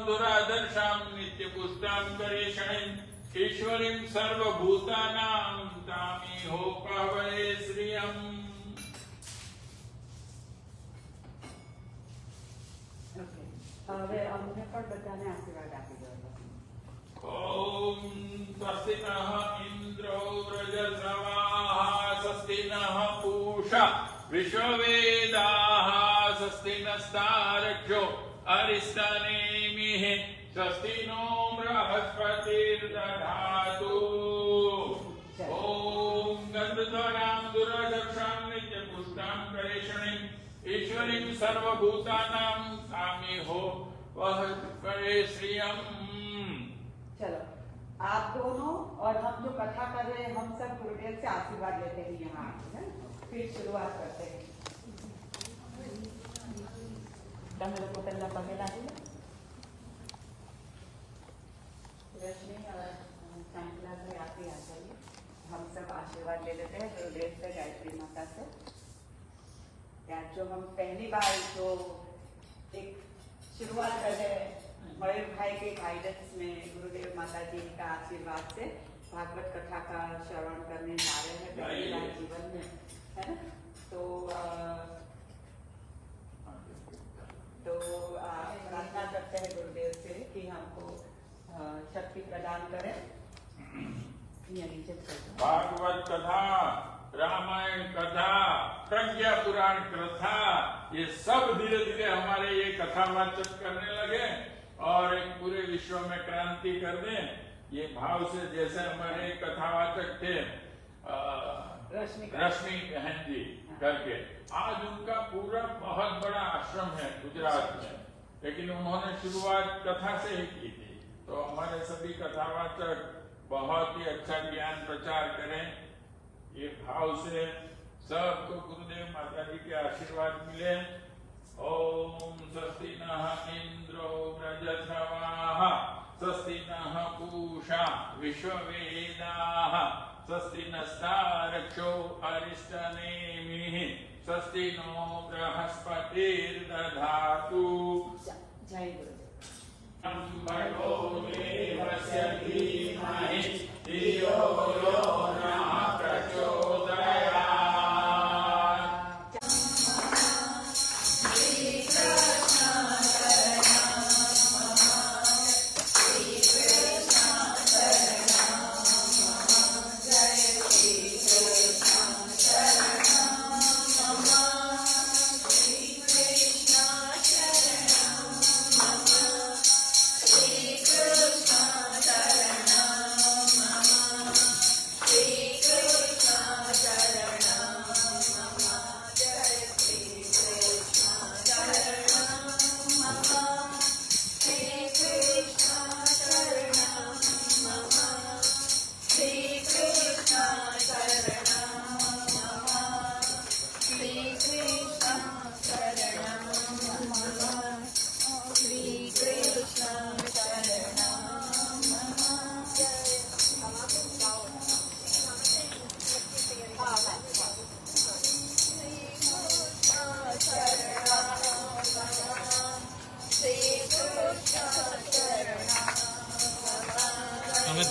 दुरादर्शां नित्यपुष्टां करेषणीं ईश्वरीं सर्वभूतानां तामिहोपहवे श्रियम्। હવે અમને પણ બધાને આશીર્વાદ આપી દો। ओम स्वस्ति नः इंद्रो वृजस्रवाः स्वस्ति नः पूषा विश्ववेदाः स्वस्ति नस्तारक्षो अरिष्टनेमिः स्वस्ति नो बृहस्पतिर्दधातु। ओम गन्धध्वरां दुरादर्शां नित्यपुष्टां करेषणीं ईश्वरीं सर्वभूतानां तामिहोपहवे श्रियम्। चलो आप दोनों और हम जो कथा कर रहे हैं हम सब गुरुदेव से आशीर्वाद लेते हैं यहाँ आके, है? फिर शुरुआत करते हैं। તમે લોકો પહેલા પગે લાગી લો। रश्मि और सांकला से आप ही आ जाइए। हम सब आशीर्वाद ले लेते हैं गुरुदेव से, गायत्री माता से। या जो हम पहली बार जो एक शुरुआत कर रहे हैं मयूर भाई के गाइडेंस में गुरुदेव माता जी का आशीर्वाद से भागवत कथा का श्रवण करने जा रहे हैं पहली बार जीवन में, है ना? तो प्रार्थना करते हैं गुरुदेव से कि हमको शक्ति प्रदान करें। भागवत कथा, रामायण कथा, प्रज्ञा पुराण कथा, ये सब धीरे धीरे हमारे ये कथावाचक करने लगे और एक पूरे विश्व में क्रांति कर दें। ये भाव से जैसे हमारे कथावाचक थे रश्मि बहन जी करके, आज उनका पूरा बहुत बड़ा आश्रम है गुजरात में, लेकिन उन्होंने शुरुआत कथा से ही की थी। तो हमारे सभी कथावाचक बहुत ही अच्छा ज्ञान प्रचार करें, ये भाव से सबको गुरुदेव माता जी के आशीर्वाद मिले। ओम स्वस्ति नः इंद्रो वृजस्रवाः स्वस्ति नः पूषा विश्ववेदाः स्वस्ति नस्तारक्षो अरिष्टनेमिः स्वस्ति नो बृहस्पतिर्दधातु। जय गुरुदेव। भर्गो देवस्य धीमहि धियो यो नः प्रचोदयात्।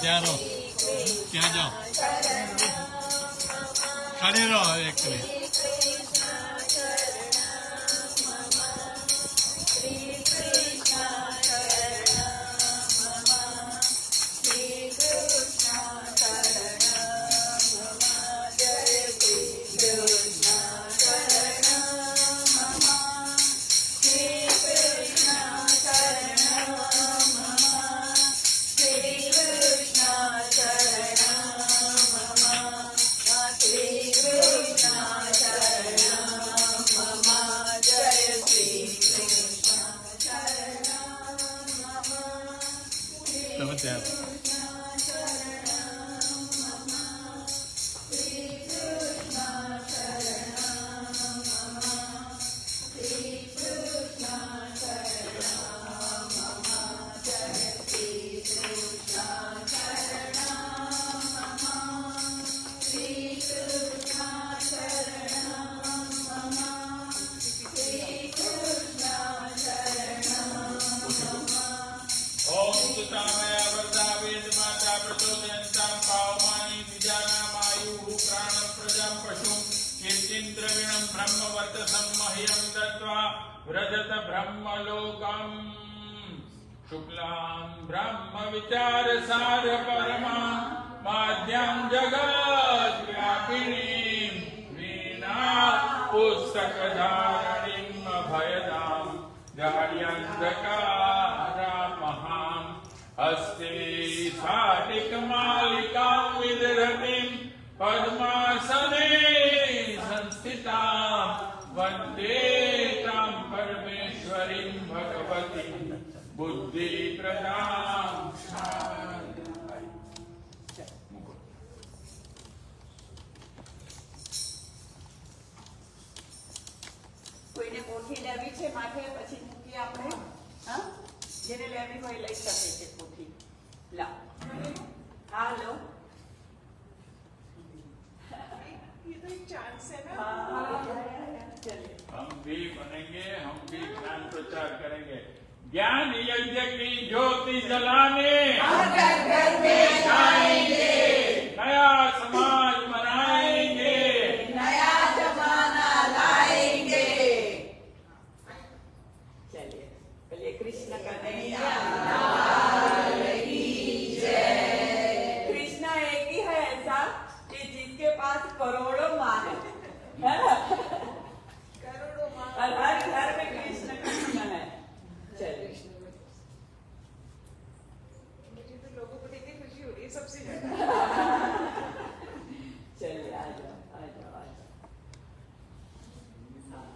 ત્યાં રહો, ત્યાં જાઓ, ખડે રહો એક મિનિટ। अभयं दत्त्वा व्रजत ब्रह्मलोकम् शुक्लां ब्रह्म विचारसार परमा माद्यां जगद्व्यापिनीं वीणा पुस्तकधारणीं अभयदां जाड्यन्धकारामहां हस्ते साटिकमालिकां विदधतीं पद्मासने संस्थितां वन्दे तां परमेश्वरीं भगवतीं बुद्धिप्रदां કોઈને પોથી લેવી છે માથે પછી મૂકી આપણે હા જેને લેવી હોય લઈ શકે છે પોથી લા હા લો ये तो एक चांस है ना। चलिए हम भी बनेंगे, हम भी ज्ञान प्रचार करेंगे। ज्ञान यज्ञ की ज्योति जलाने घर घर में जाएंगे नया समाज बनाएंगे नया जमाना लाएंगे चलिए पहले कृष्ण कन्हैया कृष्ण एक ही है ऐसा कि जिसके पास करोड़ों माँ है ना करोड़ों माँ और हर घर में कृष्ण कृष्ण है चलिए मुझे तो लोगों को देख के खुशी हो रही है सबसे ज्यादा। चलिए आ जाओ आ जाओ आ जाओ हाँ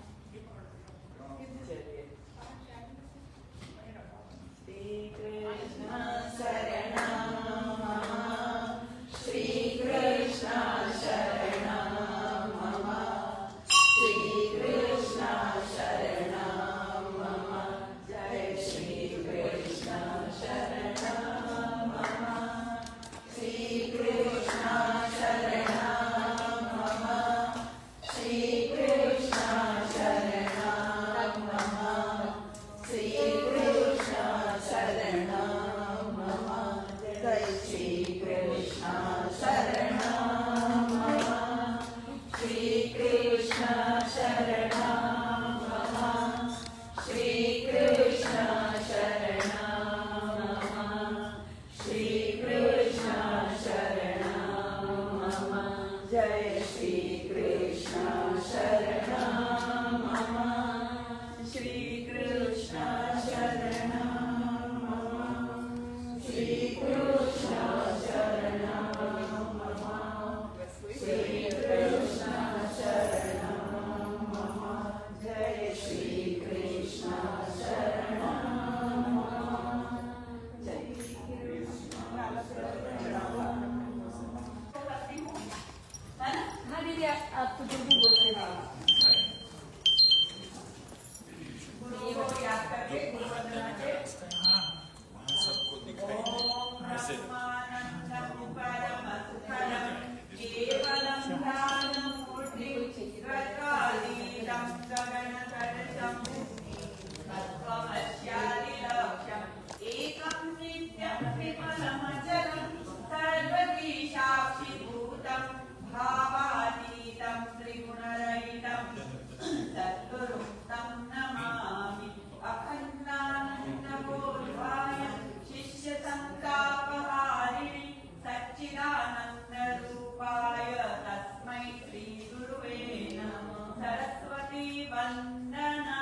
चलिए श्री कृष्ण शरणं मम श्री कृष्ण शरणं मम श्री कृष्ण शरणं मम जय श्री कृष्ण शरणं मम श्री कृष्ण शरणं मम श्री कृष्ण शरणं मम श्री कृष्ण शरणं मम जय श्री कृष्ण शरणं मम श्री कृष्ण शरणं मम श्री कृष्ण शरणं मम श्री कृष्ण शरणं मम जय श्री कृष्ण शरणं मम श्री कृष्ण शरणं मम श्री कृष्ण शरणं मम श्री कृष्ण शरणं मम जय श्री कृष्ण शरणं मम जय श्री कृष्ण है ना हाँ दीदी आप तो जो भी बोल रहे हैं गुरु को याद करके गुरु वंदना के सबको ब्रह्मानन्दं परमसुखदं केवलं ध्यानमूर्तिं गगनतरसं तत्त्वमस्यादिलक्ष्यम् एकं नित्यं विमलमचलं सर्वदी साक्षिभूतं भावातीतं त्रिगुणरहितं सद्गुरुं तं नमामि अखण्डानन्दबोधाय शिष्यसन्तापहारिणि सच्चिदानन्दरूपाय तस्मै श्रीगुरुवे नमः सरस्वती वन्दना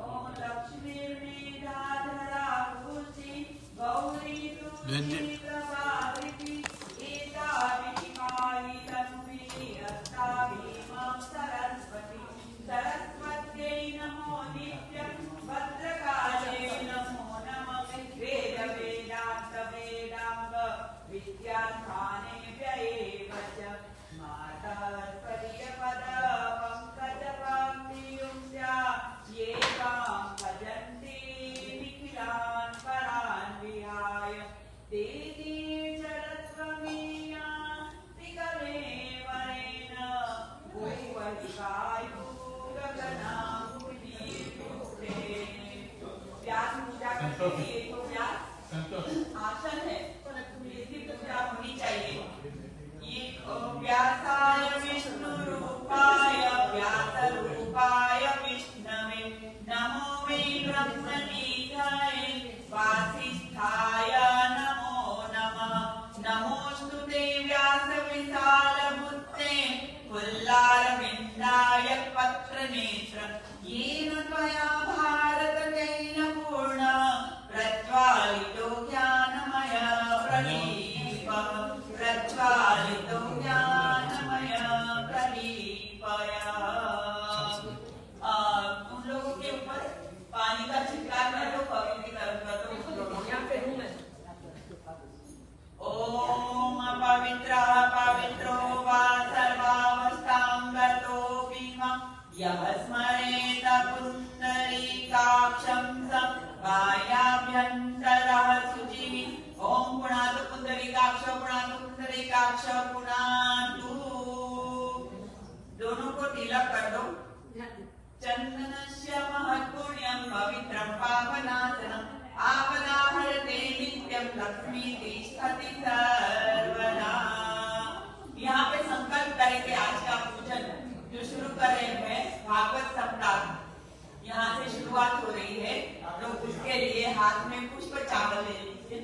ॐ लक्ष्मीर्मेधाधरा कुरुचि गौरी तुलसी प्रभावृति एता विधिकायि तन्वी हस्ताभिमां सरस्वती सरस्वत्यै नमो नित्यं भद्रकाले नमो नमः वेद वेदान्त वेदांग विद्यार्थाने व्ययेव च मातर्पर्यपद पंकजपान्तियुक्त्या ये कां भजन्ति निखिलान् परान् विहाय ते तीर्थरत्वमीया त्रिकले वरेण भूवहिकायु गगनाङ्गुलीपुत्रे व्यास पूजा करते हैं ये तो व्यास आसन है परंतु इसकी पूजा होनी चाहिए ये व्यासाय विष्णु रूपाय व्यास रूपाय बाह्याभ्यन्तरः शुचिः। ओम पुनातु पुंडरीकाक्ष पुनातु पुंडरीकाक्ष पुनातु। दोनों को तिलक कर दो। चंदनस्य महत्पुण्यं पवित्रं पावनासनं आपदाहरते नित्यं लक्ष्मी तिष्ठति सर्वदा। यहाँ पे संकल्प करेंगे आज का पूजन जो शुरू कर रहे हैं भागवत सप्ताह, यहाँ से शुरुआत हो रही है। तो उसके लिए हाथ में पुष्प चावल ले लीजिए।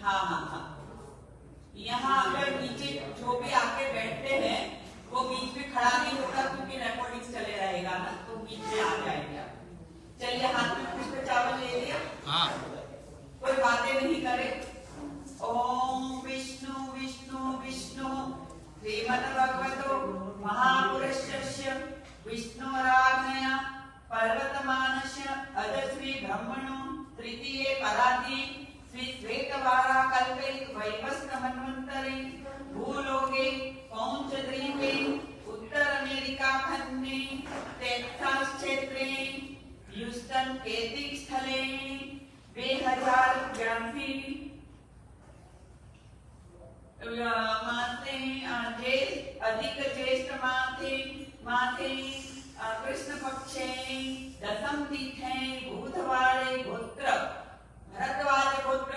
हाँ, यहाँ अगर नीचे जो भी आके बैठते हैं वो बीच में खड़ा नहीं होगा क्योंकि रिकॉर्डिंग चले रहेगा ना, तो बीच में आ जाएगा। चलिए हाथ में पुष्प चावल ले लिया। हाँ। कोई बातें नहीं करे। ओम विष्णु विष्णु विष्णु श्रीमद्भगवतो महापुरुषस्य विष्णुराज्ञया पर्वतमानस्य अदश्री ब्रह्मणो तृतीये पराति श्री श्वेतवारा कल्पे वैवस्वतमन्वन्तरे भूलोके पौंचद्वीपे उत्तर अमेरिका खंडे टेक्सास क्षेत्रे ह्यूस्टन केतिक स्थले 2082 मासे अधिक ज्येष्ठ मासे कृष्ण पक्षे दशम तिथे बुधवारे गोत्र भरद्वाज गोत्र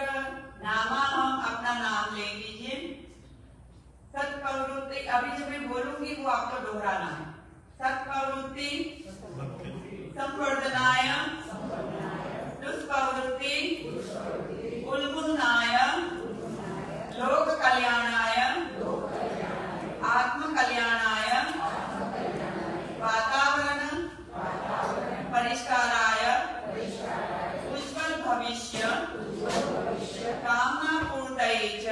नामा। हम अपना नाम ले लीजिए। सत्प्रवृत्ति अभी जब मैं बोलूंगी वो आपको दोहराना है। सत्प्रवृत्ति संवर्धनाय दुष्प्रवृत्ति उन्मूलनाय लोक कल्याणाय आत्म कल्याणाय वातावरण परिष्काराय उज्ज्वल भविष्य कामना पूर्तये च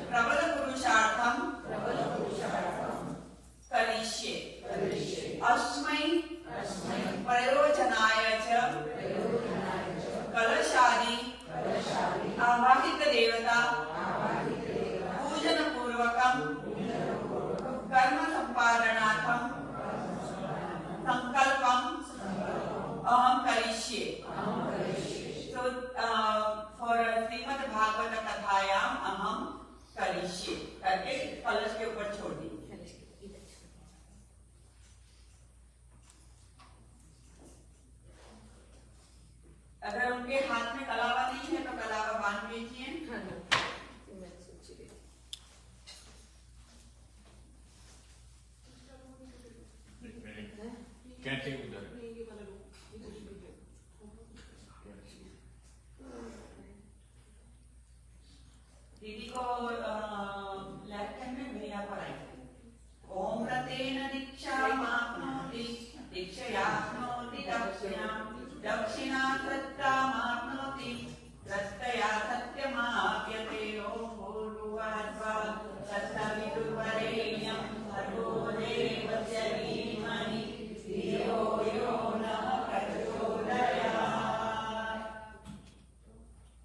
प्रबल पुरुषार्थम करिष्ये अस्मै प्रयोजनाय च कलशादि आवाहित देवता पूजन पूर्वकम कर्म संपादनार्थम संकल्पम अहम करिष्ये। So for श्रीमद् भागवत कथायाम अहम करिष्ये करके कलश के ऊपर छोड़ दी। अगर उनके हाथ में कलावा नहीं है तो कलावा बांध लीजिए। कैसे उधर दीदी को लेफ्ट हैंड में भैया पर आई। ओम रतेन दीक्षा माप्नोति दीक्षयाप्नोति दक्षिणां दक्षिणा सत्तामाप्नोति सत्तया सत्यमाप्यते। ओम भूर्भुवस्सुवः तत्सवितुर्वरेण्यं भर्गो देवस्य धीमहि धियो यो नः प्रचोदयात्।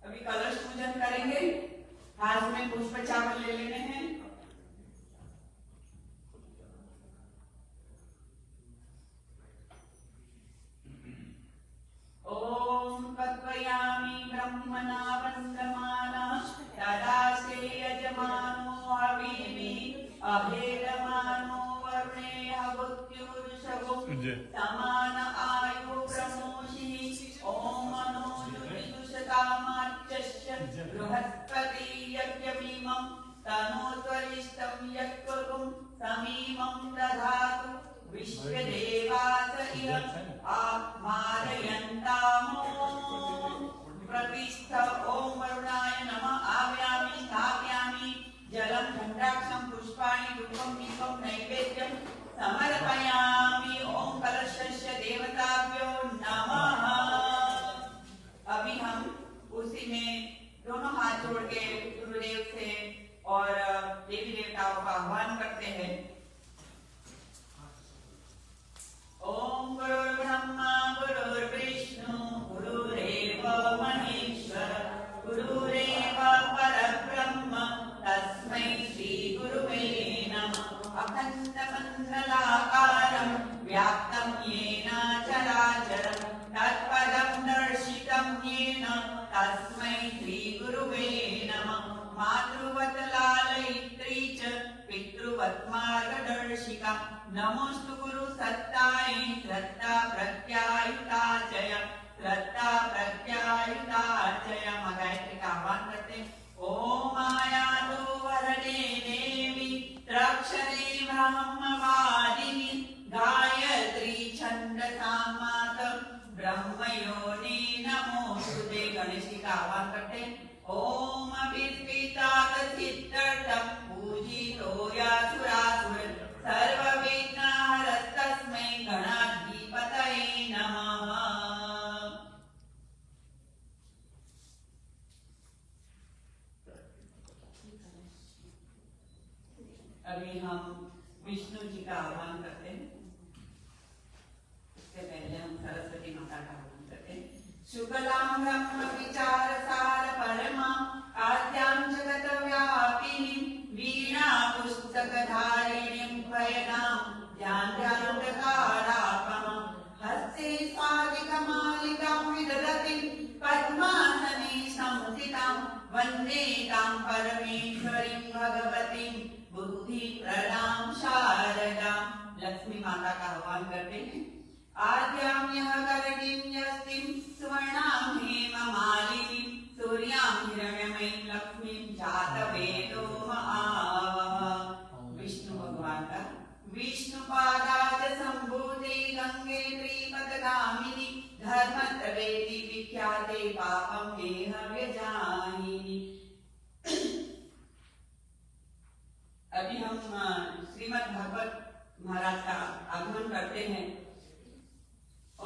अभी कलश पूजन करेंगे। हाथ में पुष्प चावल ले लेने हैं। ओम तत्वयामि ब्रह्मणा वन्दमाना तदा से यजमानो हविमि अभेदमानो वर्णे हवत्युर्षभो समान आयु प्रमोषि। ओम मनो युजुषकामाच्यस्य बृहस्पति यज्ञमीमं तनोत्वरिष्ठं यत्कुर्वं समीमं दधातु विश्वदेवास इह आमादयन्तामो प्रतिष्ठ। ओम वरुणाय नमः आव्यामि स्थापयामि जलं घण्टाक्षं पुष्पाणि धूपं दीपं नैवेद्यं समर्पयामि। ओम कलशस्य देवताभ्यो नमः। अभी हम उसी में दोनों हाथ जोड़ के गुरुदेव से और देवी देवताओं का आह्वान करते हैं। व्याप्तं येन चराचरं तत्पदं दर्शितं येन तस्मै श्रीगुरुवे नमः। मातृवत् लालयित्री च पितृवत् मार्गदर्शिका नमोस्तु गुरु सत्तायै श्रद्धा प्रत्यायुता चय श्रद्धा प्रत्यायुता चय। गायत्री का आह्वान करते हैं। ओम आयातु वरदे देवी त्रक्षरे ब्रह्मवादिनी गायत्री छंदसा मातरं ब्रह्मयोनि नमोस्तुते। गणेश जी का आह्वान करते हैं। ओम विद्वितात सिद्धर्थं पूजितो यासुरासुर सर्वविघ्नहरस्तस्मै गणाधिपतये नमः। अभी हम विष्णु जी का आह्वान करते हैं। इससे पहले हम सरस्वती माता का आह्वान करते हैं। शुक्लां ब्रह्म विचार सार परमा आद्यां जगत व्यापिनीं वीणा पुस्तक धारिणीं भयनां ध्यानान्तकारापमां हस्ते स्वादिकमालिकां विदधतीं पद्मासने संस्थितां वन्दे तां परमेश्वरीं भगवतीं बुद्धि प्रदां शारदां। लक्ष्मी माता का आह्वान करते हैं। आद्यां यः करणीं यस्तिं सुवर्णां हेममालिनीं सूर्यां हिरण्मयीं लक्ष्मीं जातवेदो महावः। विष्णु भगवान का विष्णुपादाय संभूते गंगे त्रिपदगामिनी धर्मत्रवेदी विख्याते पापं नेह व्यजाहिनी। अभी हम श्रीमद् भागवत महाराज का आगमन करते हैं।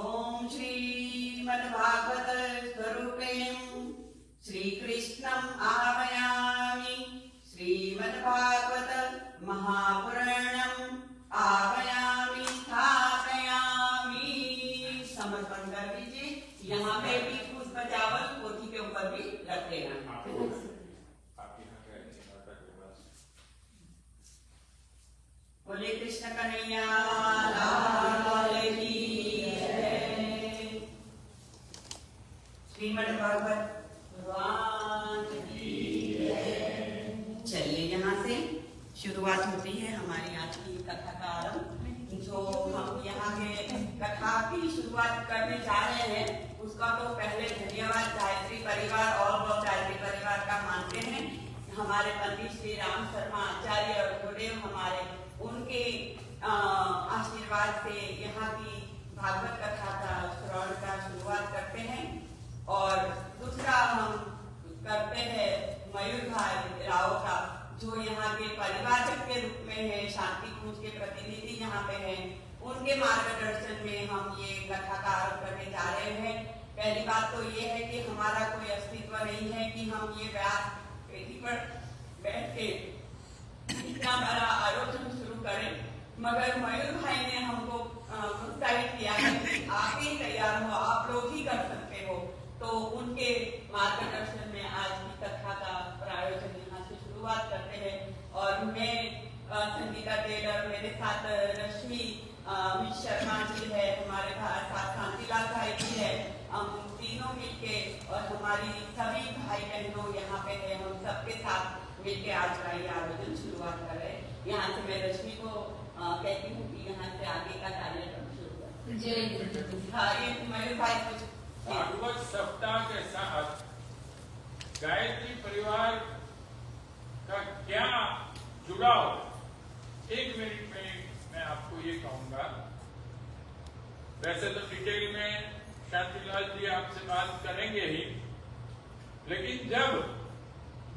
ओम श्रीमद् भागवत स्वरूपेण श्री कृष्णम् आवाहयामि। श्रीमद् भागवत महापुराणम् आवाहयामि स्थापयामि। समर्पण कर दीजिए। यहाँ पे भी पुष्प चावल पोथी के ऊपर भी रख देना। बोले कृष्ण कन्हैया लाल की जय। श्रीमद् भागवत भगवान की जय। चलिए यहाँ से शुरुआत होती है हमारी आज की कथा का आरंभ। जो हम यहाँ के कथा की शुरुआत करने जा रहे हैं उसका तो पहले धन्यवाद गायत्री परिवार और लोग गायत्री परिवार का मानते हैं। हमारे पंडित श्री राम शर्मा आचार्य और गुरुदेव हमारे उनके आशीर्वाद से यहाँ की भागवत कथा का श्रवण का शुरुआत करते हैं। और दूसरा हम करते हैं मयूर भाई राव का जो यहाँ के परिवारक के रूप में है, शांति कुंज के प्रतिनिधि यहाँ पे हैं। उनके मार्गदर्शन में हम ये कथा का आरंभ करने जा रहे हैं। पहली बात तो ये है कि हमारा कोई अस्तित्व नहीं है कि हम ये व्यास वेदी पर बैठ के इतना बड़ा आयोजन शुरू करें, मगर मयूर भाई ने हमको प्रोत्साहित किया है कि आप ही तैयार हो, आप लोग ही कर सकते हो। तो उनके मार्गदर्शन में आज की कथा का प्रायोजन यहाँ से शुरुआत करते हैं। और मैं संगीता टेलर, मेरे साथ रश्मि शर्मा जी है, हमारे साथ शांतिलाल भाई जी है। हम तीनों मिलके और हमारी सभी भाई बहनों यहाँ पे है, हम सबके साथ मिलके आज का ये आयोजन शुरुआत कर रहे हैं। यहाँ से मैं रश्मि को कहती हूँ कि यहाँ से आगे का कार्यक्रम शुरू करें। ये मयूर भाई कुछ भागवत सप्ताह के साथ गायत्री परिवार का क्या जुड़ाव, एक मिनट में मैं आपको ये कहूंगा। वैसे तो डिटेल में शांतिलाल जी आपसे बात करेंगे ही, लेकिन जब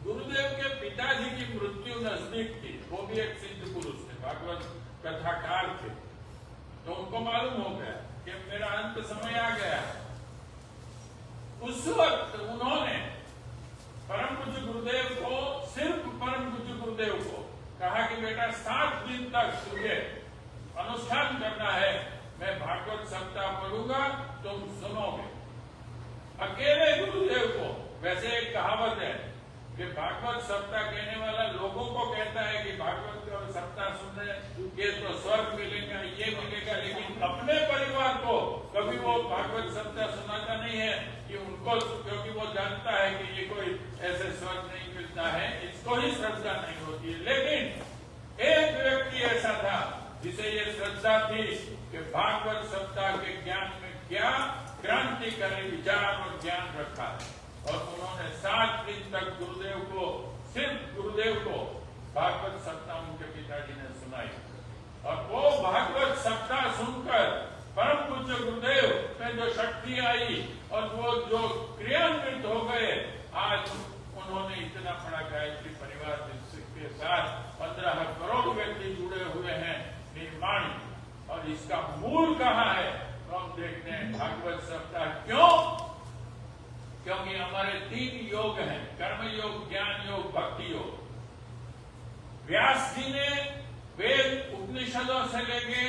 गुरुदेव के पिताजी की मृत्यु नजदीक थी, वो भी एक सिद्ध पुरुष थे, भागवत कथाकार थे, तो उनको मालूम हो गया कि मेरा अंत समय आ गया। उस वक्त उन्होंने परम पूज्य गुरुदेव को, सिर्फ परम पूज्य गुरुदेव को कहा कि बेटा 7 दिन तक तुझे अनुष्ठान करना है, मैं भागवत सप्ताह पढ़ूंगा, तुम सुनोगे। अकेले गुरुदेव को, वैसे एक कहावत है कि भागवत सप्ताह कहने वाला लोगों को कहता है कि भागवत सप्ताह सुनने ये तो स्वर्ग मिलेगा, ये मिलेगा, लेकिन भागवत सप्ताह सुनाता नहीं है कि उनको, क्योंकि वो जानता है कि ये कोई ऐसे स्वर्ग नहीं मिलता है, इसको ही श्रद्धा नहीं होती है। लेकिन एक व्यक्ति ऐसा था जिसे ये श्रद्धा थी कि भागवत सप्ताह के ज्ञान में क्या क्रांतिकारी विचार और ज्ञान रखा है, और उन्होंने 7 दिन तक गुरुदेव को, सिर्फ गुरुदेव को भागवत सप्ताह उनके पिताजी ने सुनाई। और वो भागवत सप्ताह सुनकर परम पूज्य गुरुदेव में जो शक्ति आई और वो जो क्रियान्वित हो गए, आज उन्होंने इतना बड़ा गायत्री परिवार के साथ 15 करोड़ व्यक्ति जुड़े हुए हैं निर्माण। और इसका मूल कहाँ है तो हम देखते हैं भागवत सप्ताह। क्यों? क्योंकि हमारे 3 योग हैं, कर्म योग, ज्ञान योग, भक्ति योग। व्यास जी ने वेद उपनिषदों से लेके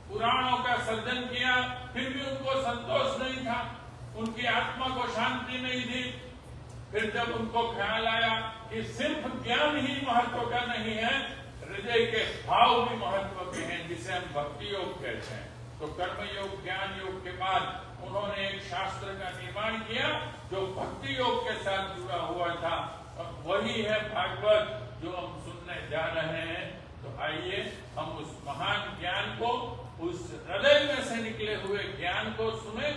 पुराणों का सर्जन किया, फिर भी उनको संतोष नहीं था, उनकी आत्मा को शांति नहीं थी। फिर जब उनको ख्याल आया कि सिर्फ ज्ञान ही महत्व का नहीं है, हृदय के भाव भी महत्व के हैं, जिसे हम भक्ति योग कहते हैं। तो कर्म योग, ज्ञान योग के बाद उन्होंने एक शास्त्र का निर्माण किया जो भक्ति योग के साथ जुड़ा हुआ था, और वही है भागवत जो हम सुनने जा रहे हैं। तो आइए हम उस महान ज्ञान को, उस हृदय में से निकले हुए ज्ञान को सुने।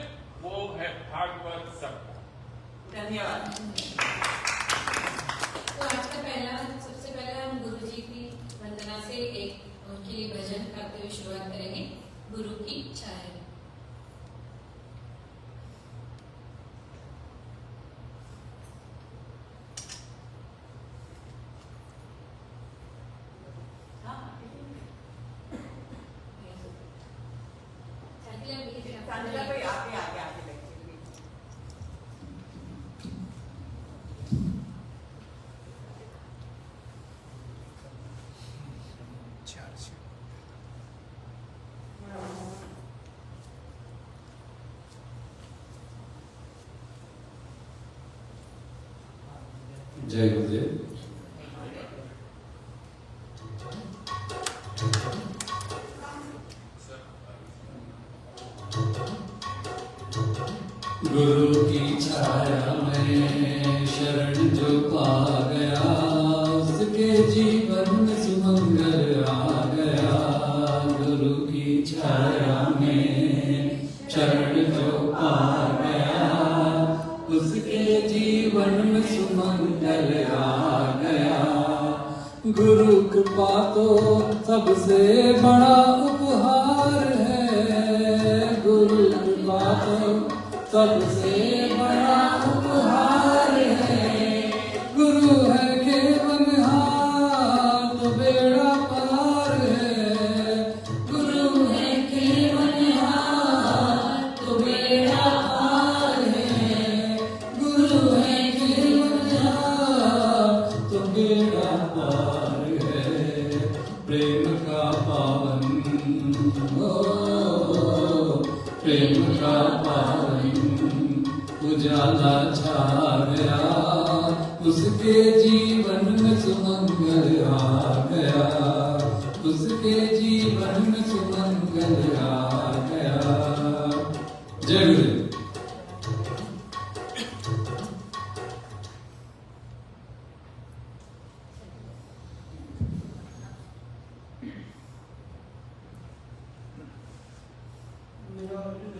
वो है भागवत सप्ताह। धन्यवाद। तो आज का सबसे पहले हम गुरु जी की वंदना से एक उनके लिए भजन करते हुए शुरुआत करेंगे। गुरु की छाया। सांझा कोई आगे बैठिए। जय गुरुदेव। गुरु की छाया में शरण जो पा गया, उसके जीवन में सुमंगल आ गया। गुरु की छाया में शरण जो पा गया, उसके जीवन में सुमंगल आ गया। गुरु कृपा तो सबसे बड़ा उपहार है। गुरु कृपा तो सबसे बड़ा उपहार है। गुरु है केवलहार तो बेड़ा पार है। गुरु है केवलहार तो बेड़ा पार है। गुरु है केवलहार तो बेड़ा पार है। प्रेम का पावन प्रेम का पावन उजाला छा गया, उसके जीवन में सुमंगल आ गया। उसके जीवन में सुमंगल आ गया। जय गुरु।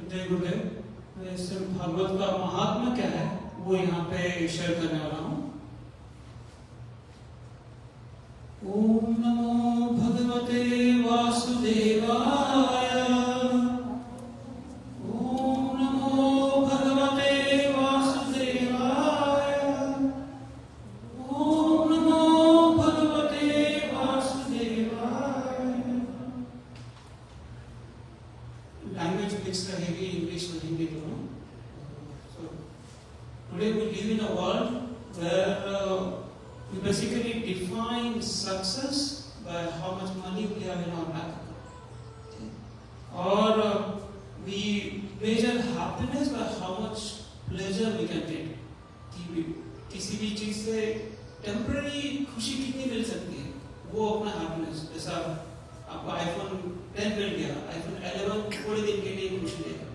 जय गुरुदेव। इस भागवत का महात्मा क्या है वो यहाँ पे शेयर करने वाला हूँ। ओम नमो भगवते वासुदेवाय। ओम नमो भगवते वासुदेवाय। ओम नमो भगवते वासुदेवाय। लैंग्वेज मिक्स रहेगी, इंग्लिश और हिंदी दोनों। Today we live in a world where we basically define success by how much money we have in our bank account, or we measure happiness by how much pleasure we can get. किसी भी चीज से temporary खुशी कितनी मिल सकती है, वो अपना हैप्पीनेस। जैसा आपको iPhone 10 मिल गया, iPhone 11 थोड़े दिन के लिए खुशी देगा,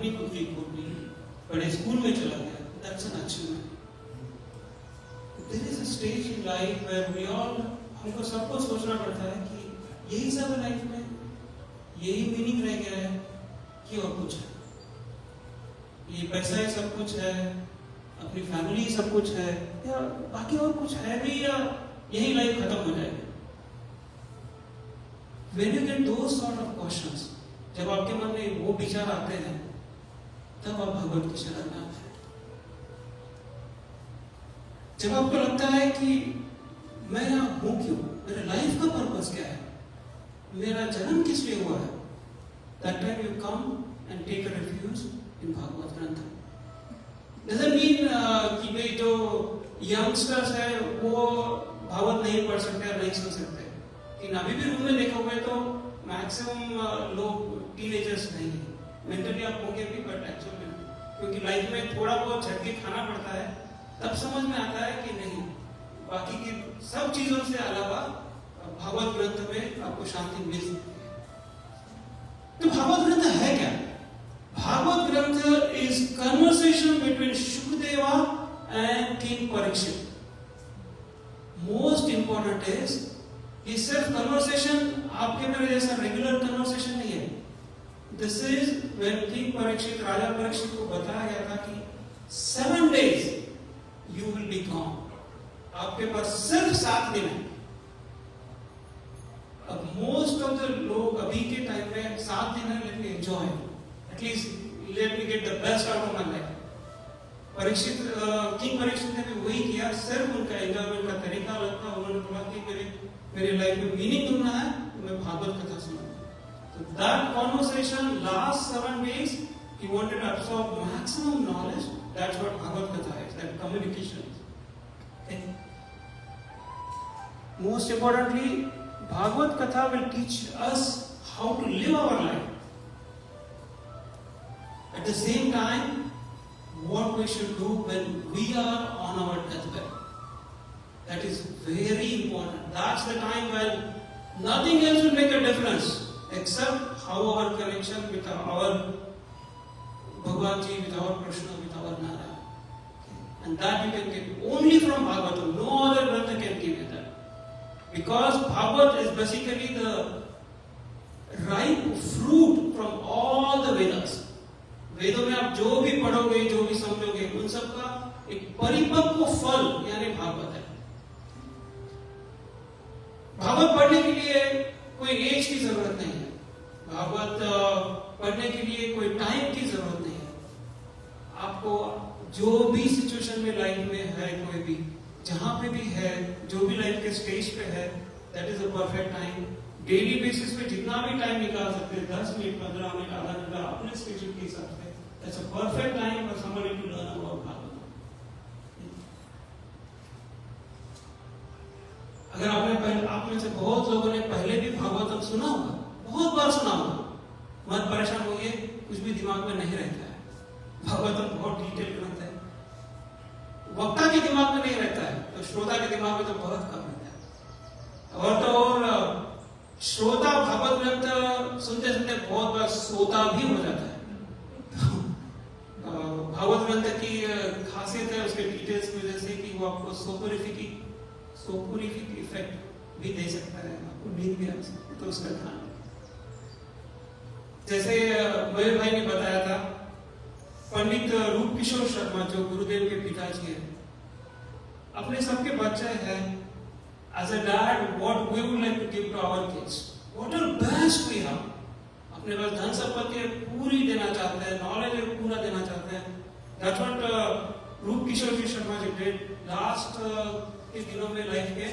अपनी खुद की खोल ली, बड़े स्कूल में चला गया, that's an achievement. There is a stage in life where we all, हमको सबको सोचना पड़ता है कि यही सब है लाइफ में, यही मीनिंग रह गया है कि और कुछ है, ये पैसा ही सब कुछ है, अपनी फैमिली सब कुछ है, या बाकी और कुछ है भी, या यही लाइफ खत्म हो जाएगी। When you get those sort of questions, जब आपके मन में वो विचार आते हैं, तब आप भगवत की शरण में आते हैं। जब आपको लगता है कि मैं यहाँ हूँ क्यों, मेरे लाइफ का पर्पस क्या है, मेरा जन्म किस लिए हुआ है, that time you come and take a refuge in Bhagavat ग्रंथ। Doesn't mean कि भाई जो यंगस्टर्स है वो भागवत नहीं पढ़ सकते या नहीं सुन सकते, लेकिन अभी भी रूम में देखा हुआ है तो मैक्सिमम लोग टीनेजर्स नहीं है, मेंटली आप होंगे भी बट एक्चुअली क्योंकि लाइफ में थोड़ा बहुत झटके खाना पड़ता है, तब समझ में आता है कि नहीं, बाकी की सब चीजों से अलावा भागवत ग्रंथ में आपको शांति मिल सकती है। तो भागवत ग्रंथ है क्या? Bhagavat granth is conversation between Shukadeva and king Parikshit. Most important is ये सिर्फ कन्वर्सेशन आपके मेरे जैसा रेगुलर कन्वर्सेशन नहीं है। This is when king Parikshit, राजा परीक्षित को बताया गया था कि 7 days you will be gone, आपके पास सिर्फ 7 दिन है। अब मोस्ट ऑफ द लोग अभी के टाइम में 7 दिन है, let me enjoy, at least let me get the best out of my life. Parikshit king Parikshit ने भी वही किया, सिर्फ उनका एंजॉयमेंट का तरीका अलग था। उन्होंने बोला कि मेरे लाइफ में मीनिंग ढूंढना है तो मैं भागवत कथा सुनूंगा। तो that conversation last 7 days he wanted to absorb maximum knowledge. That's what Bhagavat katha is, that communication is. Okay? Most importantly, Bhagavat कथा will teach us how to live our life. At the same time, what we should do when we are on our deathbed. That is very important. That's the time when nothing else will make a difference except how our connection with our Bhagwan Ji, with our Krishna, with our Narayana. And that you can get only from Bhagavatam. No other Grantha can give you that. Because Bhagavad is basically the ripe fruit from all the Vedas. वेदों में आप जो भी पढ़ोगे, जो भी समझोगे, उन सब का एक परिपक्व फल यानी भागवत है। भागवत पढ़ने के लिए कोई एज की जरूरत नहीं है, भागवत पढ़ने के लिए कोई टाइम की जरूरत नहीं है। आपको जो भी सिचुएशन में लाइफ में है, कोई भी जहां पे भी है, जो भी लाइफ के स्टेज पे है, that is a perfect time. Daily basis पे जितना भी टाइम निकाल सकते हैं, 10 मिनट, 15 मिनट, आधा घंटा, अपने स्केड्यूल के हिसाब से, that's a perfect time for somebody to learn about Bhagavat. अगर आप में से बहुत लोगों ने पहले भी भागवतम सुना होगा, बहुत बार सुना होगा, मत परेशान होइए, कुछ भी दिमाग में नहीं रहता है। भागवतम बहुत डिटेल ग्रंथ है, वक्ता के दिमाग में नहीं रहता है, तो श्रोता के दिमाग में तो बहुत कम रहता है। और तो और श्रोता भागवत ग्रंथ सुनते सुनते बहुत बार सोता भी हो जाता है। भागवत ग्रंथ की खासियत है उसके डिटेल्स की वजह से कि वो आपको सोपोरिफिक इफेक्ट भी दे सकता है, आपको नींद भी आ सकती है, तो उसका ध्यान। जैसे मयूर भाई ने बताया था, पंडित रूप किशोर शर्मा जो गुरुदेव के पिताजी हैं, अपने सबके बच्चे हैं, as a dad what we would like to give to our kids, what are best we have, अपने पास धन संपत्ति पूरी देना चाहते हैं, नॉलेज पूरा देना चाहते हैं। That's what रूप किशोर जी शर्मा जी did लास्ट के दिनों में, लाइफ के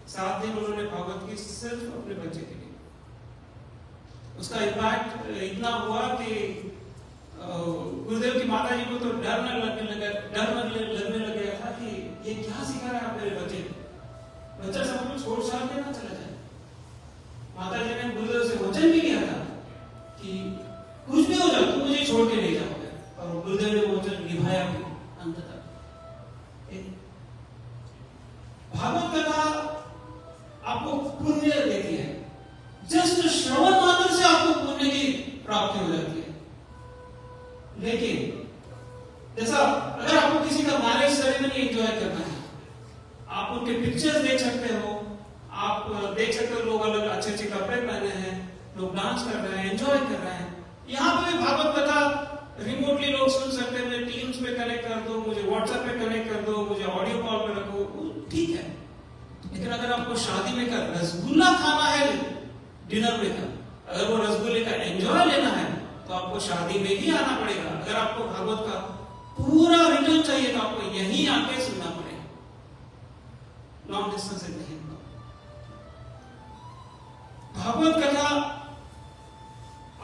7 दिन उन्होंने भागवत की सिर्फ अपने बच्चे के लिए। उसका इम्पैक्ट इतना हुआ कि गुरुदेव की माता जी को तो डर लगने लग गया था कि ये क्या सिखा रहा है मेरे बच्चे को, बच्चा सब कुछ छोड़ छाड़ के ना चला जाए। माता जी ने गुरुदेव से वचन भी लिया था कि कुछ भी हो जाए तुम मुझे छोड़ के नहीं जाओगे, और गुरुदेव ने वचन निभाया भी अंत तक। भागवत कथा आपको पुण्य देती है, जस्ट श्रवण मात्र से आपको पुण्य की प्राप्ति हो जाती है। लेकिन जैसा अगर आपको किसी का मैरिज सेरेमनी एंजॉय करना है, आप उनके पिक्चर्स देख सकते हो, आप देख सकते हो लोग अलग अच्छे अच्छे कपड़े पहने हैं, लोग डांस कर रहे हैं, एंजॉय कर रहे हैं। यहाँ पे भी भागवत कथा रिमोटली लोग सुन सकते हैं, मुझे टीम्स पे कनेक्ट कर दो, मुझे व्हाट्सएप पे कनेक्ट कर दो, मुझे ऑडियो कॉल पे रखो, ठीक है। लेकिन अगर आपको शादी में का रसगुल्ला खाना है डिनर में का, अगर वो रसगुल्ले का एंजॉय लेना है तो आपको शादी में ही आना पड़ेगा। अगर आपको भागवत का पूरा रिटर्न चाहिए तो आपको यहीं आके सुनना पड़ेगा, लॉन्ग डिस्टेंस से नहीं। भागवत कथा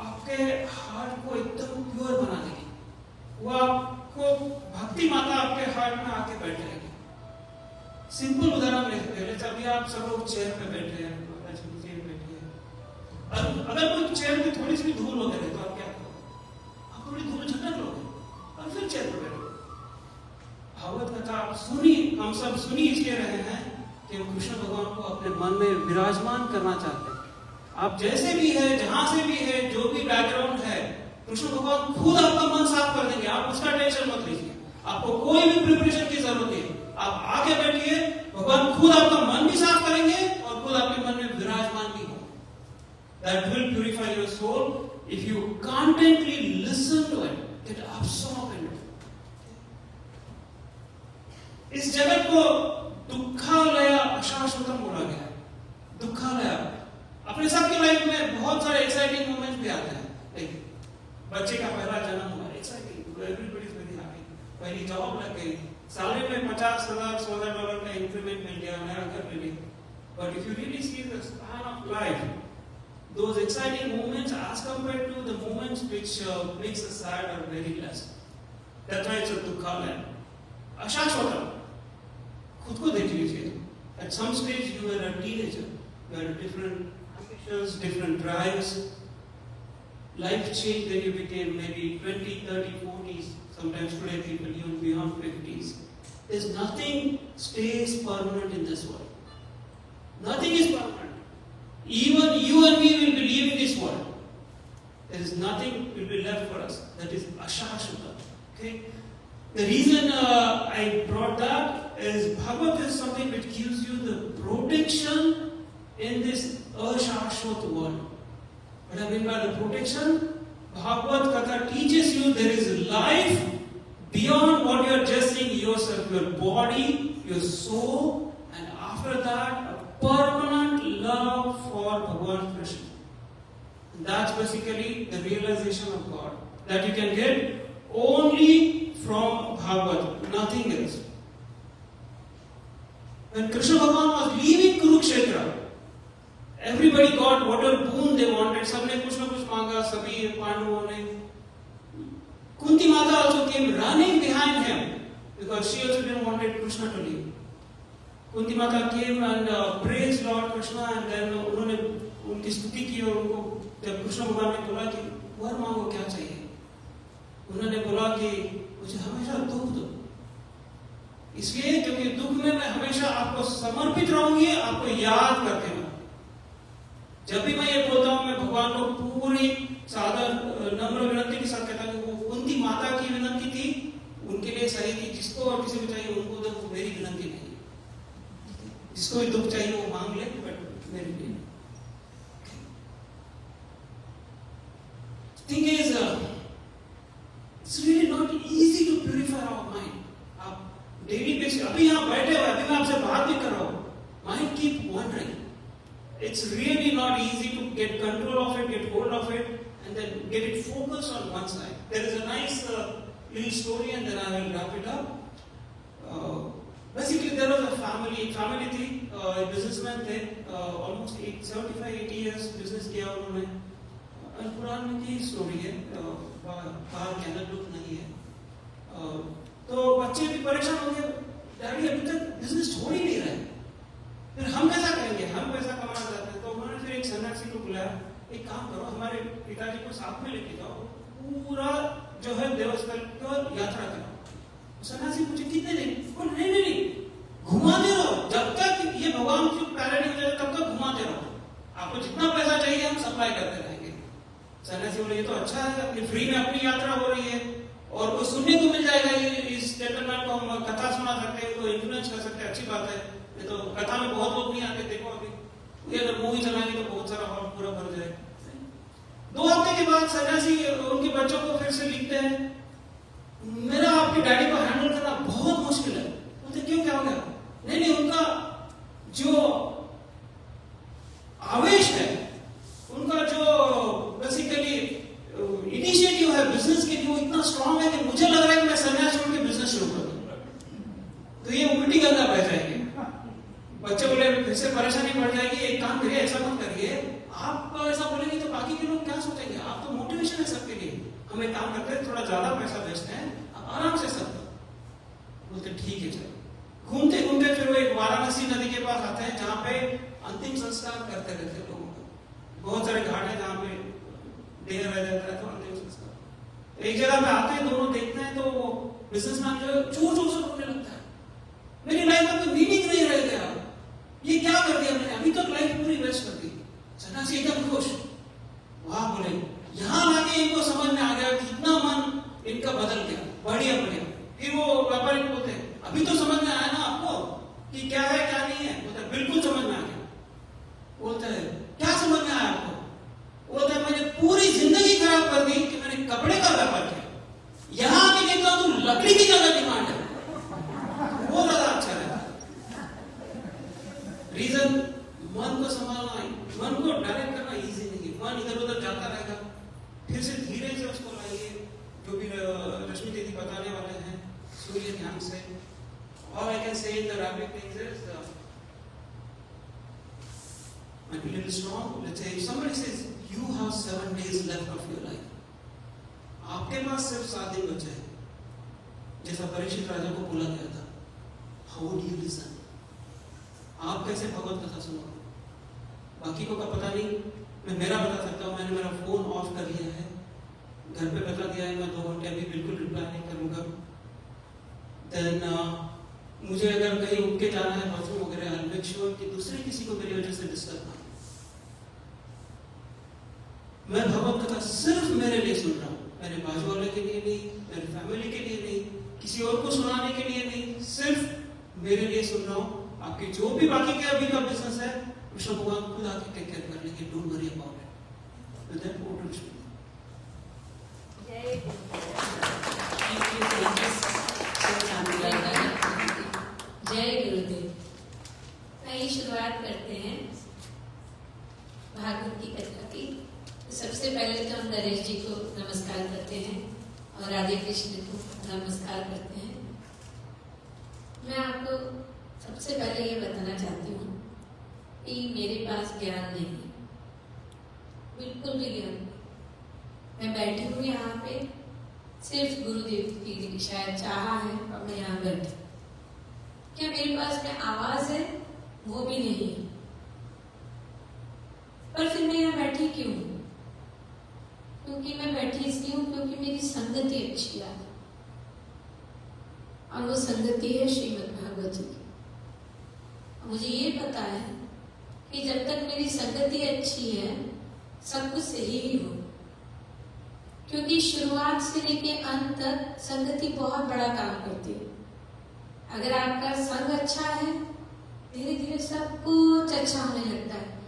आपके हार्ट को एकदम प्योर बना देगी, वो आपको भक्ति माता आपके हार्ट में आके बैठ जाएगी। सिंपल उदाहरण लेते हैं, अभी आप सब लोग चेयर पे बैठे हैं, अगर कोई चेयर में थोड़ी सी भी धूल होते रहे तो आप क्या करोगे? आप थोड़ी धूल झटक लोगे और फिर चेयर पे बैठोगे। भागवत कथा आप सुनी, हम सब सुनी इसलिए रहे हैं कि हम कृष्ण भगवान को अपने मन में विराजमान करना चाहते हैं। आप जैसे भी है, जहां से भी है, जो भी बैकग्राउंड है, कृष्ण भगवान खुद आपका मन साफ कर देंगे। आप उसका टेंशन मत लीजिए, आपको कोई भी प्रिपरेशन की जरूरत नहीं। आप आके बैठिए, भगवान खुद आपका मन भी साफ करेंगे और खुद आपके मन में विराजमान भी हो। That will purify your soul if you contently listen to it, get absorbed in it. इस जगत को दुखालय अशाश्वतम बोला गया है। दुखालय, अपने सबकी लाइफ में बहुत सारे एक्साइटिंग मोमेंट्स भी आते हैं। बच्चे का पहला जन्म हुआ, exciting, everybody is very happy. पहली जॉब लग गई, साल में $50,000-$100 का इंक्रीमेंट मिल गया, नया घर मिल गया। But if you really see the span of life, those exciting moments as compared to the moments which makes us sad are very less. That's why it's a dukhalaya. Ashashvatam. खुद को देख लीजिए. At some stage you were a teenager. You had different ambitions, different drives. Life changed, then you became maybe 20, 30, 40s. Sometimes today people even beyond 50s. There's nothing stays permanent in this world. Nothing is permanent. Even you and me will be leaving this world. There is nothing will be left for us. That is ashashvata. Okay. The reason I brought that is Bhagavad is something which gives you the protection in this ashashvata world. What I mean by the protection, Bhagavad Katha teaches you there is life beyond what you are just seeing yourself, your body, your soul, and after that a permanent love for Bhagavan Krishna. That's basically the realization of God that you can get only from Bhagavad, nothing else. When Krishna Bhagavan was leaving Kurukshetra, everybody got whatever boon they wanted. सबने कुछ ना कुछ मांगा, सभी पांडवों ने. Kunti Mata also came running behind him because she also didn't want Krishna to leave. Kunti Mata came and praised Lord Krishna, and then उन्होंने उनकी स्तुति की और उनको जब कृष्ण भगवान ने बोला कि वर मांगो क्या चाहिए, उन्होंने बोला कि मुझे हमेशा दुख दो, इसलिए क्योंकि दुख में मैं हमेशा आपको समर्पित रहूंगी, आपको याद करते रहूंगी। जब भी मैं ये बोलता हूँ मैं भगवान को पूरी सादर नम्र विनती के साथ कहता हूँ। वो कुंती माता की विनती थी, उनके लिए सही थी। जिसको और किसी को चाहिए उनको तो मेरी विनती नहीं, जिसको भी दुख चाहिए वो मांग ले, बट मेरी नहीं। Thing is, it's really not easy to purify our mind. आप डेली बेसिस अभी यहाँ बैठे हो, अभी मैं आपसे बात भी कर रहा हूँ, mind keep wandering. It's really not easy to get control of it, get hold of it, and then get it focused on one side. There is a nice little story, and then I will wrap it up. Basically, there was a family थी, businessman थे, almost 75-80 years business किया उन्होंने। पुराण में की story है, बाहर canal look नहीं है। तो बच्चे भी परेशान हो गए, डैडी अभी तक बिजनेस छोड़ ही नहीं रहे, फिर हम कैसा करेंगे, हम पैसा कमाना चाहते हैं। तो उन्होंने फिर एक सन्यासी को बुलाया, एक काम करो हमारे पिताजी को साथ में लेके जाओ, पूरा जो है देवस्थल की यात्रा करो। सन्यासी पूछे कितने दिन? नहीं, घुमाते रहो जब तक ये भगवान की पैराडी हो जाए, तब तक घुमाते रहो, आपको जितना पैसा चाहिए हम सप्लाई करते रहेंगे। सन्यासी बोले ये तो अच्छा है, फ्री में अपनी यात्रा हो रही है, बात है। ये तो कथा में बहुत लोग नहीं आते, देखो अभी ये अगर मूवी चलाएंगे तो बहुत सारा हॉल पूरा भर जाएगा। 2 हफ्ते के बाद सन्यासी उनके बच्चों को फिर से लिखते हैं, मेरा आपके डैडी को हैंडल करना बहुत मुश्किल है। बोलते क्यों, क्या हो गया? नहीं, उनका जो आवेश है, उनका जो बेसिकली इनिशिएटिव है बिजनेस के लिए, वो इतना स्ट्रांग है कि मुझे लग रहा है कि मैं संन्यास छोड़ के बिजनेस शुरू कर दूं। तो ये उल्टी गंगा बह जाएगी। बच्चे बोले फिर से परेशानी बढ़ जाएगी, एक काम करिए, ऐसा मत करिए। आप ऐसा बोलेंगे तो बाकी के लोग क्या सोचेंगे? आप तो मोटिवेशन है सबके लिए। हम एक काम करते हैं, थोड़ा ज्यादा पैसा बेचते हैं, आप आराम से सब। बोलते ठीक है चलो। घूमते घूमते फिर वो एक वाराणसी नदी के पास आते हैं, जहाँ पे अंतिम संस्कार करते रहते हैं लोगों को। बहुत सारे घाट है जहाँ पे देर रह जाता है, तो अंतिम संस्कार। एक जगह पे आते हैं, दोनों देखते हैं, तो वो बिजनेसमैन जो है जोर जोर से रोने लगता है, मेरी लाइफ में तो मीनिंग नहीं रह गया, ये क्या कर दिया मैंने, अभी तक लाइफ पूरी वेस्ट कर दी। सन्यासी एकदम खुश। वहां बोले यहां लाके इनको समझ में आ गया कि इतना मन इनका बदल गया, बढ़िया। फिर वो व्यापारी को बोलते अभी तो समझ में आया ना आपको कि क्या है क्या नहीं है? बोलते बिल्कुल समझ में आ गया। बोलते है क्या समझ में आया आपको? बोलते है मैंने पूरी जिंदगी खराब कर दी कि मैंने कपड़े का व्यापार किया, यहां आके देखता हूं तो लकड़ी की ज्यादा डिमांड है, वो ज्यादा अच्छा रहता है। रीजन मन को संभालना, मन को डायरेक्ट करना इजी नहीं है। मन इधर उधर जाता रहेगा, फिर से धीरे से उसको लाइए, जो भी रश्मि दीदी बताने वाले हैं, सूर्य ध्यान से। All I can say in the rapid things is, might be a little strong. Let's say if somebody says you have 7 days left of your life, आपके पास सिर्फ 7 दिन बचे हैं, जैसा परीक्षित राजा को बोला गया था, how would you listen? आप कैसे भगवत कथा सुनोगे? बाकी को का पता नहीं, मैं मेरा बता सकता हूँ। मैंने मेरा फोन ऑफ कर लिया है, घर पे बता दिया है मैं 2 घंटे अभी बिल्कुल रिप्लाई नहीं करूंगा। देन मुझे अगर कहीं उठ के जाना है बाथरूम वगैरह, आई मेक श्योर कि दूसरे किसी को मेरी वजह से डिस्टर्ब ना। मैं भगवत कथा सिर्फ मेरे लिए सुन रहा हूँ, मेरे बाजू वाले के लिए नहीं, मेरी फैमिली के लिए नहीं, किसी और को सुनाने के लिए नहीं, सिर्फ मेरे लिए सुन रहा हूँ। आपके जो भी बाकी के अभी का बिजनेस है, कृष्ण भगवान खुद आके टेक केयर कर लेंगे, don't worry about it. With that total जय गुरुदेव। आइए शुरुआत करते हैं भागवत की कथा की। सबसे पहले तो हम नरेश जी को नमस्कार करते हैं और राधे कृष्ण को नमस्कार करते हैं। मैं आपको सबसे पहले ये बताना चाहती हूँ कि मेरे पास ज्ञान नहीं, बिल्कुल भी ज्ञान नहीं। मैं बैठी हूँ यहाँ पे सिर्फ गुरुदेव की शायद चाहा है और मैं यहाँ बैठी। क्या मेरे पास में आवाज है? वो भी नहीं है। पर फिर मैं यहाँ बैठी क्यों? क्योंकि मैं बैठी इसलिए हूँ क्योंकि मेरी संगति अच्छी है, और वो संगति है श्रीमद् भागवत जी की। मुझे ये पता है कि जब तक मेरी संगति अच्छी है सब कुछ सही ही हो, क्योंकि शुरुआत से लेके अंत तक संगति बहुत बड़ा काम करती है। अगर आपका संग अच्छा है, धीरे धीरे सब कुछ अच्छा होने लगता है।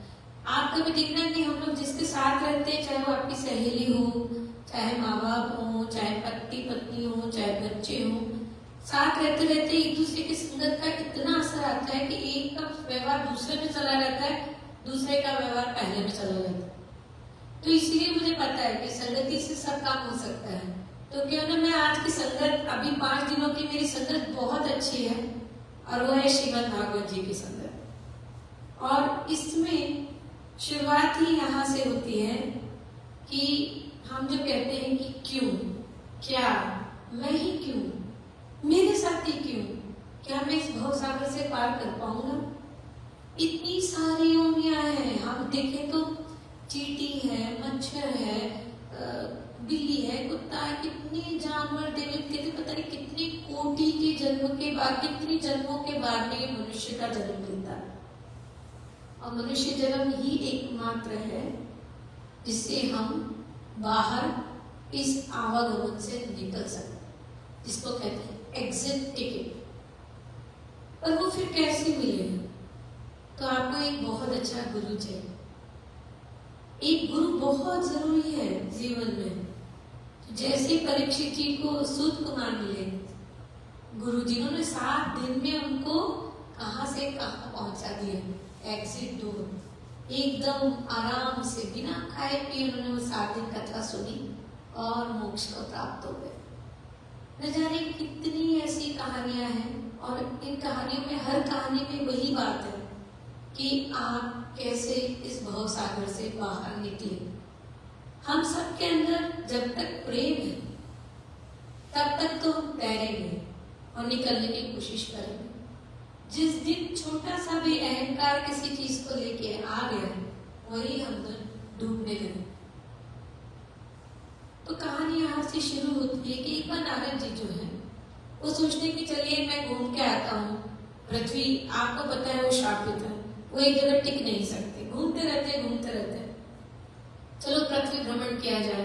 आप कभी देखना कि हम लोग जिसके साथ रहते हैं, चाहे वो आपकी सहेली हो, चाहे माँ बाप हो, चाहे पति पत्नी हो, चाहे बच्चे हो, साथ रहते रहते एक दूसरे की संगत का इतना असर आता है कि एक का व्यवहार दूसरे में चला रहता है, दूसरे का व्यवहार पहले में चला जाता है। तो इसलिए मुझे पता है कि संगति से सब काम हो सकता है। तो क्यों ना मैं आज की संगत, अभी 5 दिनों की मेरी संगत बहुत अच्छी है, और वो है श्रीमद् भागवत जी की संगत। और इसमें शुरुआत ही यहाँ से होती है कि हम जो कहते हैं कि क्यों, क्या, मैं ही क्यों, मेरे साथ ही क्यों, क्या मैं इस भवसागर से पार कर पाऊंगा? इतनी सारी योनियां हैं, हम देखें तो चींटी है, मच्छर है, बिल्ली है, कुत्ता है, कितने जानवर देवते, पता नहीं कितने कोटि के जन्म के बाद, कितने जन्मों के बाद में ये मनुष्य का जन्म मिलता है। और मनुष्य जन्म ही एकमात्र है जिससे हम बाहर इस आवागमन से निकल सकते हैं, जिसको कहते हैं एग्जिट टिकट। पर वो फिर कैसे मिले? तो आपको एक बहुत अच्छा गुरु चाहिए। एक गुरु बहुत जरूरी है जीवन में। जैसे परीक्षित जी को सूत कुमार मिले, गुरु जिन्होंने 7 दिन में उनको कहां से कहां पहुंचा दिया, एग्जिट डोर, एकदम आराम से बिना खाए पिए उन्होंने वो 7 दिन कथा सुनी और मोक्ष को प्राप्त हो गए। न जाने कितनी ऐसी कहानियां हैं, और इन कहानियों में हर कहानी में वही बात है कि आप कैसे इस भव सागर से बाहर निकले। हम सबके अंदर जब तक प्रेम है तब तक तो हम तैरेंगे और निकलने की कोशिश करेंगे। जिस दिन छोटा सा भी अहंकार किसी चीज को लेके आ गया, वही हम डूबने लगे। तो कहानी यहाँ से शुरू होती है कि एक बार नारद जी जो है वो सोचते कि चलिए मैं घूम के आता हूँ। पृथ्वी आपको पता है वो शापित है, वो एक जगह टिक नहीं सकते, घूमते रहते। चलो पृथ्वी भ्रमण किया जाए।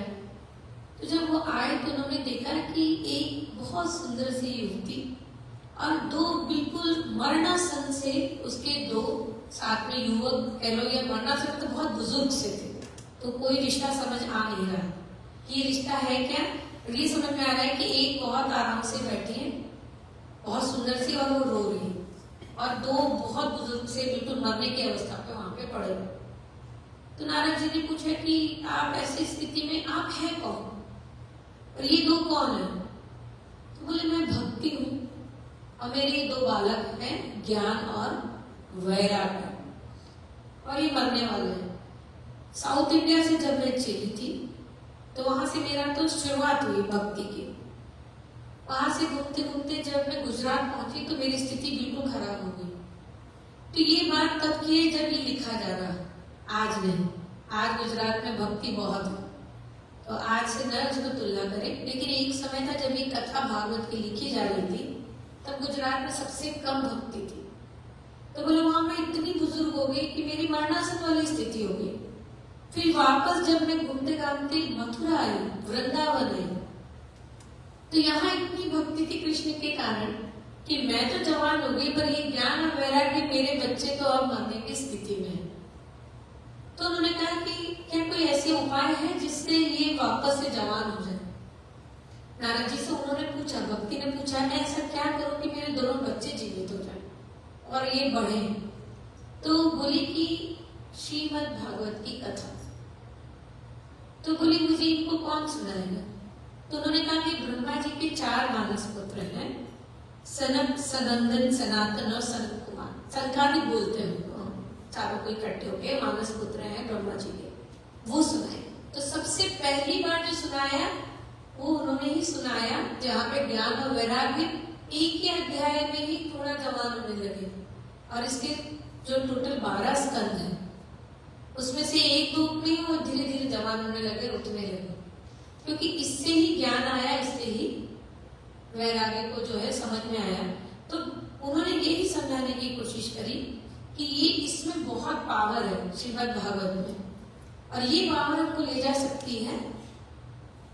तो जब वो आए तो उन्होंने देखा कि एक बहुत सुंदर सी युवती और 2 बिल्कुल मरणासन से उसके 2 साथ में युवक कह लो, या मरणासन तो बहुत बुजुर्ग से थे, तो कोई रिश्ता समझ आ नहीं रहा कि रिश्ता है क्या। ये समझ में आ रहा है कि एक बहुत आराम से बैठी है, बहुत सुंदर सी, और वो रो रही है, और 2 बहुत बुजुर्ग से बिल्कुल मरने की अवस्था पे वहां पे पड़े हुए। तो नारद जी ने पूछा कि आप ऐसी स्थिति में आप हैं कौन, और ये 2 कौन है? तो बोले मैं भक्ति हूँ और मेरे 2 बालक हैं, ज्ञान और वैराग्य, और ये मरने वाले हैं। साउथ इंडिया से जब मैं चली थी तो वहां से मेरा तो शुरुआत हुई भक्ति की। वहां से घूमते घूमते जब मैं गुजरात पहुंची तो मेरी स्थिति बिल्कुल खराब हो गई। तो ये बात तब की है जब ये लिखा जा रहा, आज नहीं। आज गुजरात में भक्ति बहुत है, तो आज से न उसको तुलना करें। लेकिन एक समय था जब ये कथा भागवत की लिखी जा रही थी, तब गुजरात में सबसे कम भक्ति थी। तो बोले वहां मैं इतनी बुजुर्ग हो गई कि मेरी मरणासन वाली स्थिति हो गई। फिर वापस जब मैं घूमते घामते मथुरा आई, वृंदावन आई, तो यहाँ इतनी भक्ति थी कृष्ण के कारण कि मैं तो जवान हो गई, पर ये ज्ञान और वैराग्य मेरे बच्चे तो अब मरने की स्थिति में है। तो उन्होंने कहा कि क्या कोई ऐसे उपाय है जिससे ये वापस से जवान हो जाए? नारद जी से उन्होंने पूछा, भक्ति ने पूछा, मैं ऐसा क्या करूं कि मेरे दोनों बच्चे जीवित हो जाएं और ये बढ़े? तो बोली कि श्रीमद् भागवत की कथा। तो बोली मुझे इनको कौन सुनाएगा? तो उन्होंने कहा कि ब्रह्मा जी के 4 मानस पुत्र हैं, सनक, सनंदन, सनातन और सनत कुमार। संकादिक बोलते हैं उनको, चारों को इकट्ठे होके मानस पुत्र हैं ब्रह्मा जी के, वो सुनाए। तो सबसे पहली बार जो सुनाया वो उन्होंने ही सुनाया, जहाँ पे ज्ञान और वैराग्य एक ही अध्याय में ही थोड़ा जवान होने लगे। और इसके जो टोटल 12 स्कंद है उसमें से 1-2 में वो धीरे धीरे जवान होने लगे, उठने लगे, क्योंकि इससे ही ज्ञान आया, इससे ही वैराग्य को जो है समझ में आया। तो उन्होंने यही समझाने की कोशिश करी कि ये इसमें बहुत पावर है श्रीमद् भागवत में, और ये पावर हमको ले जा सकती है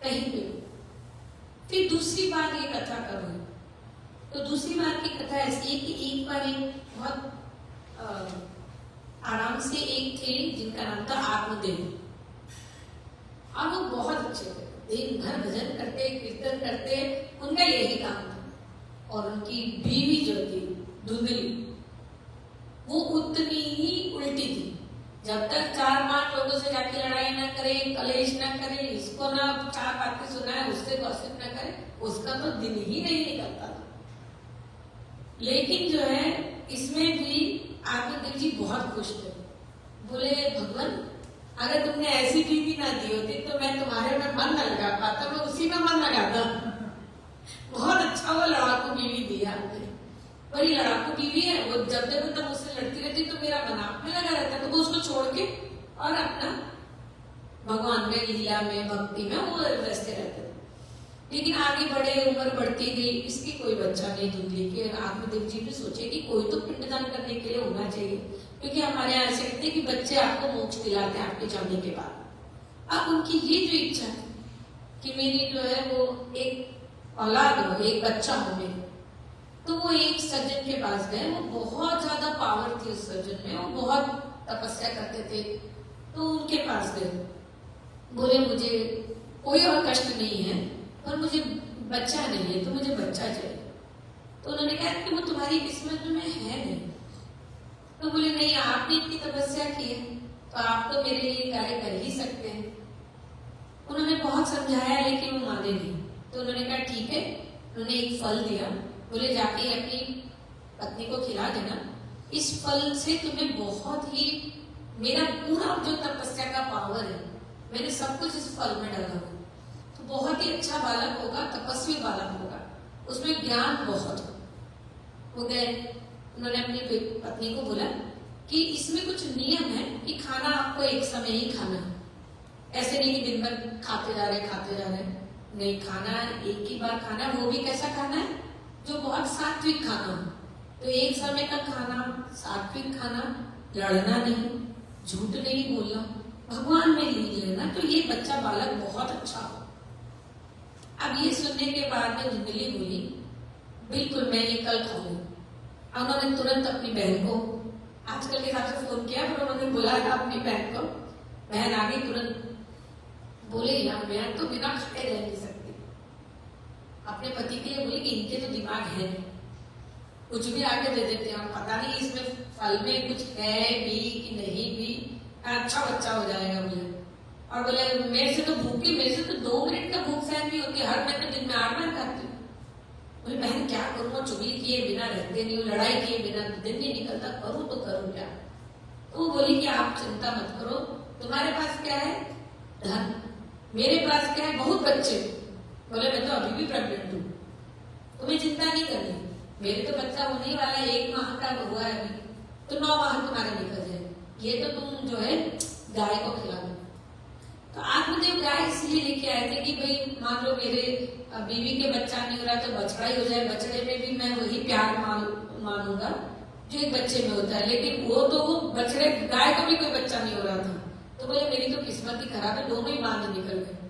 कहीं पे। फिर दूसरी बार ये कथा करो, तो दूसरी बार की कथा ऐसी है कि एक बार एक बहुत आराम से एक थे जिनका नाम था आत्मदेव, और वो बहुत अच्छे थे, दिन भर भजन करते, कीर्तन करते, उनका यही काम था। और उनकी बीवी जो थी धुंधली, वो उतनी ही उल्टी थी। जब तक 4-5 लोगों से जाके लड़ाई ना करे, कलेश ना करे, इसको ना 4 बातें सुनाए, उससे गॉसिप ना करे, उसका तो दिन ही नहीं निकलता था। लेकिन जो है इसमें भी आत्मदेव जी बहुत खुश थे। बोले भगवान, अगर तुमने ऐसी बीवी ना दी होती तो मैं तुम्हारे में मन न लगा पाता, मैं उसी में मन लगाता। बहुत अच्छा वो लड़ाकू बीवी दिया आपने, बड़ी लड़ाकू बीवी है। वो जब जब तब मुझसे लड़ती रहती तो मेरा मन आप में लगा रहता, तो वो उसको छोड़ के और अपना भगवान में, लीला में, भक्ति में वो व्यस्त रहते थे। लेकिन आगे बढ़े, उम्र बढ़ती गई, इसकी कोई बच्चा नहीं धुंधली के। आत्मदेव जी भी सोचे कि कोई तो पिंडदान करने के लिए होना चाहिए, क्योंकि हमारे यहाँ ऐसे कहते हैं कि बच्चे आपको मोक्ष दिलाते हैं आपके जाने के बाद। अब उनकी ये जो इच्छा है कि मेरी जो है वो एक औलाद हो, एक बच्चा हो मेरे, तो वो एक सज्जन के पास गए, वो बहुत ज्यादा पावर थी उस सज्जन में, वो बहुत तपस्या करते थे। तो उनके पास गए, बोले मुझे कोई और कष्ट नहीं है पर मुझे बच्चा नहीं है, तो मुझे बच्चा चाहिए। तो उन्होंने कहा कि वो तुम्हारी किस्मत में है नहीं। तो बोले नहीं, आपने इतनी तपस्या की है तो आप तो मेरे लिए कार्य कर ही सकते हैं। उन्होंने बहुत समझाया लेकिन वो माने नहीं। तो उन्होंने कहा ठीक है। उन्होंने एक फल दिया, बोले जाके अपनी पत्नी को खिला देना, इस फल से तुम्हें बहुत ही, मेरा पूरा जो तपस्या का पावर है मैंने सब कुछ इस फल में डाला हुआ, तो बहुत ही अच्छा बालक होगा, तपस्वी बालक होगा, उसमें ज्ञान बहुत हो गए। उन्होंने अपनी पत्नी को बोला कि इसमें कुछ नियम है कि खाना आपको एक समय ही खाना है, ऐसे नहीं कि दिन भर खाते जा रहे नहीं, खाना एक ही बार खाना, वो भी कैसा खाना है जो बहुत सात्विक खाना हो। तो एक समय का खाना, सात्विक खाना, लड़ना नहीं, झूठ नहीं बोलना, भगवान में लीन लेना, तो ये बच्चा बालक बहुत अच्छा हो। अब ये सुनने के बाद में धुंधली बोली बिल्कुल मैं ये कल खाऊंगी। उन्होंने तुरंत अपनी बहन को, आजकल के हिसाब से फोन किया, पर उन्होंने बुलाया अपनी बहन को। बहन आ गई तुरंत, बोले यार मैं तो बिना खाए रह नहीं सकती। अपने पति के लिए बोली कि इनके तो दिमाग है नहीं, कुछ भी आगे दे देते हैं, पता नहीं इसमें फल में कुछ है भी कि नहीं भी, अच्छा बच्चा हो जाएगा बोले। और बोले मेरे से तो भूखी, मेरे से तो 2 मिनट का भूख सहन नहीं होती, हर मैं तो दिन में 8 बार खाती हूँ। बोले बहन क्या करूँ, चुगली किए बिना रहते नहीं हूँ, लड़ाई किए बिना दिन नहीं निकलता, करूँ तो करूँ क्या। तो वो बोली कि आप चिंता मत करो, तुम्हारे पास क्या है धन, मेरे पास क्या है बहुत बच्चे। बोले मैं तो अभी भी प्रेग्नेंट हूँ, तुम्हें चिंता नहीं करनी, मेरे तो बच्चा होने वाला है, 1 माह का हुआ है अभी, तो 9 माह तुम्हारे निकल जाए, ये तो तुम जो है गाय को खिला दो। तो आत्मदेव गाय इसलिए लेके आए थे कि भाई मान लो मेरे बीवी के बच्चा नहीं हो रहा तो बछड़ा ही हो जाए, बछड़े में भी मैं वही प्यार मानूंगा जो एक बच्चे में होता है। लेकिन वो बछड़े, गाय का भी कोई बच्चा नहीं हो रहा था, तो बोले मेरी तो किस्मत ही खराब है, दोनों ही बांध निकल गए।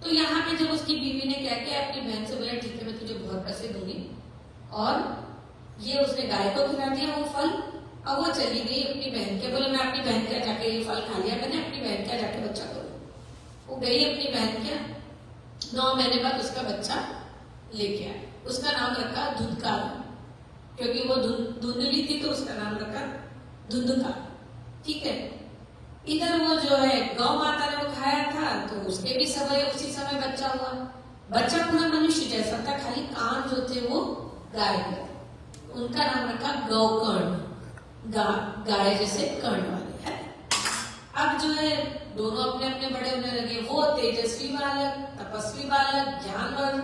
तो यहाँ पे जब उसकी बीवी ने क्या किया, अपनी बहन से बोला ठीक है मैं तुझे बहुत पैसे दूंगी, और ये उसने गाय को खिला दिया वो फल, और वो चली गई अपनी बहन के, बोले मैं अपनी बहन क्या जाके ये फल खा लिया मैंने, अपनी बहन क्या जाके बच्चा करूँ। वो गई अपनी बहन क्या, 9 महीने बाद उसका बच्चा लेके आया, उसका नाम रखा धुंधकार, क्योंकि वो धुंधली थी तो उसका नाम रखा धुंधकार। ठीक है, इधर वो जो है गौ माता ने वो खाया था तो उसके भी उसी समय बच्चा हुआ। बच्चा पूरा मनुष्य जैसा था, खाली कान जो थे वो गाय के, उनका नाम रखा गौकर्ण, गाय जैसे कर्ण वाले है। अब जो है दोनों अपने अपने बड़े होने लगे, वो तेजस्वी बालक, तपस्वी बालक, ज्ञानवर,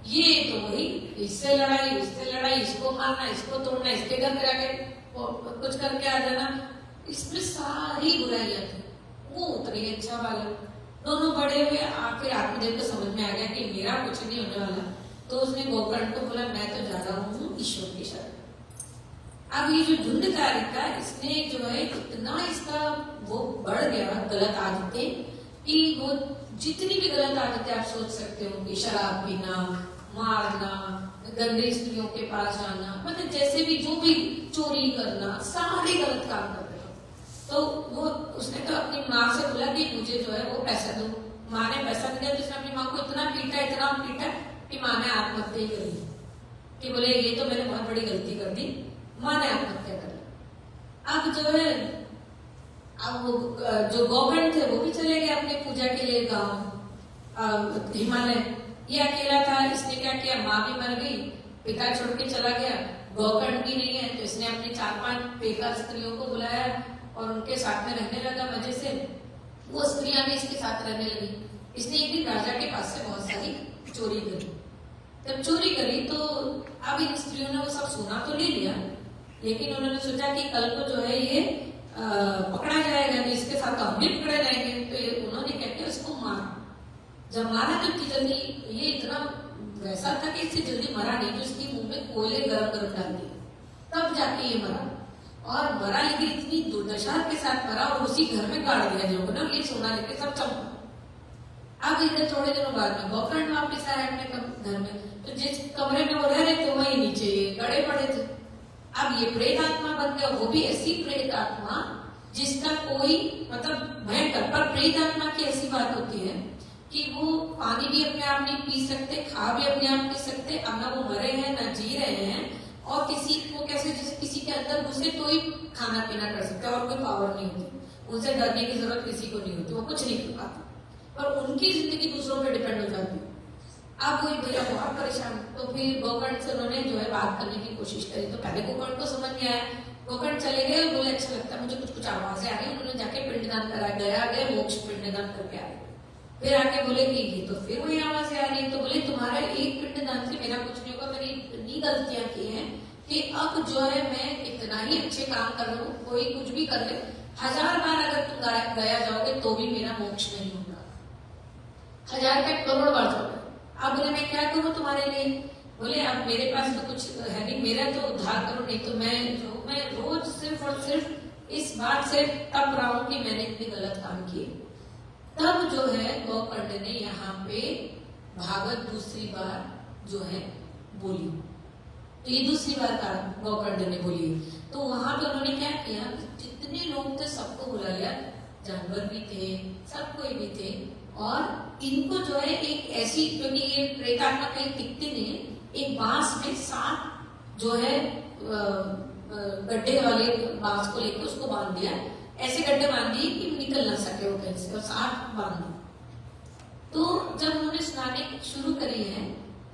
ये तो वही इससे लड़ाई उससे लड़ाई, इसको मारना इसको तोड़ना, इसके घर में जाके कुछ करके आ जाना, इसमें सारी बुराइयां थी। वो उतना ही अच्छा बालक, दोनों बड़े हुए, आखिर आत्मदेव को समझ में आ गया कि मेरा कुछ नहीं होने वाला, तो उसने गोकर्ण को बोला मैं तो जा रहा हूँ ईश्वर की शरण। अब ये जो धुंधकारिता, इसने जो है इतना इसका वो बढ़ गया गलत आदतें, कि वो जितनी भी गलत आदतें आप सोच सकते हो कि शराब पीना, मारना, गंदे स्त्रियों के पास जाना, मतलब जैसे भी जो भी चोरी करना, सारे गलत काम करते हो। तो वो उसने तो अपनी माँ से बोला कि मुझे जो है वो पैसा दो। माँ ने पैसा दिया तो उसने अपनी माँ को इतना पीटा कि माँ ने आत्महत्या ही कर ली, कि बोले ये तो मैंने बहुत बड़ी गलती कर दी, माँ ने आत्महत्या कर ली। अब जो है अब वो जो गौकर्ण थे वो भी चले गए अपने पूजा के लिए गाँव हिमालय, ये अकेला था। इसने क्या किया, माँ भी मर गई, पिता छोड़ के चला गया, गौकर्ण भी नहीं है, तो इसने अपनी 4-5 बेकार स्त्रियों को बुलाया और उनके साथ में रहने लगा मजे से। वो स्त्रियां भी इसके साथ रहने लगी। इसने एक दिन राजा के पास से बहुत सारी चोरी करी। जब चोरी करी तो अब इन स्त्रियों ने वो सब सोना तो ले लिया, लेकिन उन्होंने सोचा कि कल को जो है ये पकड़ा जाएगा, नहीं इसके साथ हम भी पकड़े रहेंगे। तो उन्होंने क्या किया, उसको मारा। जब मारा तो इतनी जल्दी, ये इतना वैसा था कि इससे जल्दी मरा नहीं, तो इसकी मुंह में कोयले गरम डाल दिए, तब जाके ये मरा। और मरा लेकिन इतनी दुर्दशा के साथ मरा, और उसी घर में गाड़ दिया लोगों ने, ये सोना लेके सब चमका। अब इधर थोड़े दिनों बाद में गोकर्ण वापस आए अपने घर में, तो जिस कमरे में वो रह रहे थे वही नीचे ये गड़े पड़े थे। अब ये प्रेत आत्मा बन गया, वो भी ऐसी प्रेत आत्मा जिसका कोई मतलब भयंकर। पर प्रेत आत्मा की ऐसी बात होती है कि वो पानी भी अपने आप नहीं पी सकते, खा भी अपने आप नहीं सकते, अब ना वो मरे हैं ना जी रहे हैं, और किसी को कैसे जैसे किसी के अंदर घुसे तो ही खाना पीना कर सकते, और कोई पावर नहीं होती, उनसे डरने की जरूरत किसी को नहीं होती, वो कुछ नहीं कर पाता, पर उनकी जिंदगी दूसरों पर डिपेंड हो जाती है। अब वही भैया बहुत परेशान, तो फिर गोकर्ण से उन्होंने जो है बात करने की कोशिश करी। तो पहले गोकर्ण को समझ नहीं आया, गोकर्ण चले गए, बोले अच्छा लगता है मुझे, कुछ कुछ आवाजें आ रही। उन्होंने जाके पिंडदान करा गया, गए मोक्ष पिंडदान करके आ गए। फिर आके बोले कि ये तो फिर वही आवाजें आ रही। तो बोले तुम्हारा एक पिंडदान से मेरा कुछ नहीं होगा, मैंने इतनी गलतियां की हैं कि अब जो है मैं इतना ही अच्छे काम कर रहा हूँ, कोई कुछ भी कर ले, 1000 बार अगर तुम गया जाओगे तो भी मेरा मोक्ष नहीं होगा, 1000 का करोड़ बार जाओगे। अब बोले मैं क्या करूं तुम्हारे लिए? बोले अब मेरे पास तो कुछ है नहीं, मेरा तो उद्धार करो, नहीं तो मैं रोज सिर्फ और सिर्फ इस बात से तप रहा हूं कि मैंने इतने गलत काम किए। तब जो है गोकर्ण ने यहाँ पे भागवत दूसरी बार जो है बोली, तो ये दूसरी बार का गोकर्ण ने बोली। तो वहां पे उन्होंने क्या किया, जितने लोग थे सबको बुला लिया, जानवर भी थे, सब कोई भी थे, और इनको जो है एक ऐसी, क्योंकि ये प्रेतात्मा कहीं टिकते नहीं है, एक बांस में 7 जो है गड्ढे वाले बांस को लेकर उसको बांध दिया, ऐसे गड्ढे बांध दिए कि निकल ना सके वो कहीं से, और 7 बांध दिए। तो जब उन्होंने सुनाने शुरू करी है,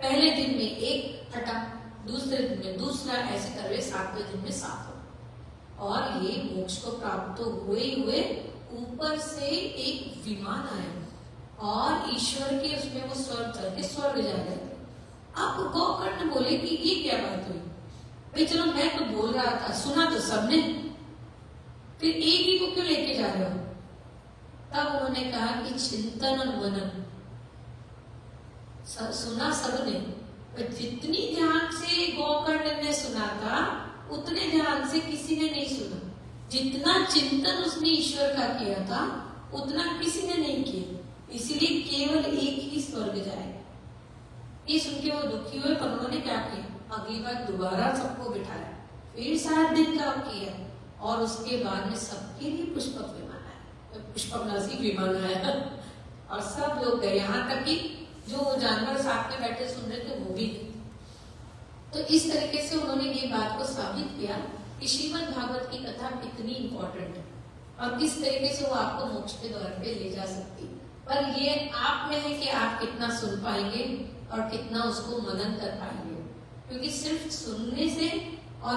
पहले दिन में एक फटा, दूसरे दिन में दूसरा, ऐसे कर रहे 7वें दिन में 7, और ये मोक्ष को प्राप्त तो हुए ऊपर से एक विमान आया और ईश्वर के उसमें वो स्वर्ग चल के स्वर्ग जा रहे थे। अब गोकर्ण बोले कि ये क्या बात हुई भाई, चलो मैं तो बोल रहा था, सुना तो सबने, फिर एक ही को क्यों लेके जा रहे हो? तब उन्होंने कहा कि चिंतन और मनन सुना सबने, पर जितनी ध्यान से गोकर्ण ने सुना था उतने ध्यान से किसी ने नहीं सुना। जितना चिंतन उसने ईश्वर का किया था उतना किसी ने नहीं किया, इसीलिए केवल एक ही स्वर्ग जाएगा। ये सुन के वो दुखी हुए, पर उन्होंने क्या किया, अगली बार दोबारा सबको बिठाया, फिर 7 दिन का किया, और उसके बाद में सबके लिए पुष्पक विमान आया, पुष्पक नासिक विमान आया, और सब लोग गए, यहाँ तक कि जो जानवर साथ में बैठे सुन रहे थे वो भी। तो इस तरीके से उन्होंने ये बात को साबित किया कि श्रीमद् भागवत की कथा कितनी इंपॉर्टेंट है, और किस तरीके से वो आपको मोक्ष के द्वार पे ले जा सकती है। पर ये आप में है कि आप कितना सुन पाएंगे और कितना उसको मनन कर पाएंगे, क्योंकि सिर्फ सुनने से और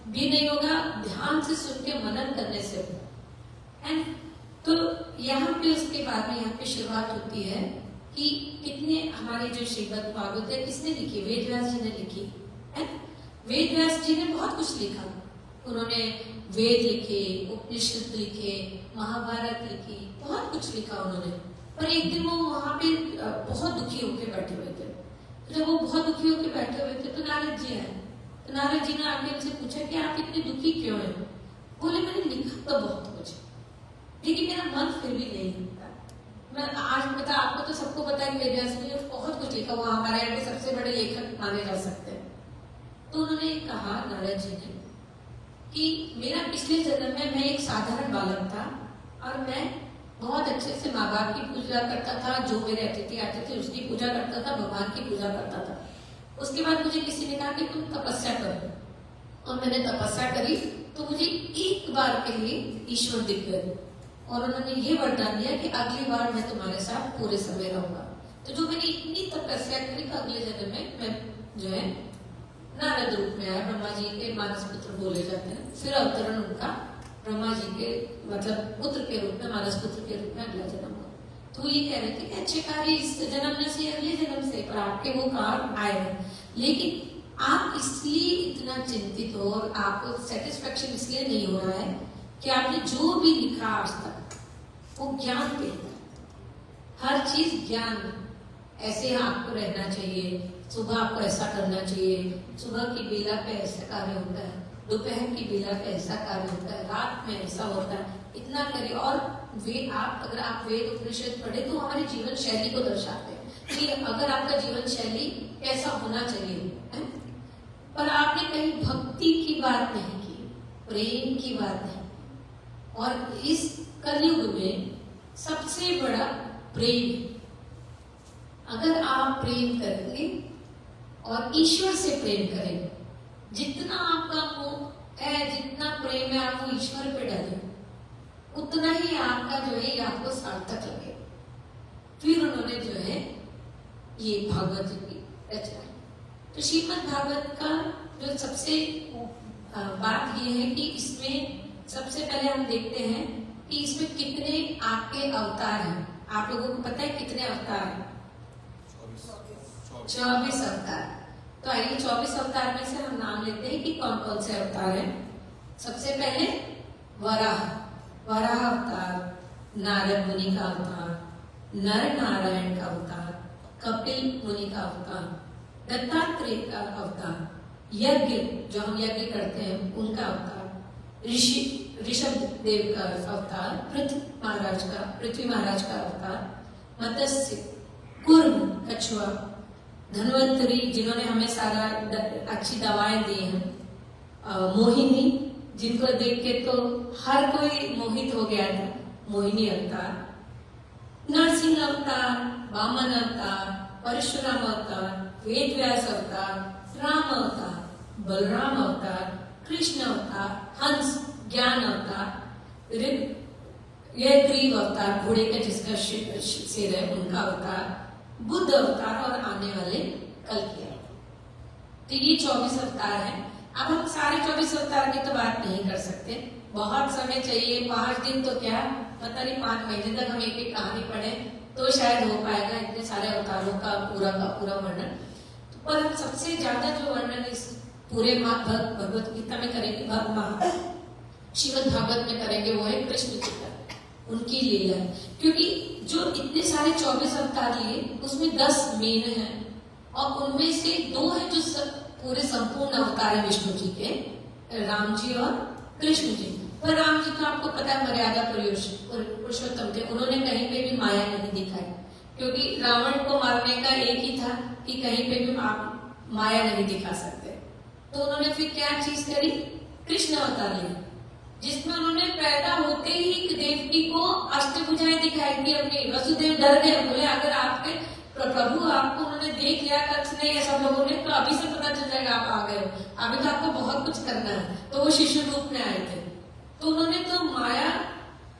भी नहीं होगा, ध्यान से सुन के मनन करने से होगा, है। तो यहाँ पे उसके बाद में यहाँ पे शुरुआत होती है कि कितने हमारे जो श्रीमद् भागवत है किसने लिखी, वेद व्यास जी ने लिखी है। वेद व्यास जी ने बहुत कुछ लिखा, उन्होंने वेद लिखे, उपनिषद लिखे, महाभारत लिखी, बहुत कुछ लिखा उन्होंने। पर एक दिन वो वहां पे बहुत दुखी होकर बैठे हुए थे। तो जब वो बहुत दुखी होकर बैठे हुए थे तो नारद जी आए, तो नारद जी ने आके उनसे पूछा कि आप इतने दुखी क्यों हैं? बोले मैंने लिखा तो बहुत कुछ, लेकिन मेरा मन फिर भी नहीं लिखता। मैं आज पता आपको तो सबको पता है कि वेद व्यास जी ने बहुत कुछ लिखा, वो हमारे यहाँ के सबसे बड़े लेखक माने जा सकते हैं। तो उन्होंने कहा नारद जी ने कि मेरा पिछले जन्म में मैं एक साधारण बालक था, और मैं बहुत अच्छे से माँ बाप की पूजा करता था, जो मेरे अतिथि आते थे उसकी पूजा करता था, भगवान की पूजा करता था। उसके बाद मुझे किसी ने कहा कि तुम तपस्या करो, और मैंने तपस्या करी तो मुझे एक बार के लिए ईश्वर दिख गए, और उन्होंने ये वरदान दिया कि अगली बार मैं तुम्हारे साथ पूरे समय रहूंगा। तो जो मैंने इतनी तपस्या करी तो अगले जन्म में मैं जो है नारद रूप में आया, ब्रह्मा जी के मानस पुत्र बोले जाते हैं, फिर अवतरण उनका ब्रह्मा जी के मतलब पुत्र के रूप में, मानस पुत्र के रूप में अगला जन्म हुआ। तो ये कह रहे थे कि अच्छे कार्य इस जन्म से अगले जन्म से, पर आपके वो कार्य आए हैं, लेकिन आप इसलिए इतना चिंतित हो और आपको सेटिस्फेक्शन इसलिए नहीं हो रहा है कि आपने जो भी लिखा आज तक वो ज्ञान पे है, हर चीज ज्ञान। ऐसे आपको रहना चाहिए, सुबह आपको ऐसा करना चाहिए, सुबह की बेला पे ऐसा कार्य होता है, दोपहर की बेला पे ऐसा कार्य होता है, रात में ऐसा होता है, इतना करिए। और वे आप अगर आप वेद उपनिषद पढ़े तो हमारी जीवन शैली को दर्शाते हैं कि अगर आपका जीवन शैली कैसा होना चाहिए है? पर आपने कहीं भक्ति की बात नहीं की, प्रेम की बात नहीं। और इस कलयुग में सबसे बड़ा प्रेम, अगर आप प्रेम करेंगे और ईश्वर से प्रेम करेंगे, जितना आपका मोह है, जितना प्रेम है, आप वो ईश्वर पे डालें, उतना ही आपका जो है ये आपको सार्थक लगे। फिर उन्होंने जो है ये भागवत की रचना। तो श्रीमद् भागवत का जो सबसे बात ये है कि इसमें सबसे पहले हम देखते हैं कि इसमें कितने आपके अवतार हैं। आप लोगों को पता है कितने अवतार हैं? 24 अवतार। तो आइए 24 अवतार में से हम नाम लेते हैं कि कौन कौन से अवतार हैं। सबसे पहले वराह अवतार, नारद मुनि का अवतार, नर नारायण का अवतार, कपिल मुनि का अवतार, दत्तात्रेय का अवतार, यज्ञ जो हम यज्ञ करते हैं उनका अवतार, ऋषभ देव का अवतार, पृथ्वी महाराज का अवतार, मत्स्य, कुर्म कछुआ, धन्वंतरी जिन्होंने हमें सारा अच्छी दवाएं दी हैं, मोहिनी जिनको देख के तो हर कोई मोहित हो गया था, मोहिनी अवतार, नरसिंह अवतार, वामन अवतार, परशुराम अवतार, वेद व्यास अवतार, राम अवतार, बलराम अवतार, कृष्ण अवतार, हंस ज्ञान अवतार, ग्रीव अवतार, घोड़े का जिसका सिर है उनका अवतार, बुद्ध अवतार और आने वाले कल की अवतार। तो ये 24 अवतार हैं। अब हम सारे 24 अवतार की तो बात नहीं कर सकते, बहुत समय चाहिए, 5 दिन तो क्या पता नहीं 5 महीने तक हम एक एक कहानी पढ़े तो शायद हो पाएगा इतने सारे अवतारों का पूरा वर्णन। पर हम सबसे ज्यादा जो वर्णन इस पूरे भगवत गीता में करेंगे, श्रीमद् भागवत में करेंगे, वो है कृष्ण जी का, उनकी लीला। क्योंकि जो इतने सारे 24 अवतार लिए उसमें 10 मेन हैं और उनमें से 2 है जो पूरे संपूर्ण अवतार है विष्णु जी के, राम जी और कृष्ण जी। पर राम जी तो आपको पता है मर्यादा पुरुषोत्तम थे, उन्होंने कहीं पे भी माया नहीं दिखाई, क्योंकि रावण को मारने का एक ही था कि कहीं पे भी आप माया नहीं दिखा सकते। तो उन्होंने फिर क्या चीज करी, कृष्ण अवतार लिया, जिसमें उन्होंने पैदा होते ही देवकी को अष्टभुजाएं दिखाई थी अपनी। वसुदेव डर गए, बोले अगर आपके प्रभु आपको उन्होंने देख लिया कक्ष नहीं है सब लोगों ने, तो अभी से पता चल जाएगा आप आ गए हो, अभी तो आपको बहुत कुछ करना है। तो वो शिशु रूप में आए थे, तो उन्होंने तो माया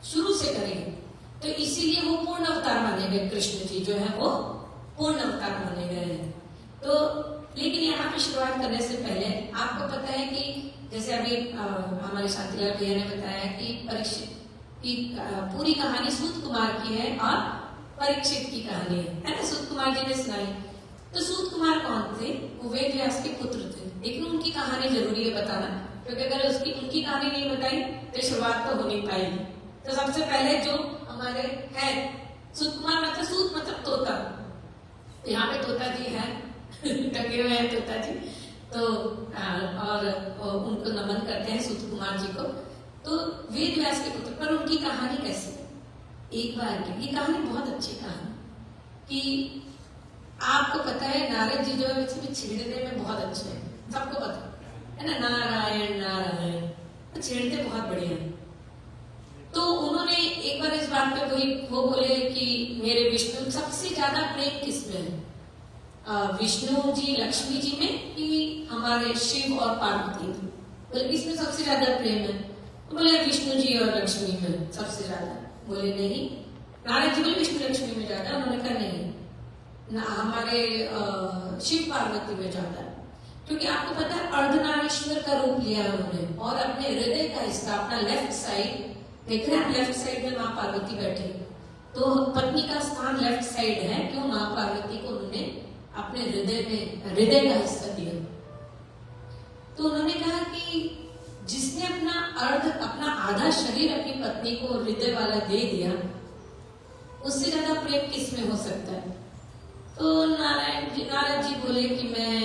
शुरू से करी, तो इसीलिए वो पूर्ण अवतार माने गए। कृष्ण जी जो है वो पूर्ण अवतार माने गए हैं। तो लेकिन यहाँ पे शुरुआत करने से पहले आपको पता है कि जैसे अभी हमारे शांतिलाल भैया ने बताया कि परीक्षित की पूरी कहानी सूत कुमार की है और परीक्षित की कहानी है ना, सूत कुमार जी ने सुनाई। तो सूत कुमार कौन थे? वो वेद व्यास के पुत्र थे, लेकिन उनकी कहानी जरूरी है बताना, क्योंकि अगर उनकी कहानी नहीं बताई तो शुरुआत तो हो नहीं पाएगी। तो सबसे पहले जो हमारे है सूत कुमार मतलब सूत मतलब तोता, यहाँ पे तोता जी है टंगे हुए हैं तोता जी, तो और उनको नमन करते हैं सूत कुमार जी को। तो वेद व्यास के पुत्र, पर उनकी कहानी कैसी है? एक बार की ये कहानी बहुत अच्छी कहानी कि आपको पता है नारद जी जो है छेड़ने में बहुत अच्छे हैं, सबको पता है ना, नारायण नारायण, तो छेड़ते बहुत बढ़िया हैं। तो उन्होंने एक बार इस बात पे वो बोले कि मेरे विष्णु, सबसे ज्यादा प्रेम किसमें है, विष्णु जी लक्ष्मी जी में कि हमारे शिव और पार्वती में? बोले इसमें सबसे ज्यादा प्रेम है। तो बोले विष्णु जी और लक्ष्मी में सबसे ज्यादा। बोले नहीं, नारद जी बोले विष्णु लक्ष्मी में ज्यादा। उन्होंने कहा नहीं ना, हमारे शिव पार्वती में ज्यादा, क्योंकि आपको पता है अर्धनारीश्वर का रूप लिया है उन्होंने, और अपने हृदय का हिस्सा अपना लेफ्ट साइड देख रहे हैं, लेफ्ट साइड में माँ पार्वती बैठी, तो पत्नी का स्थान लेफ्ट साइड है, क्यों? माँ पार्वती को उन्होंने अपने हृदय का हिस्सा दिया। तो उन्होंने कहा कि जिसने अपना आधा शरीर अपनी पत्नी को हृदय वाला दे दिया, उससे ज्यादा प्रेम किसमें हो सकता है? तो नारद जी बोले कि मैं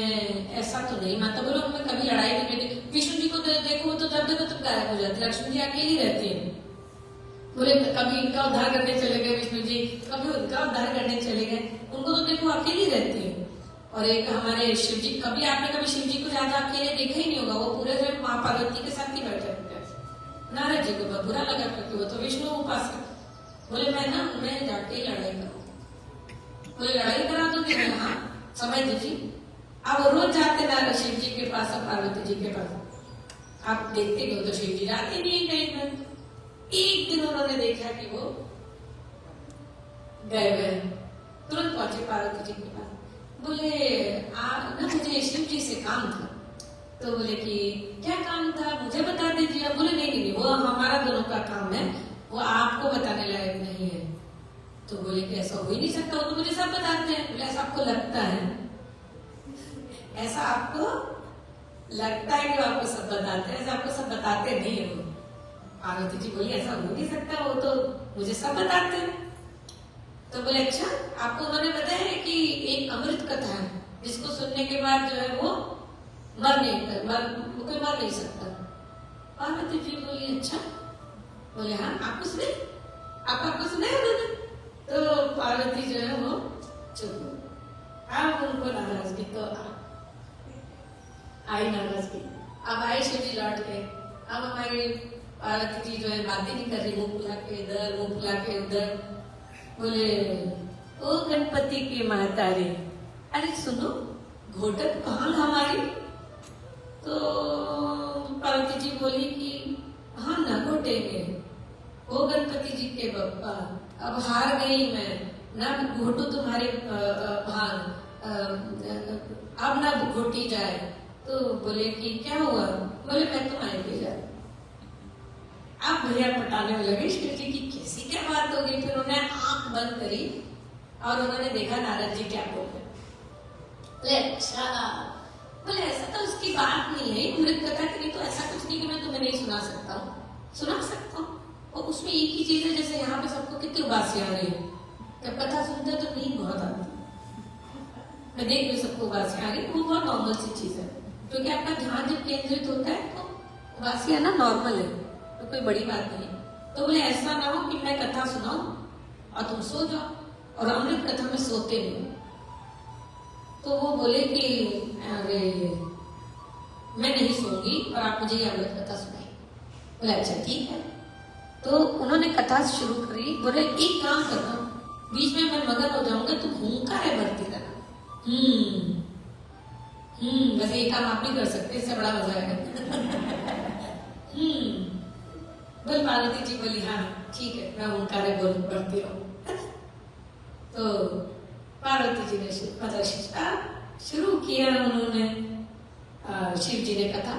ऐसा तो नहीं मानता। बोलो मैं कभी लड़ाई नहीं करती। विष्णु जी को देखो तो जब देखो तब गायब हो जाती, लक्ष्मी जी अकेली रहती है। बोले कभी इनका उद्धार करने चले गए विष्णु जी, कभी उनका उद्धार करने चले गए, उनको तो देखो अकेली रहती है। और एक हमारे शिव जी, कभी आपने कभी शिव जी को ज्यादा अकेले देखा ही नहीं होगा, वो पूरे दिन माँ पार्वती के साथ ही बैठे रहते हैं। नारद जी को बहुत बुरा लगा क्योंकि वो तो विष्णु उपासक। बोले मैं जाके लड़ाई करूँ। बोले लड़ाई करा दोगे? हाँ समय दीजिए। अब रोज जाते नारद शिव जी के पास और पार्वती जी के पास। आप देखते हो तो शिव जी जाते नहीं कहीं पर। एक दिन उन्होंने देखा कि वो गए हुए, तुरंत पहुंचे पार्वती जी के पास। बोले ना मुझे शिव जी से काम था। तो बोले कि क्या काम था मुझे बता दीजिए। बोले नहीं वो हमारा दोनों का काम है, वो आपको बताने लायक नहीं है। तो बोले कि ऐसा हो ही नहीं सकता, वो तो मुझे सब बताते हैं। बोले ऐसा आपको लगता है? ऐसा आपको लगता है कि आपको सब बताते हैं, ऐसा आपको सब बताते नहीं है। वो पार्वती जी बोली ऐसा हो नहीं सकता, वो तो मुझे सब बताते हैं। तो बोले अच्छा आपको उन्होंने बताया कि एक अमृत कथा है जिसको सुनने के बाद जो है वो मर नहीं सकता। पार्वती जी बोली अच्छा। बोले हाँ आपको सुने, आपको सुना है उन्होंने? तो पार्वती जो है वो चुप। अब उनको नाराजगी तो आई नाराजगी। अब आए शिव जी लौट के। अब हमारी पार्वती जी जो है बातें नहीं कर रही, मुंह फुला के इधर मुंह फुला के उधर। बोले ओ गणपति की माता रे, अरे सुनो घोटक कहाँ हमारी? तो पार्वती जी बोली कि हाँ ना घोटेंगे। ओ गणपति जी के बप्पा अब हार गई मैं, ना घोटू तुम्हारे भान, अब ना घोटी जाए। तो बोले कि क्या हुआ? बोले मैं तो मायके जा। अब भैया पटाने में लगे शिव जी की कैसी क्या बात हो गई। फिर उन्होंने आंख बंद करी और उन्होंने देखा नारद जी क्या बोल रहे। बोले अच्छा, बोले ऐसा तो उसकी बात नहीं है, अमृत कथा के लिए तो ऐसा कुछ नहीं कि मैं तुम्हें नहीं सुना सकता हूँ, सुना सकता हूँ। और उसमें एक ही चीज है, जैसे यहाँ पे सबको कितनी उबासी आ रही है, जब कथा सुनते हैं तो नींद बहुत आती है। मैं देख रही सबको उबासी आ रही है, वो बहुत नॉर्मल सी चीज है, क्योंकि आपका ध्यान जब केंद्रित होता है तो उबासी आना नॉर्मल है, तो कोई बड़ी बात नहीं। तो बोले ऐसा ना हो कि मैं कथा सुनाऊं और तुम सो जाओ, और अमृत कथा में सोते नहीं। तो वो बोले कि अरे मैं नहीं सोऊंगी और आप मुझे ये अमृत कथा सुनाइए। बोले अच्छा ठीक है। तो उन्होंने कथा शुरू करी। बोले एक काम करना, बीच में मैं मगन हो जाऊंगा तो हुंकार है भरती करना। वैसे ये काम आप भी कर सकते, इससे बड़ा मजा आएगा। बोल पार्वती जी बोली हाँ ठीक है, मैं हुंकार बोल बढ़ती रहूं। तो पार्वती जी ने शुरू किया उन्होंने, शिव जी ने कथा।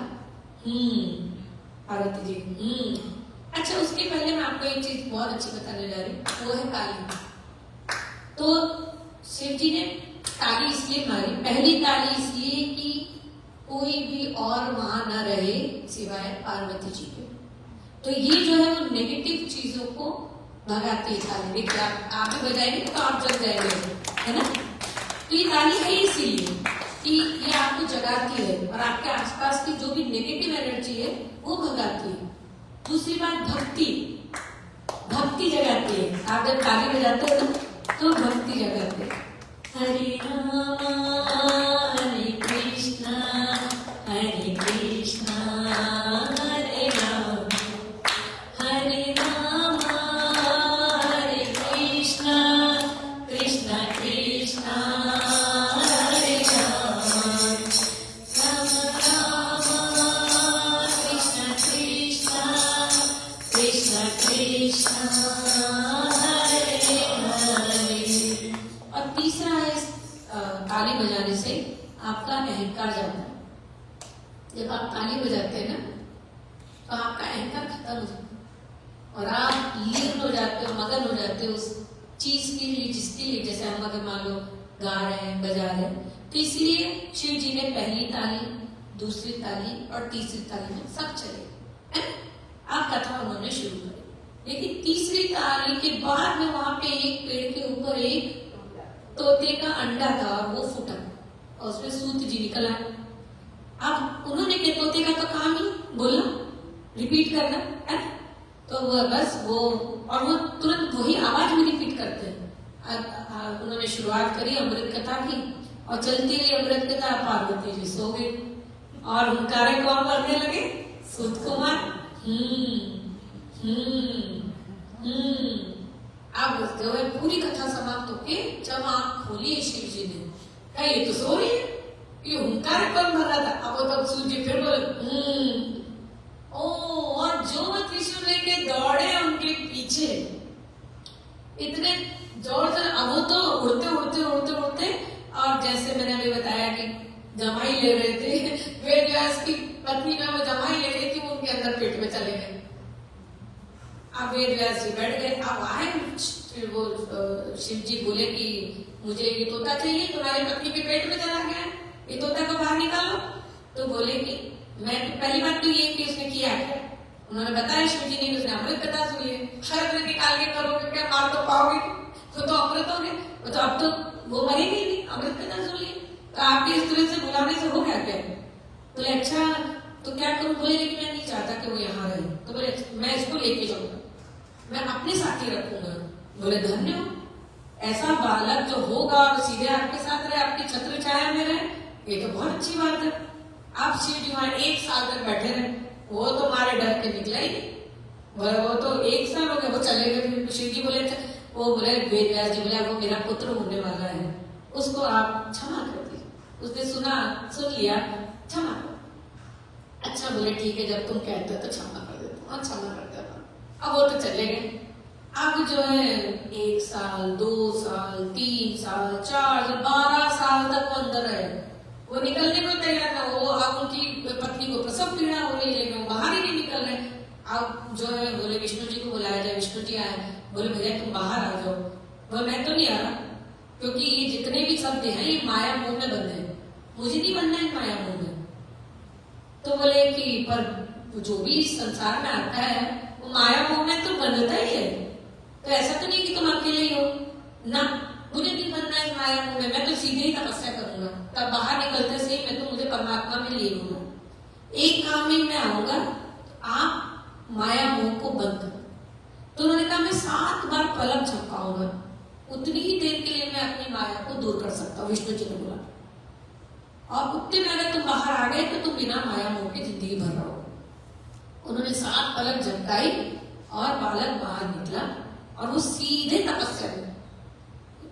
पार्वती जी अच्छा, उसके पहले मैं आपको एक चीज बहुत अच्छी बताने जा रही हूँ, वो है ताली। तो शिव जी ने ताली इसलिए मारी, पहली ताली इसलिए कि कोई भी और वहां न रहे सिवाय पार्वती जी के। तो ये जो है वो नेगेटिव चीजों को भगाती है ताली। देखिए आप भी बजाएंगे तो आप जग जाएंगे, है ना। तो ये ताली है इसीलिए कि ये आपको जगाती है और आपके आसपास की जो भी नेगेटिव एनर्जी है वो भगाती है। दूसरी बात भक्ति जगाती है। आप जब ताली बजाते हो ना तो भक्ति जगाती है। हरे राम हरे कृष्णा हरे कृष्णा हरे राम हरे राम हरे कृष्णा कृष्णा कृष्णा हरे राम राम राम कृष्णा कृष्णा कृष्णा कृष्णा हरे हरे। और तीसरा है ताली बजाने से आपका अहंकार जाता है। जब आप ताली बजाते हैं ना तो आपका अहंकार खत्म हो जाता है और आप लीन हो जाते हो, मगन हो जाते हो उस चीज के लिए जिसके लिए, जैसे हम अगर मान लो गा रहे हैं बजा रहे हैं। तो इसलिए शिव जी ने पहली ताली, दूसरी ताली और तीसरी ताली में सब चले, आप कथा उन्होंने शुरू करी। लेकिन तीसरी ताली के बाद में वहां पे एक पेड़ के ऊपर एक तोते का अंडा था और वो फूटा और उसमें सूत जी निकला। अब उन्होंने के तोते का तो काम ही बोलना, रिपीट करना है, तो वो बस वो और वो तुरंत वही आवाज में रिपीट करते हैं। उन्होंने शुरुआत करी अमृत कथा की और चलती रही अमृत कथा। पार्वती जी सो गई और हुंकारे कौन करने लगे? सूत कुमार। अब जो है पूरी कथा समाप्त होके जब आंख खोली शिव जी ने कहा ये तो सो रही है, ये हुंकार कौन भर रहा था? अब वो तब सूर्य फिर बोले ओ, और जो वो त्रिशूल लेके दौड़े उनके पीछे इतने जोर से। अब वो तो उड़ते उड़ते उड़ते उड़ते और जैसे मैंने अभी बताया कि जमाई ले रहे थे, वेद व्यास की पत्नी में वो जमाई ले रही थी, वो उनके अंदर पेट में चले गए। अब वेद व्यास जी बैठ गए। अब आए वो शिव जी बोले कि मुझे ये तोता चाहिए, तुम्हारी पत्नी के पेट में चला गया है, ये तोता को बाहर निकालो। तो बोले कि मैं पहली बात तो ये कि उसने किया क्या? उन्होंने बताया शिव जी ने, उसने अमृत कथा सुनी है। अमृत निकाल के करोगे क्या? मार तो पाओगे, तो अमृत हो गए, तो अब तो वो मरेगी नहीं, अमृत कथा सुन ली। तो आपके इस तरह से बुलाने से हो गया क्या? बोले अच्छा तो क्या करूं? बोले लेकिन मैं नहीं चाहता कि वो यहाँ रहे। तो बोले मैं इसको लेके जाऊंगा, मैं अपने साथ ही रखूंगा। बोले धन्य हो, ऐसा बालक जो होगा और सीधे आपके साथ रहे, आपकी छत्र छाया में रहे, ये तो बहुत अच्छी बात है। आप शिव जी वहां 1 साल तक बैठे रहे, वो तो मारे डर के निकला ही नहीं। बोले वो तो 1 साल हो गया, वो चले गए। शिव जी बोले वो बोले वेद व्यास जी बोले वो मेरा पुत्र होने वाला है, उसको आप क्षमा कर दीजिए। उसने सुन लिया, क्षमा कर। अच्छा बोले ठीक है, जब तुम कहते हो तो क्षमा कर देता हूँ। और क्षमा कर देता हूँ। अब वो तो चले गए। अब जो है 1 साल 2 साल 3 साल 4 साल 12 साल तक वो अंदर रहे, वो निकलने को तैयार था। वो अब उनकी पत्नी को प्रसव पीड़ा हो रही है, लेकिन वो बाहर ही नहीं निकल रहे। अब जो है बोले विष्णु जी को बुलाया जाए। विष्णु जी आए, बोले भैया तुम बाहर आ जाओ। बोले मैं तो नहीं आ रहा, क्योंकि ये जितने भी शब्द हैं ये माया मोह में बंधे हैं, मुझे नहीं बनना है माया मोह में। तो बोले कि पर जो भी संसार में आता है वो माया मोह में तो बनता ही है, तो ऐसा तो नहीं कि तुम अकेले ही हो ना, मुझे नहीं बनना है माया मोह में, मैं तो सीधे ही तपस्या करूंगा। तब बाहर निकलते से ही मैं तो मुझे परमात्मा में ले लूंगा। एक काम में मैं आऊंगा, आप माया मोह को बंद करो। तो उन्होंने कहा मैं 7 बार पलक झपकाऊंगा, उतनी ही देर के लिए मैं अपनी माया को दूर कर सकता हूँ। विष्णु जी ने बोला, और उतने में अगर तुम बाहर आ गए तो तुम बिना माया मोह की जिंदगी भर रहो। उन्होंने 7 पलक झपकाई और बालक बाहर निकला और वो सीधे तपस्या में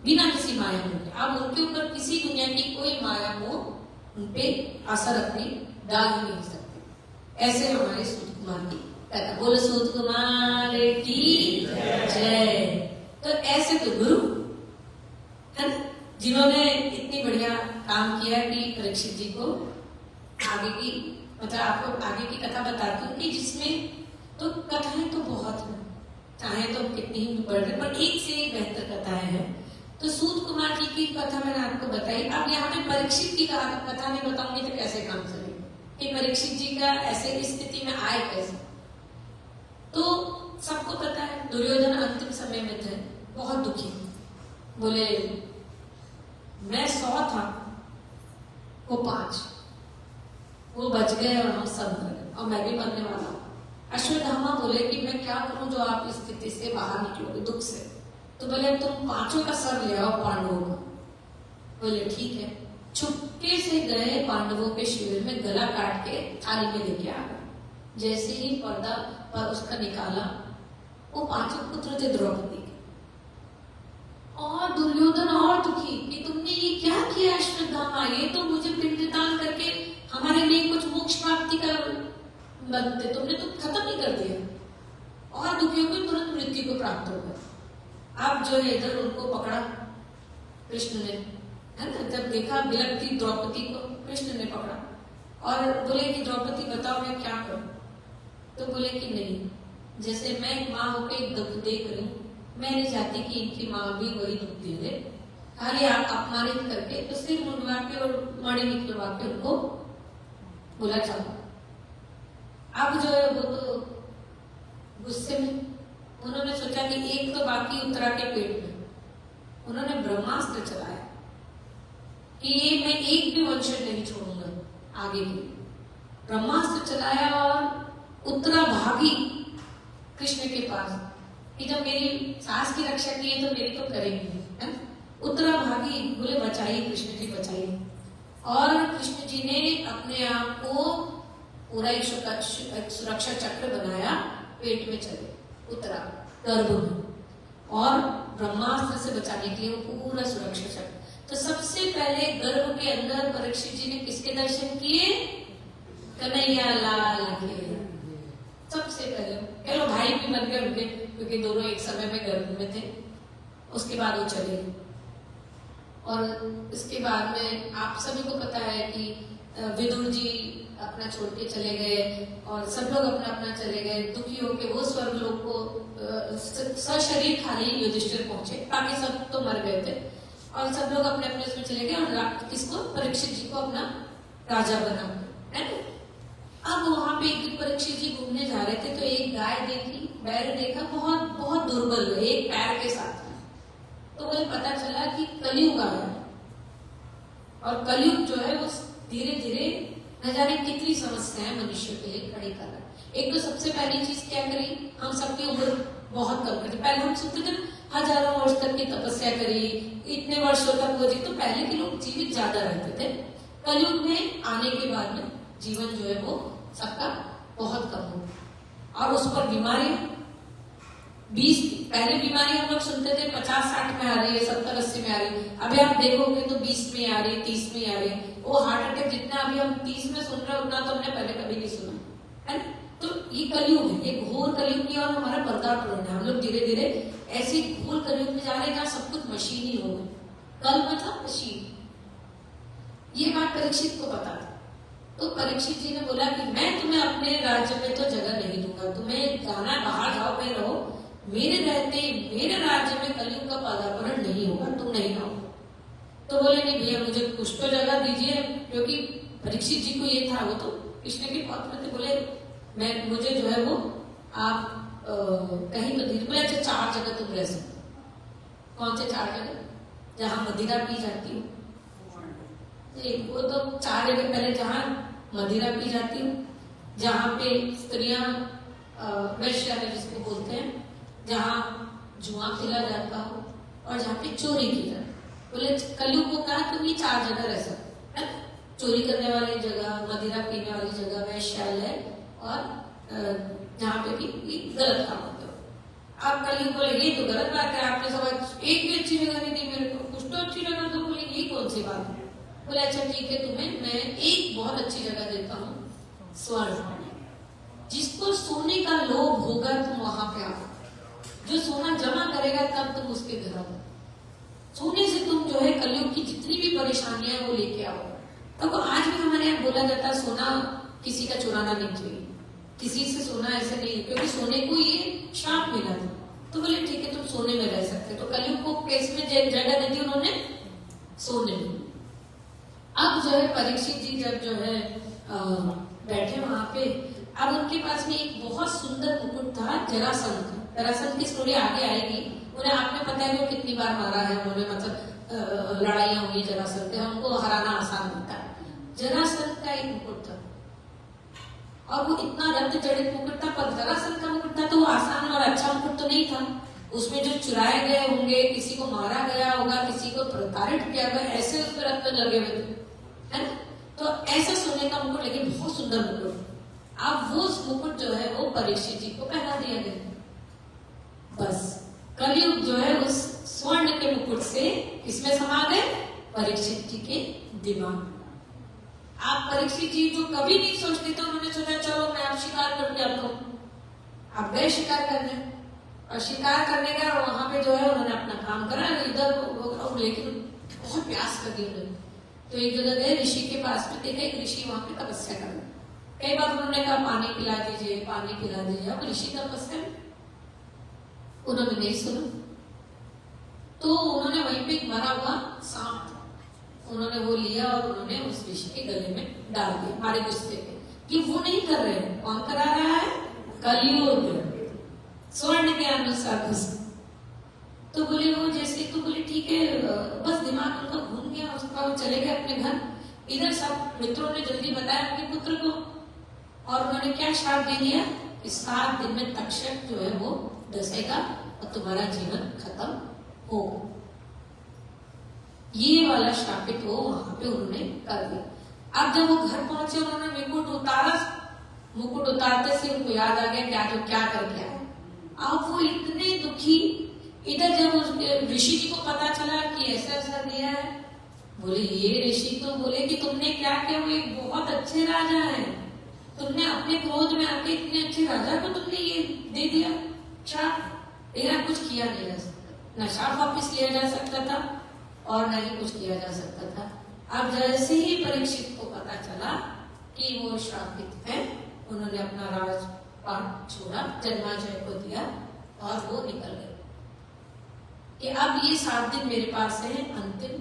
बिना किसी माया मोह के। अब उनके ऊपर किसी दुनिया की कोई माया मोह उनपे असर अपनी डाल ही नहीं सकती। ऐसे हमारे सूत कुमार की बोले सूत कुमार की जय। तो ऐसे तो गुरु है ना, जिन्होंने इतनी बढ़िया काम किया कि परीक्षित जी को आगे की मतलब आपको आगे की कथा बताती हूँ कि जिसमें तो कथाएं तो बहुत हैं, चाहे तो कितनी ही पढ़ रहे, पर एक से एक बेहतर कथाएं हैं। तो सूत कुमार जी की कथा मैंने आपको बताई। अब यहाँ पे परीक्षित की कथा नहीं बताऊंगी तो कैसे काम चलेगा, कि परीक्षित जी का ऐसे स्थिति में आए कैसे। तो सबको पता है दुर्योधन अंतिम समय में थे, बहुत दुखी, बोले मैं 100 था, वो 5, वो बच गए और हम सब मर गए और मैं भी मरने वाला हूँ। अश्वत्थामा बोले कि मैं क्या करूं जो आप इस स्थिति से बाहर निकलोगे दुख से। तो बोले तुम 5 का सर ले आओ पांडवों का। बोले ठीक है। छुपके से गए पांडवों के शिविर में, गला काट के थाली में लेके आ गए। जैसे ही पर्दा पर उसका निकाला, वो 5 पुत्र थे द्रौपदी के। और दुर्योधन और दुखी कि तुमने ये क्या किया अश्वत्थामा, ये तो मुझे पिंडदान करके हमारे लिए कुछ मोक्ष प्राप्ति का बनते, तुमने तो खत्म ही कर दिया। और दुखियों को तुरंत मृत्यु को प्राप्त हो गया। अब जो है इधर उनको पकड़ा कृष्ण ने, है ना, जब देखा बिलखती द्रौपदी को कृष्ण ने पकड़ा और बोले कि द्रौपदी बताओ मैं क्या करूं। तो बोले कि नहीं, जैसे मैं एक माँ होकर एक दुख देख रही हूँ, मैं नहीं चाहती कि इनकी माँ भी वही दुख दे दे। खाली आप अपमानित करके तो सिर मुंडवा के और मणि निकलवा के उनको बोला चलो। अब जो है वो तो गुस्से में उन्होंने सोचा कि एक तो बाकी उतरा के पेट में, उन्होंने ब्रह्मास्त्र चलाया कि ये मैं एक भी वंशज नहीं छोड़ूंगा आगे की। ब्रह्मास्त्र चलाया और उत्तरा भागी कृष्ण के पास कि जब मेरी सास की रक्षा की है तो मेरी तो करेंगे, है ना। उत्तरा भागी, बोले बताइए कृष्ण जी बताइए। और कृष्ण जी ने अपने आप को पूरा एक सुरक्षा चक्र बनाया, पेट में चले उत्तरा गर्भ में, और ब्रह्मास्त्र से बचाने के लिए वो पूरा सुरक्षा चक्र। तो सबसे पहले गर्भ के अंदर परीक्षित जी ने किसके दर्शन किए? कन्हैया लाल के। सबसे पहले चलो भाई भी बन गए उनके, क्योंकि दोनों एक समय में गर्भ में थे। उसके बाद वो चले, और इसके बाद में आप सभी को पता है कि विदुर जी अपना छोड़ के चले गए और सब लोग अपना अपना चले गए। दुखी होकर वो स्वर्ग लोग को सशरीर खाली युधिष्ठिर पहुंचे, बाकी सब तो मर गए थे, और सब लोग अपने अपने उसमें चले गए। और किसको? परीक्षित जी को अपना राजा बना, है ना। अब वहां पे एक दिन परीक्षित जी घूमने जा रहे थे तो एक गाय देखी, बैल देखा, बहुत बहुत दुर्बल है, एक पैर के साथ। तो मुझे पता चला कि कलयुग आया, और कलयुग जो है वो धीरे धीरे न जाने कितनी समस्याएं मनुष्य के लिए खड़ी कर रहा है। एक तो सबसे पहली चीज क्या करी, हम सबकी उम्र बहुत कम कर दी। पहले हम सुनते थे हजारों वर्ष तक की तपस्या करी, इतने वर्षों तक वो जी, तो पहले के लोग जीवित ज्यादा रहते थे। कलयुग में आने के बाद में जीवन जो है वो सबका बहुत कम हो, और उस पर बीमारी 20 पहले बीमारी हम लोग सुनते थे 50-60 में आ रही है, 70-80 में आ रही है। अभी आप देखोगे तो 20 में आ रही है, 30 में आ रही है। वो हार्ट अटैक जितना अभी हम 30 में सुन रहे हैं उतना तो हमने पहले कभी नहीं सुना, है ना। तो ये कलयुग है, ये घोर कलयुग की और हमारा पदार्पण है। हम लोग धीरे धीरे ऐसे घोर कलयुग में जा रहे हैं जहाँ सब कुछ मशीन ही हो गए। कल में था मशीन, ये बात परीक्षित को पता था। तो परीक्षित जी ने बोला कि मैं तुम्हें अपने राज्य में तो जगह नहीं दूंगा, तुम्हें जाना बाहर जाओ, में रहो, मेरे रहते मेरे राज्य में कलयुग का पदार्पण नहीं होगा, तुम नहीं आओ। तो बोले नहीं भैया मुझे कुछ तो जगह दीजिए, क्योंकि परीक्षित जी को ये था, वो तो कृष्ण के पौत्र थे। बोले मैं मुझे जो है वो आप कहीं तो दीजिए। बोले अच्छा 4 जगह तुम रह सकते। कौन से 4 जगह? जहाँ मदिरा पी जाती हो, वो तो 4 जगह पहले जहाँ मदिरा पी जाती हो, जहाँ पे स्त्रियां वैश्यालय जिसको बोलते हैं, जहाँ जुआ खेला जाता हो, और जहाँ पे चोरी की जाती। बोले कलयुग को कहा तुम ये 4 जगह रह सकते हैं, चोरी करने वाली जगह, मदिरा पीने वाली जगह, वैश्यालय, और जहाँ पे भी गलत काम होता हो। आप कलयुग बोले ये तो गलत बात है, आपने सब एक भी अच्छी जगह नहीं दी मेरे को, कुछ तो अच्छी जगह। तो बोले ये कौन सी बात है? बोले अच्छा ठीक है, तुम्हें मैं एक बहुत अच्छी जगह देता हूँ, स्वर्ग। जिसको सोने का लोभ होगा तुम वहां पे आओ, जो सोना जमा करेगा तब तुम उसके घर आओ। सोने से तुम जो है कलयुग की जितनी भी परेशानियां वो लेके आओ। तो आज भी हमारे यहाँ बोला जाता है सोना किसी का चुराना नहीं चाहिए, किसी से सोना ऐसे नहीं, क्योंकि सोने को ये श्राप मिला था। तो बोले ठीक है तुम सोने में रह सकते। तो कलयुग को केस में जगह दे दी उन्होंने, सोने में। अब जो है परीक्षित जी जब जो है बैठे वहां पे, अब उनके पास में एक बहुत सुंदर मुकुट था जरासंध। जरासंध की स्टोरी आगे आएगी। उन्हें आपने पता है वो कितनी बार मारा है उन्होंने, मतलब लड़ाइयां हुई जरासंध से, हमको हराना आसान होता है। जरासंध का एक मुकुट था, और वो इतना रक्त जड़ित मुकुट था, पर जरासंध का मुकुट था तो वो आसान और अच्छा मुकुट तो नहीं था। उसमें जो चुराए गए होंगे, किसी को मारा गया होगा, किसी को प्रताड़ित किया गया, ऐसे उसमें रक्त लगे हुए थे, है ना। तो ऐसा सोने का मुकुट, लेकिन बहुत सुंदर मुकुट। अब वो मुकुट जो है वो परीक्षित जी को पहना दिया गया। बस कलयुग जो है उस स्वर्ण के मुकुट से किसमें समा गए? परीक्षित जी के दिमाग। आप परीक्षित जी जो कभी नहीं सोचते थे, उन्होंने सोचा चलो मैं अब शिकार करके आता हूँ। आप गए शिकार करने, और शिकार करने गए, और वहां पे जो है उन्होंने अपना काम करा इधर, लेकिन बहुत प्यास कर दी उन्होंने। तो एक जगह गए ऋषि के पास में, देखा एक ऋषि वहां पे तपस्या कर रहे। कई बार उन्होंने कहा पानी पिला दीजिए, पानी पिला दीजिए। अब ऋषि तपस्या, उन्होंने नहीं सुना। तो उन्होंने वहीं पे एक मरा हुआ सांप था, उन्होंने वो लिया और उन्होंने उस ऋषि के गले में डाल दिया, मारे गुस्से पे। कि वो नहीं कर रहे हैं, कौन करा रहा है? कलयुग, स्वर्ण के अनुसार। तो बोले वो जैसे, तो बोले ठीक है, बस दिमाग उनका घूम गया, उसका चले गए अपने घर। इधर सब मित्रों ने जल्दी बताया अपने पुत्र को, और उन्होंने क्या श्राप दे दिया कि 7 दिन में तक्षक जो है वो डसेगा और तुम्हारा जीवन खत्म हो। ये वाला श्रापित वो वहां पे उन्होंने कर दिया। अब जब वो घर पहुंचे, उन्होंने मुकुट उतारा, मुकुट उतारते से उनको याद आ गया कि आज वो क्या करके आए। अब वो इतने दुखी, इधर जब उस ऋषि जी को पता चला कि ऐसा ऐसा दिया है, बोले ये ऋषि तो बोले कि तुमने क्या किया, वो एक बहुत अच्छे राजा है, तुमने अपने क्रोध में आके इतने अच्छे राजा को तुमने ये दे दिया श्राप। तेरा कुछ किया नहीं जा सकता, न श्राप वापिस लिया जा सकता था और न ही कुछ किया जा सकता था। अब जैसे ही परीक्षित को पता चला कि वो श्रापित है, उन्होंने अपना राजपाट छोड़ा, जन्माजय को दिया और वो निकल गए कि अब ये 7 दिन मेरे पास है अंतिम,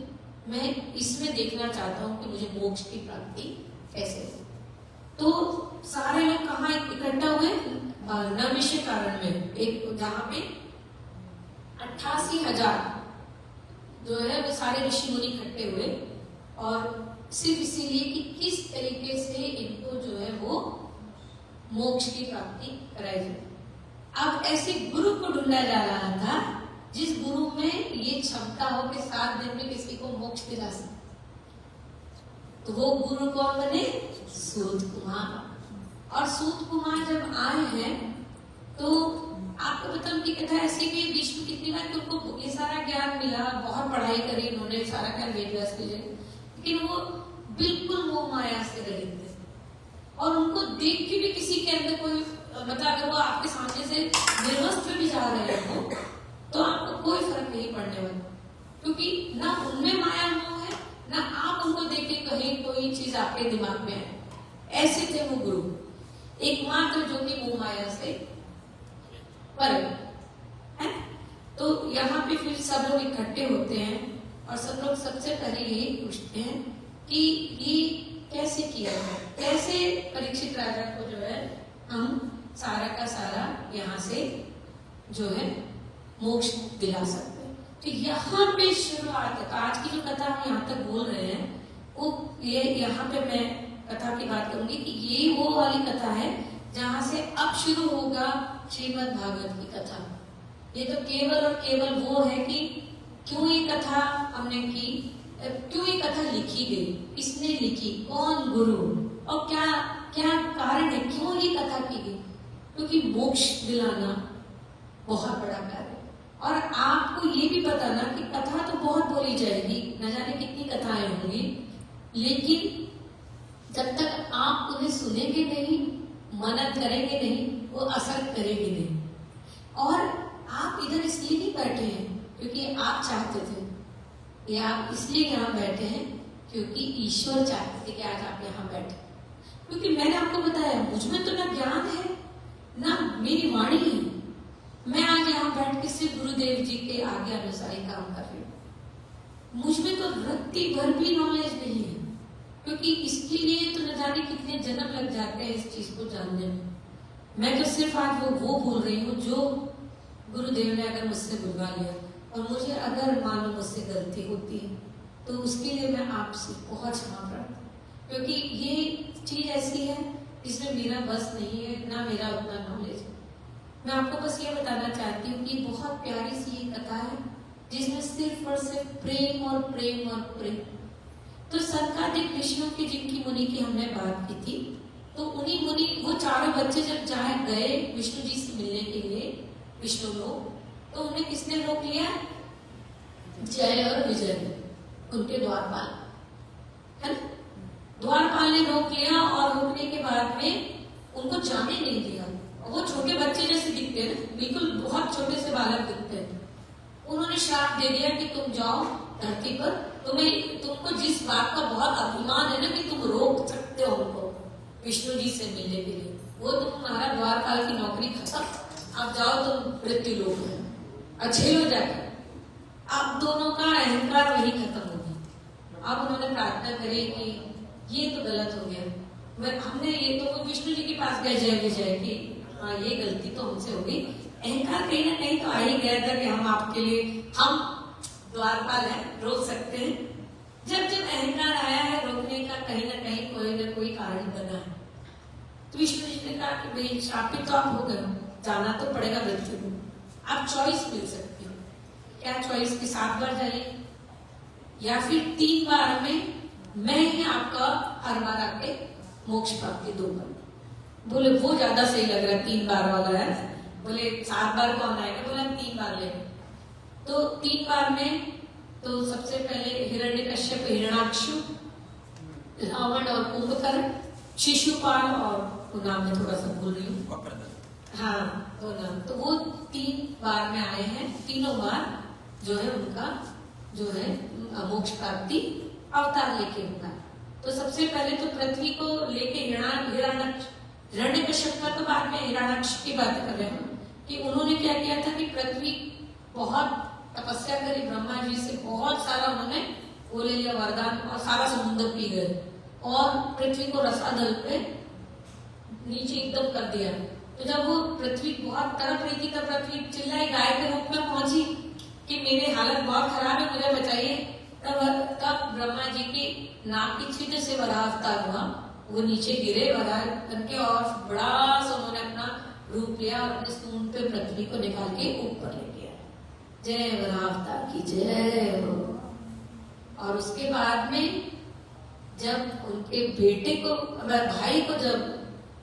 मैं इसमें देखना चाहता हूँ कि मुझे मोक्ष की प्राप्ति कैसे हो। तो सारे लोग कहाँ इकट्ठा हुए, नैमिषिक कारण में, एक जहाँ पे 88,000 जो है वो सारे ऋषि मुनि इकट्ठे हुए, और सिर्फ इसीलिए कि किस तरीके से इनको जो है वो मोक्ष की प्राप्ति कराई जाए। अब ऐसे गुरु को ढूंढा जा रहा था जिस गुरु में ये क्षमता हो कि 7 दिन में किसी को मोक्ष दिला सके। तो वो गुरु कौन बने, सूत कुमार। और सूत कुमार जब आए हैं तो आपको पता उनकी कथा ऐसी भी बीच में कितनी बार कि उनको ये सारा ज्ञान मिला, बहुत पढ़ाई करी उन्होंने, सारा ज्ञान वेद व्यास के, लेकिन वो बिल्कुल वो माया से रहित थे। और उनको देख के भी किसी के अंदर कोई, मतलब अगर वो आपके सामने से निर्वस्त्र भी जा रहे हो तो आपको कोई फर्क नहीं पड़ने वाला, क्योंकि ना उनमें माया मोह है, ना आप उनको देख के कहीं कोई चीज आपके दिमाग में है। ऐसे थे वो गुरु, एकमात्र जो कि मोह माया से पर है। तो यहाँ पे फिर सब लोग इकट्ठे होते हैं और सब लोग सबसे पहले यही पूछते हैं कि ये कैसे किया जाए, कैसे परीक्षित राजा को जो है हम सारा का सारा यहाँ से जो है मोक्ष दिला सकते हैं। तो यहाँ पे शुरुआत है। आज की जो कथा हम यहाँ तक बोल रहे हैं वो ये, यहाँ पे मैं कथा की बात करूंगी कि ये वो वाली कथा है जहाँ से अब शुरू होगा श्रीमद् भागवत की कथा। ये तो केवल और केवल वो है कि क्यों ये कथा हमने की, क्यों ये कथा लिखी गई, किसने लिखी, कौन गुरु, और क्या क्या कारण है, क्यों ये कथा की गई। क्योंकि मोक्ष दिलाना बहुत बड़ा कार्य है। और आपको ये भी पता ना कि कथा तो बहुत बोली जाएगी, न जाने कितनी कथाएं होंगी, लेकिन जब तक आप उन्हें सुनेंगे नहीं, मनन करेंगे नहीं, वो असर करेगी नहीं। और आप इधर इसलिए नहीं बैठे हैं क्योंकि आप चाहते थे, या आप इसलिए यहाँ बैठे हैं क्योंकि ईश्वर चाहते थे कि आज आप यहाँ बैठे। क्योंकि मैंने आपको बताया मुझमें तो ना ज्ञान है ना मेरी वाणी है, मैं आज यहाँ बैठ के सिर्फ गुरुदेव जी के आगे अनुसार ही काम कर रही हूँ। मुझमें तो रत्ती भर भी नॉलेज नहीं है, क्योंकि इसके लिए तो न जाने कितने जन्म लग जाते हैं इस चीज को जानने में। मैं तो सिर्फ आज वो बोल रही हूँ जो गुरुदेव ने अगर मुझसे बुलवा लिया, और मुझे अगर मानो मुझसे गलती होती है तो उसके लिए मैं आपसे बहुत क्षमा प्रार्थना, क्योंकि ये चीज ऐसी है जिसमें मेरा बस नहीं है, ना मेरा उतना नॉलेज है। मैं आपको बस ये बताना चाहती हूँ कि बहुत प्यारी सी ये कथा है जिसमें सिर्फ और सिर्फ प्रेम और प्रेम और प्रेम। तो संकादिक ऋषियों की जिनकी मुनि की हमने बात की थी, तो उन्हीं मुनि वो चारों बच्चे जब जहाँ गए विष्णु जी से मिलने के लिए विष्णु लोग, तो उन्हें किसने रोक लिया, जय और विजय ने, उनके द्वारपाल है ना, द्वारपाल ने रोक लिया। और रोकने के बाद में उनको जाने नहीं दिया। वो छोटे बच्चे जैसे दिखते हैं ना, बिल्कुल बहुत छोटे से बालक दिखते हैं। उन्होंने श्राप दे दिया कि तुम जाओ धरती पर, तुमको जिस बात का बहुत अभिमान है ना कि तुम रोक सकते हो उनको विष्णु जी से मिलने के लिए, वो तुम्हारा द्वारपाल की नौकरी खत्म, अब जाओ तुम मृत्यु लोक में, अच्छे हो जाए। अब दोनों का अहंकार वही खत्म हो गया। अब उन्होंने प्रार्थना करी कि ये तो गलत हो गया, हमने ये तो विष्णु जी के पास गए जय विजय की, हाँ ये गलती तो हमसे हो गई, अहंकार कहीं ना कहीं तो आ ही गया था कि हम आपके लिए हम द्वारपाल हैं, रोक सकते हैं। जब जब अहंकार आया है रोकने का कहीं ना कहीं कोई ना कोई कारण बना है। तो विष्णु जी ने कहा कि भाई श्रापित तो आप हो गए, जाना तो पड़ेगा मृत्यु को, आप चॉइस मिल सकती हो। क्या चॉइस की 7 बार जाइए या फिर 3 बार में मैं ही आपका हर बार आके मोक्ष प्राप्ति दूंगा। बोले वो ज्यादा सही लग रहा है 3 बार वाला है। बोले 7 बार कौन आएगा? बोला 3 बार ले। तो 3 बार में तो सबसे पहले हिरण्यकश्यप, हिरण्याक्ष, रावण और कुंभकर्ण, शिशुपाल और नाम में थोड़ा सा भूल रही हूँ, हाँ वो नाम, तो वो 3 बार में आए हैं। तीनों बार जो है उनका जो है मोक्ष प्राप्ति अवतार लेके होगा। तो सबसे पहले तो पृथ्वी को लेके हिरण्यकश्यप का तो बाद में हिरण्याक्ष की बात कर रहे हैं कि उन्होंने क्या किया था कि पृथ्वी बहुत तपस्या करी ब्रह्मा जी से, बहुत सारा उन्होंने वो ले लिया वरदान और सारा समुद्र पी गए और पृथ्वी को रसातल पे नीचे एकदम कर दिया। तो जब वो पृथ्वी बहुत तड़प रही थी तब पृथ्वी चिल्लाई, गाय के रूप में पहुंची कि मेरी हालत बहुत खराब है, मुझे बचाइए। तब ब्रह्मा जी की नाक की छिद्र से वराह अवतार हुआ, वो नीचे गिरे वराह करके और बड़ा सा उन्होंने अपना रूप लिया और अपने सूंड पे पृथ्वी को निकाल के ऊपर ले गया। जय वराह अवतार की जय हो। और उसके बाद में जब उनके बेटे को, भाई को जब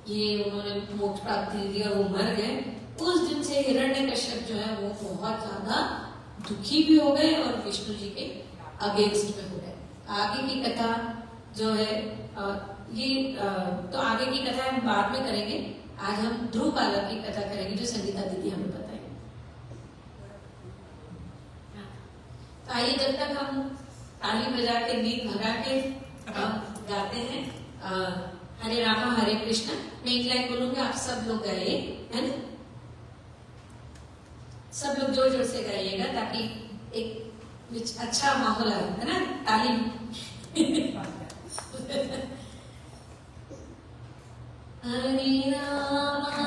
ये उन्होंने मोक्ष प्राप्ति दी और वो मर गए, उस दिन से हिरण्यकश्यप जो है वो बहुत ज्यादा दुखी भी हो गए और विष्णु जी के अगेंस्ट में हो गए। आगे की कथा जो है तो आगे की कथा हम बाद में करेंगे। आज हम ध्रुव बालक की कथा करेंगे जो संगीता दीदी हमें बताएंगे। तो आइए जब तक हम ताली बजा के गीत भगा के गाते हैं हरे रामा हरे कृष्णा। मैं एक लाइन बोलूंगी, आप सब लोग गाइए, है ना? सब लोग जोर जोर से गाइएगा ताकि एक अच्छा माहौल आए, है ना? ताली हरे रामा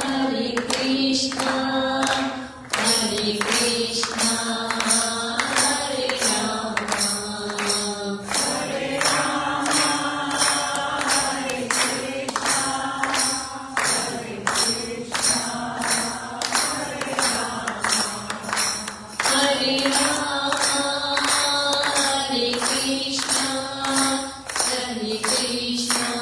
हरे कृष्णा हरे कृष्णा हरे रामा हरे रामा हरे कृष्णा हरे कृष्णा हरे रामा हरे रामा हरे कृष्णा हरे कृष्णा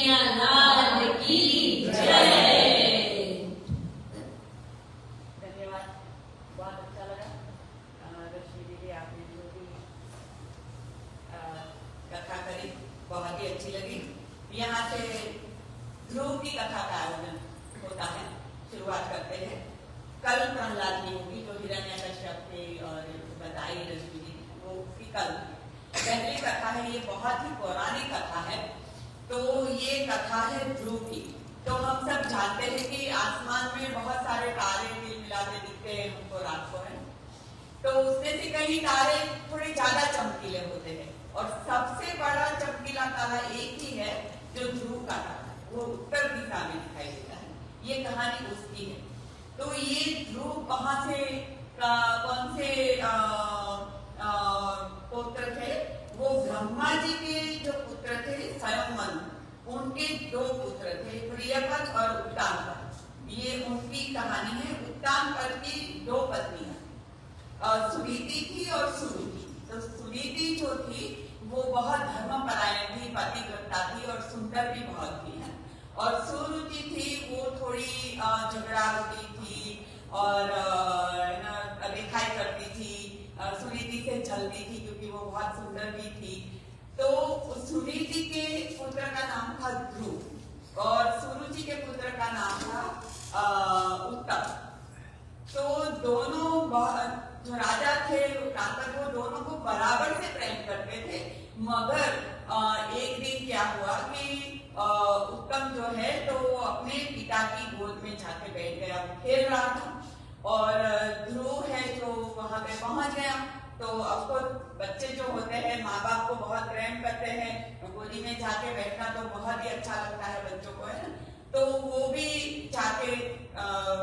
कन्हैया लाल की जय। धन्यवाद, बहुत अच्छा लगा। रश्मि दीदी, आपने जो भी कथा करी बहुत ही अच्छी लगी। यहाँ से ध्रुव की कथा का आयोजन होता है, शुरुआत करते हैं। कल प्रहलाद की होगी, जो हिरण्यकश्यप थे और बताई रश्मि जी, वो उसकी कल पहली कथा है। ये बहुत ही पौराणिक कथा है। तो ये कथा है ध्रुव की। तो हम सब जानते हैं कि आसमान में बहुत सारे तारे मिलाते दिखते हैं हमको रात को, है। तो उसमें से कई तारे थोड़े ज्यादा चमकीले होते हैं और सबसे बड़ा चमकीला तारा एक ही है जो ध्रुव का तारा, वो उत्तर दिशा में दिखाई देता है। ये कहानी उसकी है। तो ये ध्रुव कहाँ से कौन से पुत्र थे? वो ब्रह्मा जी के जो पुत्र थे स्वयंमनु, उनके दो पुत्र थे, प्रियपद और उत्तानपद। ये उनकी कहानी है। उत्तानपद की दो पत्नियां सुनीति थी और सुरुचि। तो सुनीति जो थी वो बहुत धर्मपरायण थी, पतिव्रता थी और सुंदर भी बहुत थी, है। और सुरुचि थी वो थोड़ी झगड़ालू थी और दिखाई करती थी, सुनीति से जलती थी क्योंकि वो बहुत सुंदर भी थी। तो सुनीति के पुत्र का नाम था ध्रुव और सुरुचि के पुत्र का नाम था उत्तम। तो दोनों जो राजा थे वो दोनों को बराबर से प्रेम करते थे। मगर एक दिन क्या हुआ कि उत्तम जो है तो वो अपने पिता की गोद में जाके बैठ गया, वो खेल रहा था। और ध्रुव है जो वहां पे पहुंच गया। तो आपको बच्चे जो होते हैं माँ बाप को बहुत प्रेम करते हैं, गोदी में जाके बैठना तो बहुत ही अच्छा लगता है बच्चों को, है ना। तो वो भी जाके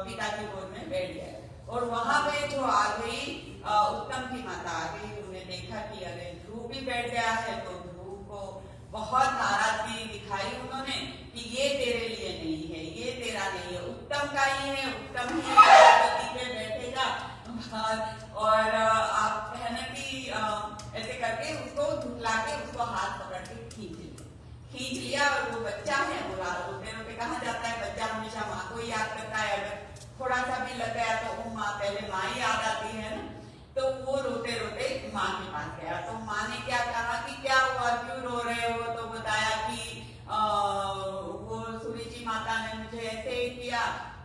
पिता की गोद में बैठ गया और वहां पे जो आ गई उत्तम की माता आ गई। उन्हें देखा कि अरे ध्रुव भी बैठ गया है। तो ध्रुव को बहुत नाराजगी दिखाई उन्होंने कि ये तेरे लिए नहीं है, ये तेरा नहीं है, उत्तम का ही है, उत्तम ही गद्दी पे बैठेगा। और आप है ना कि ऐसे करके उसको झुकला के उसको हाथ पकड़ के खींच लिया। और वो बच्चा है, वो रोते रोते कहाँ जाता है, बच्चा हमेशा माँ को ही याद करता है। अगर थोड़ा सा भी लग गया तो वो माँ पहले माँ ही याद आती है ना। तो वो रोते रोते माँ के पास गया। तो माँ ने क्या कहा कि क्या हुआ, क्यों रो रहे हो? तो बताया कि वो सुरुचि माता ने मुझे ऐसे ही किया,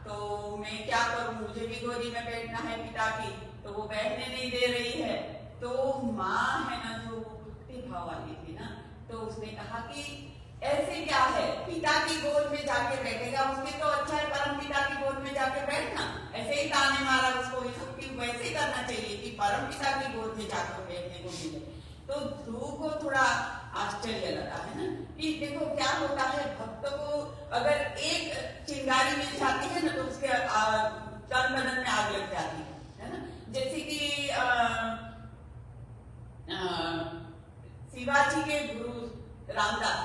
तो मैं क्या करूं, मुझे भी गोदी में बैठना है पिता की, तो वो बैठने नहीं दे रही है। तो माँ है ना जो भक्ति भाव वाली थी ना, तो उसने कहा कि ऐसे क्या है, पिता की गोद में जाके बैठेगा, उसके तो अच्छा है परम पिता की गोद में जाके बैठना। ऐसे ही ताने मारा उसको कि वैसे ही करना चाहिए कि परम पिता की गोद में जाकर बैठने को मिले। तो ध्रुव को थोड़ा आश्चर्य लगा, है ना, कि देखो क्या होता है, भक्त को अगर एक चिंगारी मिल जाती है ना तो उसके तन बदन में आग लग जाती है ना। जैसे कि शिवाजी के गुरु रामदास,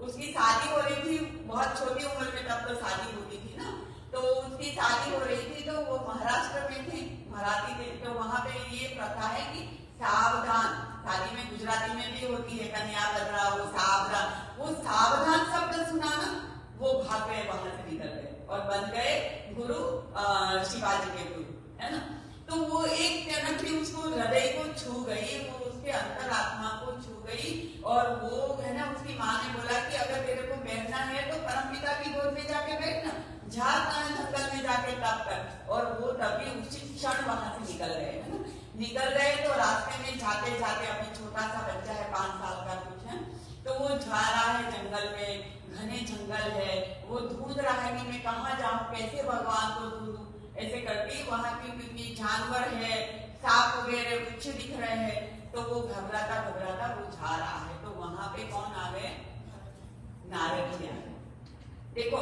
उसकी शादी हो रही थी बहुत छोटी उम्र में, तब तो शादी होती थी ना। तो उसकी शादी हो रही थी तो वो महाराष्ट्र में थे, मराठी थे। तो वहां पे ये प्रथा है कि सावधान, शादी में गुजराती में भी होती है, कन्या बदरा, वो सावधान शब्द सुना ना, वो भाग गए, वहां से निकल गए और बन गए गुरु शिवाजी के गुरु, है ना। तो वो एक जनक उसको हृदय को छू गई, वो उसके अंतरात्मा को छू गई। और वो है ना, उसकी माँ ने बोला कि अगर तेरे को बैठना है तो परमपिता की गोद में जाके बैठना, जंगल में जाके तप कर। और वो तभी उसी क्षण वहां से निकल गए, है ना। निकल गए तो रास्ते में जाते जाते, अभी छोटा सा बच्चा है 5 साल का कुछ है, तो वो जा रहा है जंगल में, घने जंगल है, वो ढूंढ रहा है कि मैं कहाँ जाऊं, कैसे भगवान को ढूंढूं। ऐसे करके वहां की क्योंकि जानवर है, सांप वगैरह कुछ दिख रहे हैं, तो वो घबराता घबराता वो जा रहा है। तो वहां पे कौन आ गए? नारद जी आ गए। देखो,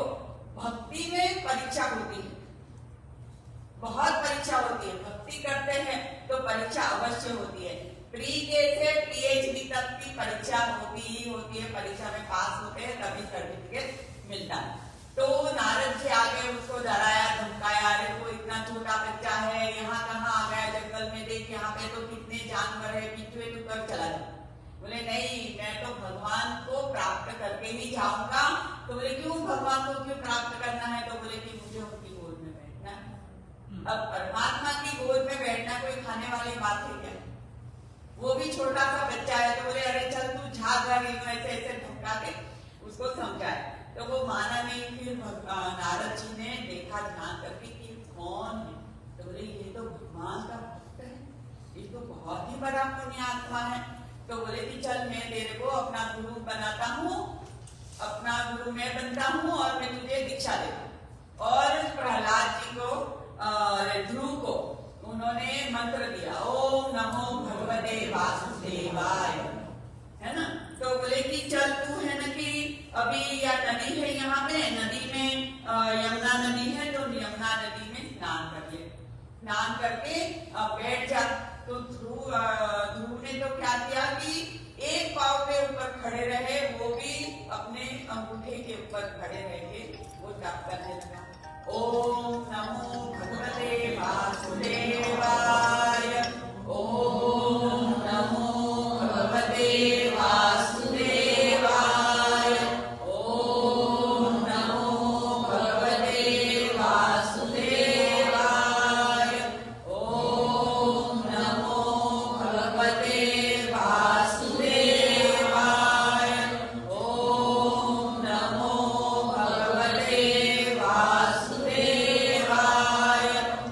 भक्ति में परीक्षा होती है, बहुत परीक्षा होती है। भक्ति करते हैं तो परीक्षा अवश्य होती है। प्री के से पीएचडी तक की परीक्षा होती ही होती है। परीक्षा में पास होते हैं तभी सर्टिफिकेट मिलता है। तो नारद जी आगे उसको डराया धमकाया, अरे वो इतना छोटा बच्चा है, यहाँ कहाँ आ गया जंगल में, देख यहाँ पे तो कितने जानवर है, पीछे तू कर चला जा। बोले नहीं, मैं तो भगवान को प्राप्त करके ही जाऊंगा, तो बोले क्यों भगवान को क्यों प्राप्त करना है? तो बोले कि मुझे उनकी गोद में बैठना है। अब परमात्मा की गोद में बैठना कोई खाने वाली बात है क्या? वो भी छोटा सा बच्चा है, तो बोले अरे चल तू झाग रही, ऐसे ऐसे धक्का के उसको समझाए। तो वो माना नहीं। फिर नारद जी ने देखा ध्यान करके कि कौन है, तो बोले ये तो भगवान का भक्त है, ये तो बहुत ही बड़ा पुण्यात्मा है। तो बोले कि चल मैं तेरे को अपना गुरु बनाता हूँ, अपना गुरु मैं बनता हूँ और मैं तुझे दीक्षा देता हूँ। और प्रहलाद जी को ध्रुव को उन्होंने मंत्र दिया, ओम नमो भगवते वासुदेवाय, है ना। तो बोले कि चल तू है ना कि अभी या नदी है यहाँ पे, नदी में यमुना नदी है, तो यमुना नदी में स्नान कर ले, स्नान करके बैठ जा। तो ध्रुव ने तो क्या किया कि एक पाँव के ऊपर खड़े रहे, वो भी अपने अंगूठे के ऊपर खड़े रह के वो जाप करने लगा, ओम नमो भगवते वासुदेवाय, ओम नमो भगवते वासुदेवाय, ओम नमो भगवते वासुदेवाय, ओम नमो भगवते वासुदेवाय, ओम नमो भगवते वासुदेवाय,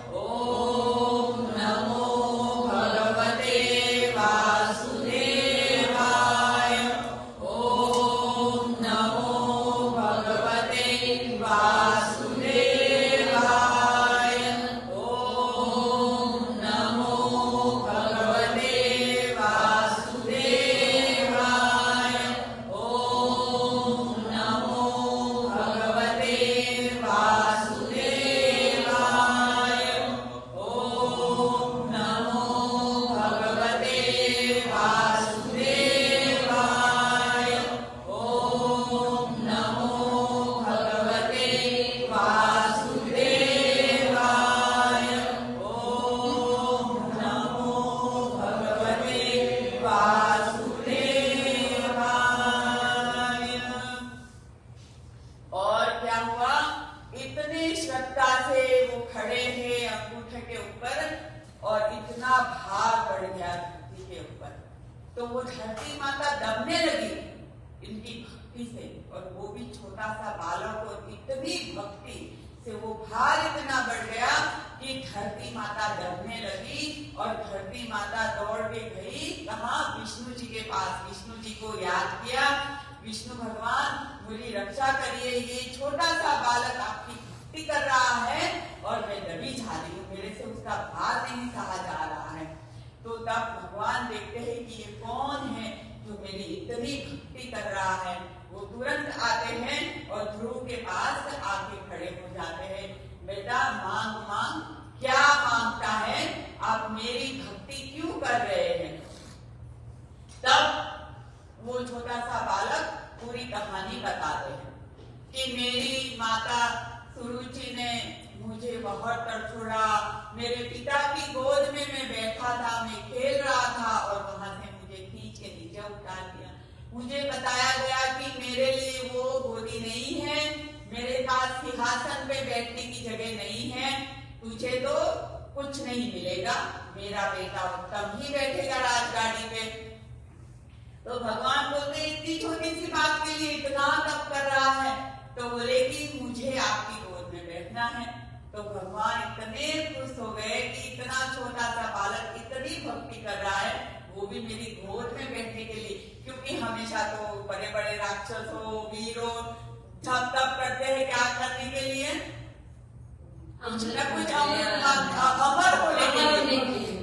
ओम नमो भगवते वासुदेवाय, ओम नमो भगवते वासुदेवाय, ओम नमो भगवते वासुदेवाय, ओम नमो भगवते वासुदेवाय, ओम नमो भगवते वासुदेवाय, ओम नमो भगवते वासुदेवाय, ओम नमो भगवते वासुदेवाय। और क्या हुआ, इतनी श्रद्धा से वो खड़े हैं अंगूठे के ऊपर और इतना भार बढ़ गया धरती के ऊपर, तो वो धरती माता दबने लगी इनकी भक्ति से। और वो भी छोटा सा बालक, और इतनी भक्ति से वो भार इतना बढ़ गया कि धरती माता दबने लगी। और धरती माता दौड़ के गई कहाँ, विष्णु जी के पास। विष्णु जी को याद किया, विष्णु भगवान मेरी रक्षा करिए, ये छोटा सा बालक आपकी भक्ति कर रहा है और मैं दबी जा रही हूँ, मेरे से उसका भार नहीं सहा जा रहा है। तो तब भगवान देखते हैं कि ये कौन है जो मेरी इतनी भक्ति कर रहा है। वो तुरंत आते हैं और ध्रुव के पास आके खड़े हो जाते हैं, बेटा मांग मांग, क्या मांगता है, आप मेरी भक्ति क्यों कर रहे हैं? तब वो छोटा सा बालक पूरी कहानी बताते हैं कि मेरी माता सुरुचि ने मुझे बहुत तड़छोड़ा, मेरे पिता की गोद में मैं बैठा था, मैं खेल रहा था और वहां से मुझे खींच के नीचे उतार दिया। मुझे बताया गया कि मेरे लिए वो गोदी नहीं है, मेरे पास सिंहासन पे बैठने की जगह नहीं है, तुझे तो कुछ नहीं मिलेगा, मेरा बेटा उत्तम ही बैठेगा राजगाड़ी पे। तो भगवान बोलते इतनी छोटी सी बात के लिए इतना तप कर रहा है, तो बोले कि मुझे आपकी गोद में बैठना है। तो भगवान इतने खुश हो गए कि इतना छोटा सा बालक इतनी भक्ति कर रहा है, वो भी मेरी गोद में बैठने के लिए। क्योंकि हमेशा तो बड़े बड़े राक्षसों, वीरों जब तप करते हैं क्या करने के लिए, कुछ न कुछ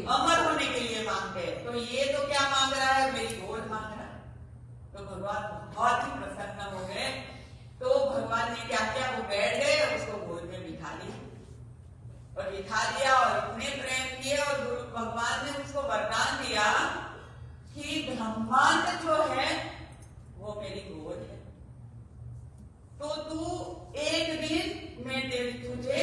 अमर होने के लिए मांगते हैं। तो ये तो क्या मांग रहा है, मेरी गोद मांग रहा है। तो भगवान बहुत ही प्रसन्न हो गए। तो भगवान ने क्या किया, वो बैठ गए, उसको गोद में बिठा दिया और इतने प्रेम किए। और गुरु भगवान ने उसको वरदान दिया कि ब्रह्मांड जो है वो मेरी गोद है, तो तू एक दिन मैं तुझे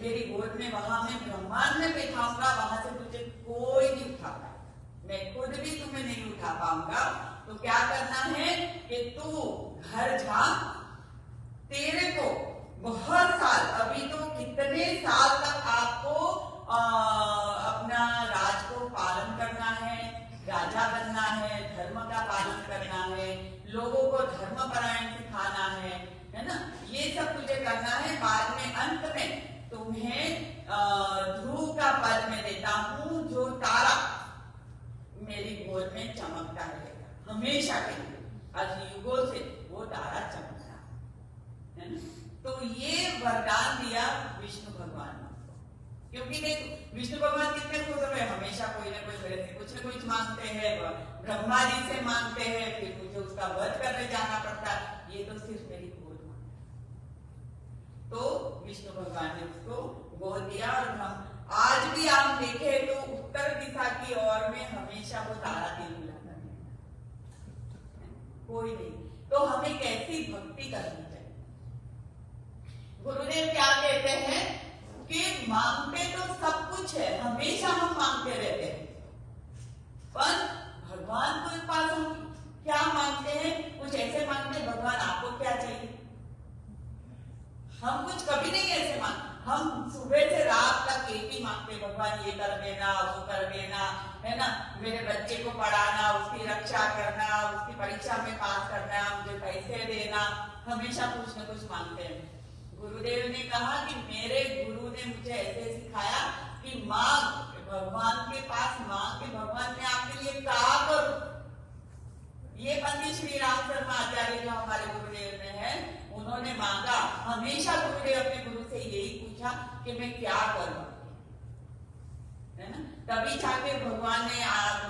मेरी गोद में, वहां मैं ब्रह्मांड में बैठाऊंगा, वहां से तुझे कोई नहीं उठा पाएगा, मैं खुद भी तुम्हें नहीं उठा पाऊंगा। तो क्या करना है कि तू घर जा तेरे को बहुत साल, अभी तो कितने साल तक आपको अपना राज को पालन करना है, राजा बनना है, धर्म का पालन करना है, लोगों को धर्म परायण सिखाना है ना, ये सब तुझे करना है। बाद में अंत में तुम्हें ध्रुव का पद में देता हूँ, जो तारा मेरी गोद में चमकता रहेगा हमेशा के लिए, आज युगों से वो तारा चमकता है ना। तो ये वरदान दिया विष्णु भगवान को, क्योंकि देख विष्णु भगवान कितने खुश हुए, हमेशा कोई ना कोई मेरे से कुछ न कुछ मांगते हैं, ब्रह्मा जी से मांगते हैं, फिर मुझे उसका वध करने जाना पड़ता है, ये तो सिर्फ मेरी गोद मांगता। तो विष्णु भगवान ने उसको गोद दिया। और हम आज भी आप देखें तो उत्तर दिशा की ओर में हमेशा वो तारा तिलमिलाता है, कोई नहीं। तो हमें कैसी भक्ति करनी चाहिए? गुरुदेव क्या कहते हैं कि मांगते तो सब कुछ है, हमेशा हम मांगते रहते हैं, पर भगवान के पास हम क्या मांगते हैं? कुछ ऐसे मांगते हैं, भगवान आपको क्या चाहिए? हम कुछ कभी नहीं ऐसे मांगते, हम सुबह से रात तक एक ही मांगते, भगवान ये कर देना, वो कर देना, है ना, मेरे बच्चे को पढ़ाना, उसकी रक्षा करना, उसकी परीक्षा में पास करना, मुझे पैसे देना, हमेशा कुछ न कुछ मांगते हैं। गुरुदेव ने कहा कि मेरे गुरु ने मुझे ऐसे सिखाया कि मांग, भगवान के पास मांग के भगवान ने आपके लिए कहा करो। ये पंडित श्री राम शर्मा आचार्य जो हमारे गुरुदेव ने है, उन्होंने मांगा, हमेशा गुरुदेव अपने गुरु से यही पूछा कि मैं क्या करूं, है ना। तभी जाके भगवान ने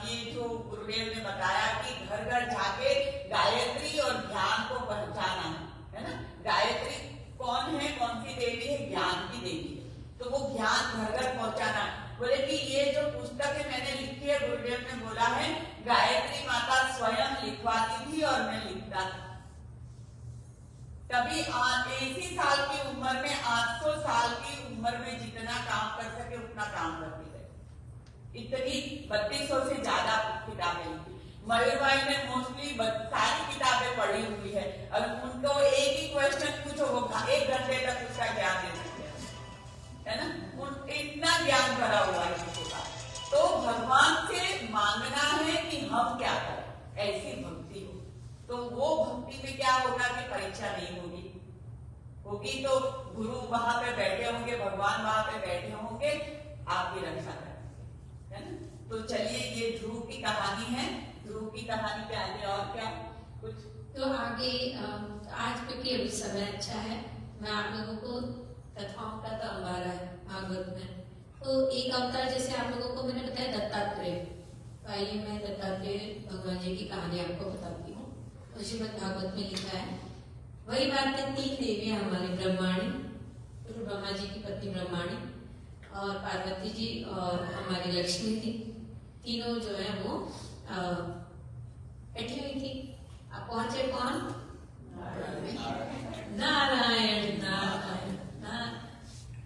ये जो गुरुदेव ने बताया कि घर घर जाके गायत्री और ध्यान को पहचाना है ना। गायत्री कौन है, कौन सी देवी है? ज्ञान की देवी है। तो वो ज्ञान घर घर पहुंचाना। बोले कि ये जो पुस्तक है मैंने लिखी है, गुरुदेव ने बोला है गायत्री माता स्वयं लिखवाती थी और मैं लिखता था। तभी 80 साल की उम्र में, 800 साल की उम्र में जितना काम कर सके उतना काम करती है। इतनी 3200 से ज्यादा किताबें लिखी। मयूर भाई ने मोस्टली सारी किताबें पढ़ी हुई है। अब उनको एक ही क्वेश्चन पूछो, वो 1 घंटे तक उसका ज्ञान दे सकते हैं, है ना। इतना ज्ञान भरा हुआ है उनके पास। तो भगवान से मांगना है कि हम क्या करें, ऐसी भक्ति हो। तो वो भक्ति में क्या होगा कि परीक्षा नहीं होगी तो गुरु वहां पे बैठे होंगे, भगवान वहां पे बैठे होंगे, आपकी रक्षा करेंगे, है ना। तो चलिए, ये ध्रुव की कहानी है। ध्रुव की कहानी के आगे और क्या कुछ? तो आगे आज क्योंकि अभी समय अच्छा है, मैं आप लोगों को कथाओं का तो अंबारा है भागवत में। तो एक अवतार जैसे आप लोगों को मैंने बताया दत्तात्रेय, तो आइए मैं दत्तात्रेय भगवान जी की कहानी आपको बताती हूँ। तो श्रीमद् भागवत में लिखा है, वही बात है, 3 देवियां हमारी, ब्रह्माणी, तो ब्रह्मा जी की पत्नी ब्रह्माणी और पार्वती जी और हमारी लक्ष्मी थी। तीनों जो है वो बैठी हुई थी। अब पहुंचे कौन? नारायण नारायण।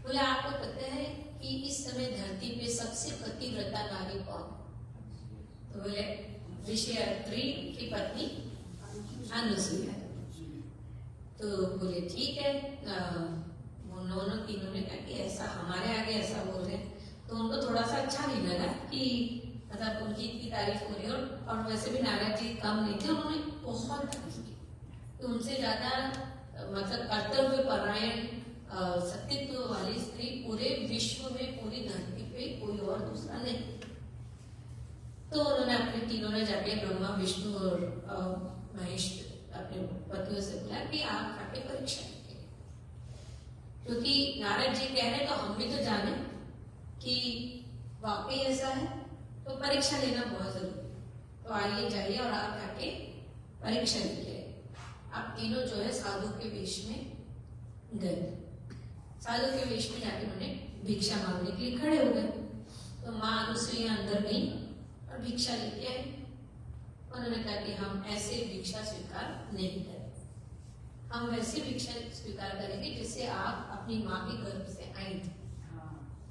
बोले आपको पता है कि इस समय धरती पे सबसे पतिव्रता नारी कौन? तो बोले ऋषि अत्रि की पत्नी अनुसुईया। तो बोले ठीक है, उन्होंने तीनों ने कहा कि ऐसा हमारे आगे ऐसा बोल रहे। तो उनको थोड़ा सा अच्छा नहीं लगा कि मतलब उनकी इतनी तारीफ हो रही, और वैसे भी नारायण जी कम नहीं थे, उन्होंने बहुत तारीफ की। तो उनसे ज्यादा मतलब कर्तव्य परायण सत्यत्व वाली स्त्री पूरे विश्व में, पूरी धरती पे कोई और दूसरा नहीं। तो उन्होंने अपने तीनों ने जाके ब्रह्मा, विष्णु और महेश अपने पतियों से बोला कि आप जाके परीक्षा लीजिए, क्योंकि नारद जी कह रहे तो हम भी तो जाने कि वाकई ऐसा है, तो परीक्षा लेना बहुत जरूरी है। तो आइए जाइए और आप जाके परीक्षा लीजिए। आप तीनों जो है साधु के वेश में गए। साधु के वेश में जाके उन्होंने भिक्षा मांगने के लिए खड़े हो गए। तो माँ अनुसुईया अंदर गई और भिक्षा लेके आई। उन्होंने कहा कि हम ऐसे भिक्षा स्वीकार नहीं करेंगे, हम वैसी भिक्षा स्वीकार करेंगे जिससे आप अपनी माँ के गर्भ से आई थी।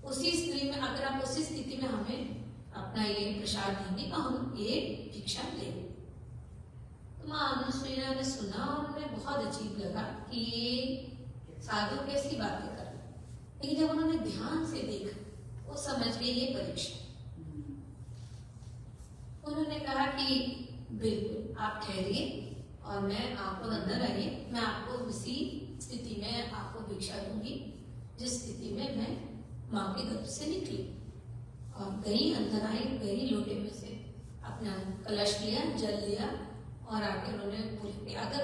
उसी स्त्री में, अगर आप उसी स्थिति में हमें अपना ये प्रसाद देंगे तो हम ये भिक्षा लेंगे। तो माँ अनुसुईया ने सुना और उन्हें बहुत अजीब लगा कि ये साधु कैसी बातें कर रहे हैं, लेकिन जब उन्होंने ध्यान से देखा वो समझ गए ये परीक्षा। उन्होंने कहा कि बिल्कुल आप ठहरिए और मैं आपको अंदर आइए, मैं आपको उसी स्थिति में आपको भिक्षा दूंगी जिस स्थिति में मैं माँ के गर्भ से निकली। और गई, अंदर आई, गई, लोटे में से अपना कलश लिया, जल लिया और आके उन्होंने बोले कि अगर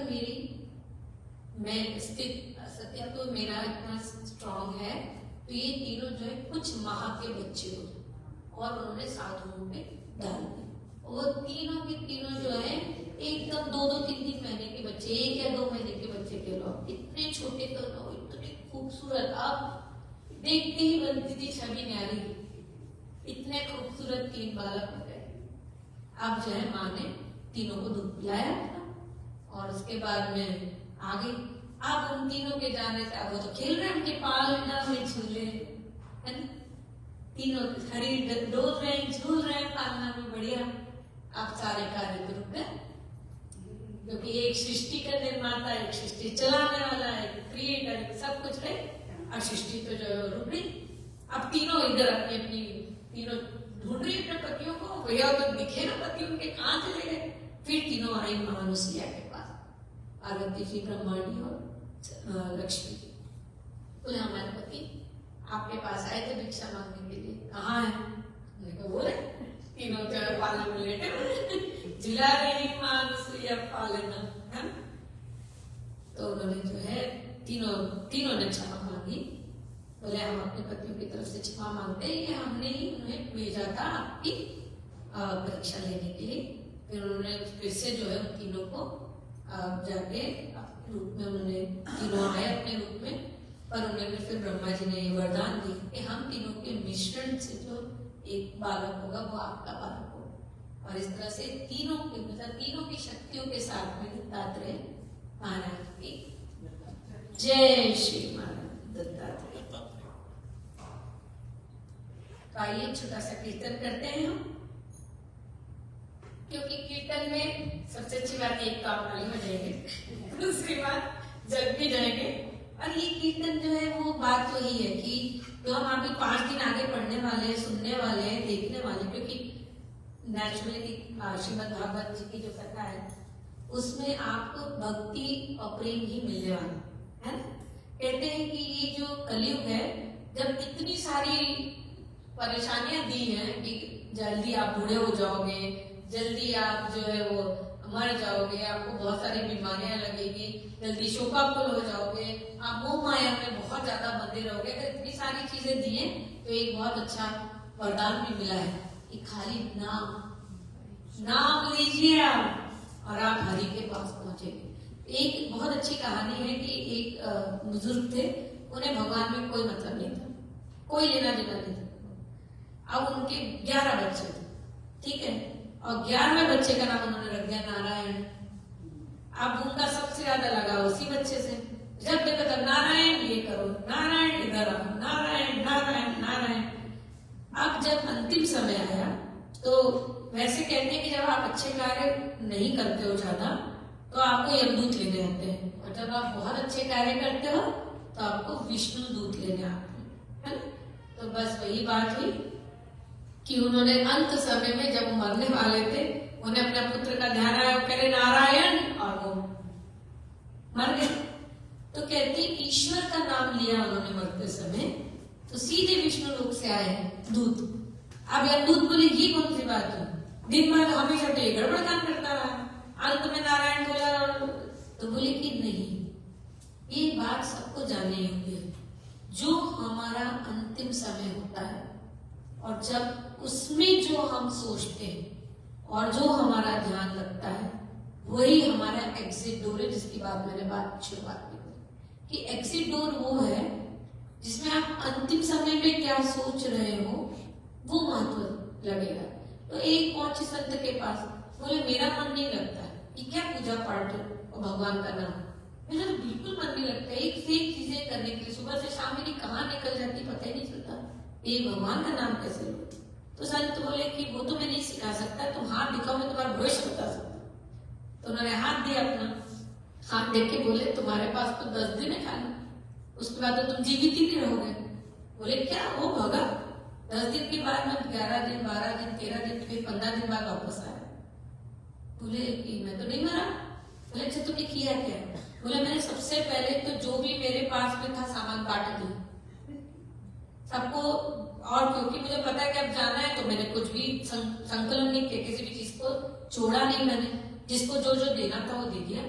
मैं स्थित सत्य तो मेरा इतना स्ट्रांग है तो ये तीनों जो है कुछ माह के बच्चे हो जाए। और उन्होंने साधुओं पे डाल दिए। वो तीनों के तीनों जो है एकदम 2-3 महीने के बच्चे, 1 या 2 महीने के बच्चे के लोग, इतने छोटे तो लोग, इतने खूबसूरत, आप देखते ही बनती थी छवि न्यारी, इतने खूबसूरत 3 बालक हो गए। अब जो है माँ ने तीनों को दूध पिलाया था और उसके बाद में आगे अब उन तीनों के जाने से अब वो तो खेल रहे हैं, उनके पालना में झूले है ना, तीनों हरी डोल रहे हैं, झूल रहे हैं पालना में, बढ़िया। अब सारे कार्य तो रुक गए क्योंकि एक सृष्टि का निर्माता, एक सृष्टि चलाने वाला, एक क्रिएटर, सब कुछ है। और सृष्टि तो जो रुक गई। अब तीनों इधर अपनी अपनी तीनों ढूंढ रही अपने पतियों को, भैया तो दिखे ना पति उनके, कहाँ चले गए। फिर तीनों आई महानुसिया के पास, पार्वती जी, ब्रह्माणी और लक्ष्मी जी। बोले हमारे पति आपके पास आए थे भिक्षा मांगने के लिए, कहाँ है? मैंने कहा बोले तीनों जो है पालने में लेटे जिला रही महानुसिया पालना है। तो उन्होंने जो है तीनों ने क्षमा मांगी। बोले हम अपने पतियों की तरफ से क्षमा मांगते हैं, ये हमने ही उन्हें भेजा था आपकी परीक्षा लेने के लिए। फिर उन्होंने फिर से जो है उन तीनों को जाके अपने रूप में उन्होंने तीनों आए अपने रूप में, पर उन्होंने फिर ब्रह्मा जी ने ये वरदान दी कि हम तीनों के मिश्रण से जो एक बालक होगा वो आपका बालक होगा। और इस तरह से तीनों की शक्तियों के साथ में दत्तात्रेय महाराज की जय श्री महाराज दत्तात्रेय। तो आइए छोटा सा कीर्तन करते हैं हम, क्योंकि कीर्तन में सबसे अच्छी बात एक तो आप ताली बजाएंगे, दूसरी बात जग भी जाएंगे। और ये कीर्तन जो है वो बात तो ही है कि तो हम अभी 5 दिन आगे पढ़ने वाले हैं, सुनने वाले हैं, देखने वाले, क्योंकि नेचुरली श्रीमद् भागवत जी की जो कथा है उसमें आपको भक्ति और प्रेम ही मिलने वाला है। कहते हैं कि ये जो कलयुग है, जब इतनी सारी परेशानियां दी हैं कि जल्दी आप बूढ़े हो जाओगे, जल्दी आप जो है वो मर जाओगे, आपको बहुत सारी बीमारियां लगेगी, जल्दी शोकाकुल हो जाओगे, आप मोह माया में बहुत ज्यादा बंधे रहोगे। अगर इतनी सारी चीजें दी हैं तो एक बहुत अच्छा वरदान भी मिला है कि खाली नाम लीजिए आप और आप हरि के पास पहुंचेंगे। एक बहुत अच्छी कहानी है कि एक बुजुर्ग थे, उन्हें भगवान में कोई मतलब नहीं था, कोई लेना देना नहीं था। अब उनके 11 बच्चे थे, ठीक है, और 11वें बच्चे का नाम उन्होंने रख दिया नारायण। अब उनका सबसे ज्यादा लगा उसी बच्चे से, जब देखो तब नारायण ये करो, नारायण इधर आओ, नारायण नारायण नारायण। अब जब अंतिम समय आया तो वैसे कहते हैं कि जब आप अच्छे कार्य नहीं करते हो ज्यादा तो आपको यमदूत लेने आते हैं, और जब आप बहुत अच्छे कार्य करते हो तो आपको विष्णु दूत लेने आते हैं, है ना। तो बस वही बात हुई कि उन्होंने अंत समय में जब मरने वाले थे, उन्हें अपने पुत्र का ध्यान आया, करे नारायण, और वो मर गए। तो कहते हैं ईश्वर का नाम लिया उन्होंने मरते समय, तो सीधे विष्णु लोक से आए दूत। अब यह दूत बोले ये कौन सी बात है, दिन भर हमेशा तो ये गड़बड़ काम करता रहा, अंत में नारायण बोला। तो बोले कि नहीं, ये बात सबको जानने योग्य है, जो हमारा अंतिम समय होता है और जब उसमें जो हम सोचते हैं और जो हमारा ध्यान लगता है वही हमारा एग्जिट डोर है, जिसकी बात मैंने शुरुआत में की कि एग्जिट डोर वो है जिसमें आप अंतिम समय में क्या सोच रहे हो वो महत्व लगेगा। तो एक पहुंचे संत के पास, बोले मेरा मन नहीं लगता कि क्या पूजा पाठ और भगवान का नाम, मेरा तो बिल्कुल मन नहीं लगता, एक से एक चीजें करने के लिए सुबह से शाम मेरी कहाँ निकल जाती पता ही नहीं चलता, ये भगवान का नाम कैसे लो। तो संत बोले कि वो तो मैं नहीं सिखा सकता, तुम हाथ दिखाओ, मैं तुम्हारा भविष्य बता सकता। तो उन्होंने हाथ दिया, अपना हाथ देख के बोले तुम्हारे पास तो 10 दिन है खाली, उसके बाद तो तुम जीवित ही नहीं रहोगे। बोले क्या वो भगा, 10 दिन के बाद मैं 11 दिन 12 दिन 13 दिन फिर 15 दिन बाद वापस आया। बोले कि मैं तो नहीं मरा। बोले अच्छा तुमने किया क्या? बोले मैंने सबसे पहले तो जो भी मेरे पास में था सामान बांट दिया सबको, और क्योंकि मुझे पता है कि अब जाना है तो मैंने कुछ भी संकलन नहीं किया, किसी भी चीज को छोड़ा नहीं मैंने, जिसको जो जो देना था वो दे दिया।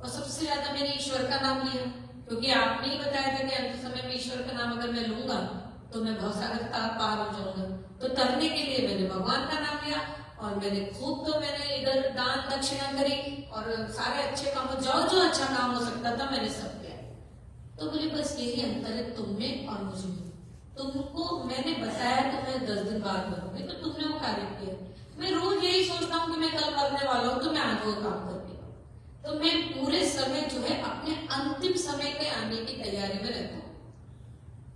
और सबसे ज्यादा मैंने ईश्वर का नाम लिया, क्योंकि आपने ही बताया था कि अंत समय में ईश्वर का नाम अगर मैं लूंगा तो मैं भवसागर पार हो जाऊंगा। तो तरने के लिए मैंने भगवान का नाम लिया और मैंने खूब तो मैंने इधर दान दक्षिणा करी और सारे अच्छे काम, जो अच्छा काम हो सकता था मैंने सब किया। तो बोले बस यही अंतर है तुम में और मुझ में। तुमको मैंने बताया तो मैं 10 दिन बाद मरूंगी, तो तुमने वो कार्य किया। मैं रोज यही सोचता हूँ कि मैं कल मरने वाला हूँ, तो मैं आज वो काम करती हूँ। तो मैं पूरे समय जो है अपने अंतिम समय के आने की तैयारी में रहता हूँ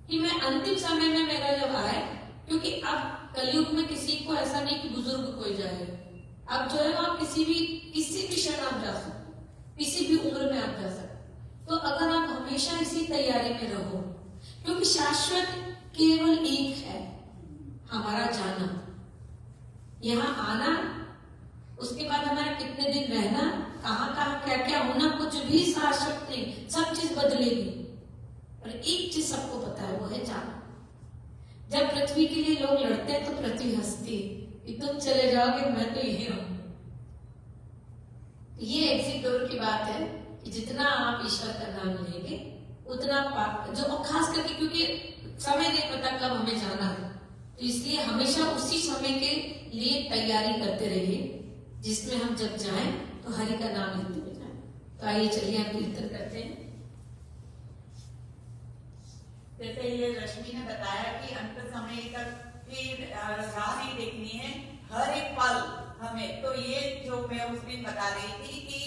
कि मैं अंतिम समय में मेरा जब आए, क्योंकि अब कलयुग में किसी को ऐसा नहीं कि बुजुर्ग कोई जाए। अब जो है आप किसी भी क्षण आप जा सकते, किसी भी उम्र में आप जा सकते। तो अगर आप हमेशा इसी तैयारी में रहो, क्योंकि शाश्वत केवल एक है, हमारा जाना, यहाँ आना, उसके बाद हमारा कितने दिन रहना, कहाँ कहाँ क्या क्या होना, कुछ भी शाश्वत नहीं, सब चीज बदलेगी। और एक चीज सबको पता है, वो है जाना। जब पृथ्वी के लिए लोग लड़ते हैं तो पृथ्वी हंसती है कि तुम चले जाओगे, मैं तो यही रहूंगा। ये एग्जिट डोर की बात है कि जितना आप ईश्वर का नाम लेंगे उतना पाप जो, और खास करके क्योंकि समय नहीं पता कब हमें जाना है, तो इसलिए हमेशा उसी समय के लिए तैयारी करते रहिए जिसमें हम जब जाएं तो हरि का नाम लेते हुए जाएं। तो आइए चलिए हम कीर्तन करते हैं। जैसे ये रश्मि ने बताया कि अंत समय तक की राह नहीं देखनी है, हर एक पल हमें, तो ये जो मैं उस दिन बता रही थी कि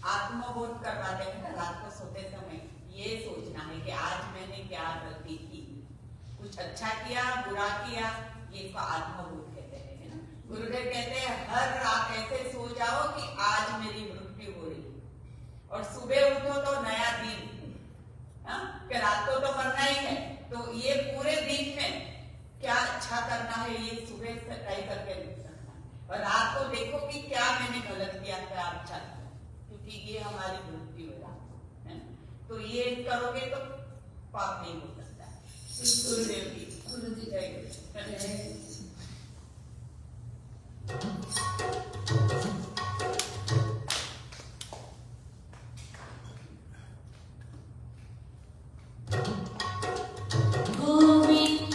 आत्मबोध करवाते हैं ना रात को सोते समय, ये सोचना है कि आज मैंने क्या गलती की, कुछ अच्छा किया बुरा किया, ये इसको आत्मबोध कहते हैं, है ना। गुरुदेव कहते हैं हर रात ऐसे सो जाओ कि आज मेरी मृत्यु हो रही, और सुबह उठो तो नया दिन, कि रात को तो मरना ही है, तो ये पूरे दिन में क्या अच्छा करना है ये सुबह से तय करके रखना है, और रात को देखो कि क्या मैंने गलत किया, क्या अच्छा किया, क्योंकि ये हमारी मृत्यु है रात को, तो ये करोगे तो पाप नहीं हो सकता। गुरुदेव की जय। गोविंद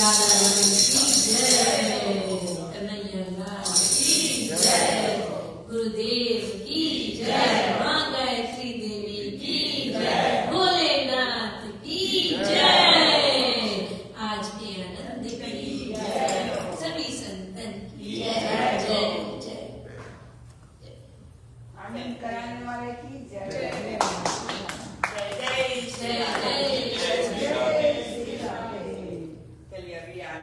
राधा रमन की जय, कन्हैया लाल की जय, गुरुदेव की जय, माँ गायत्री देवी की जय, भोलेनाथ की जय, आज के आनंद की जय, सभी संतन की जय जय जय। आनंद कराने वाले की जय। जय जय जय जय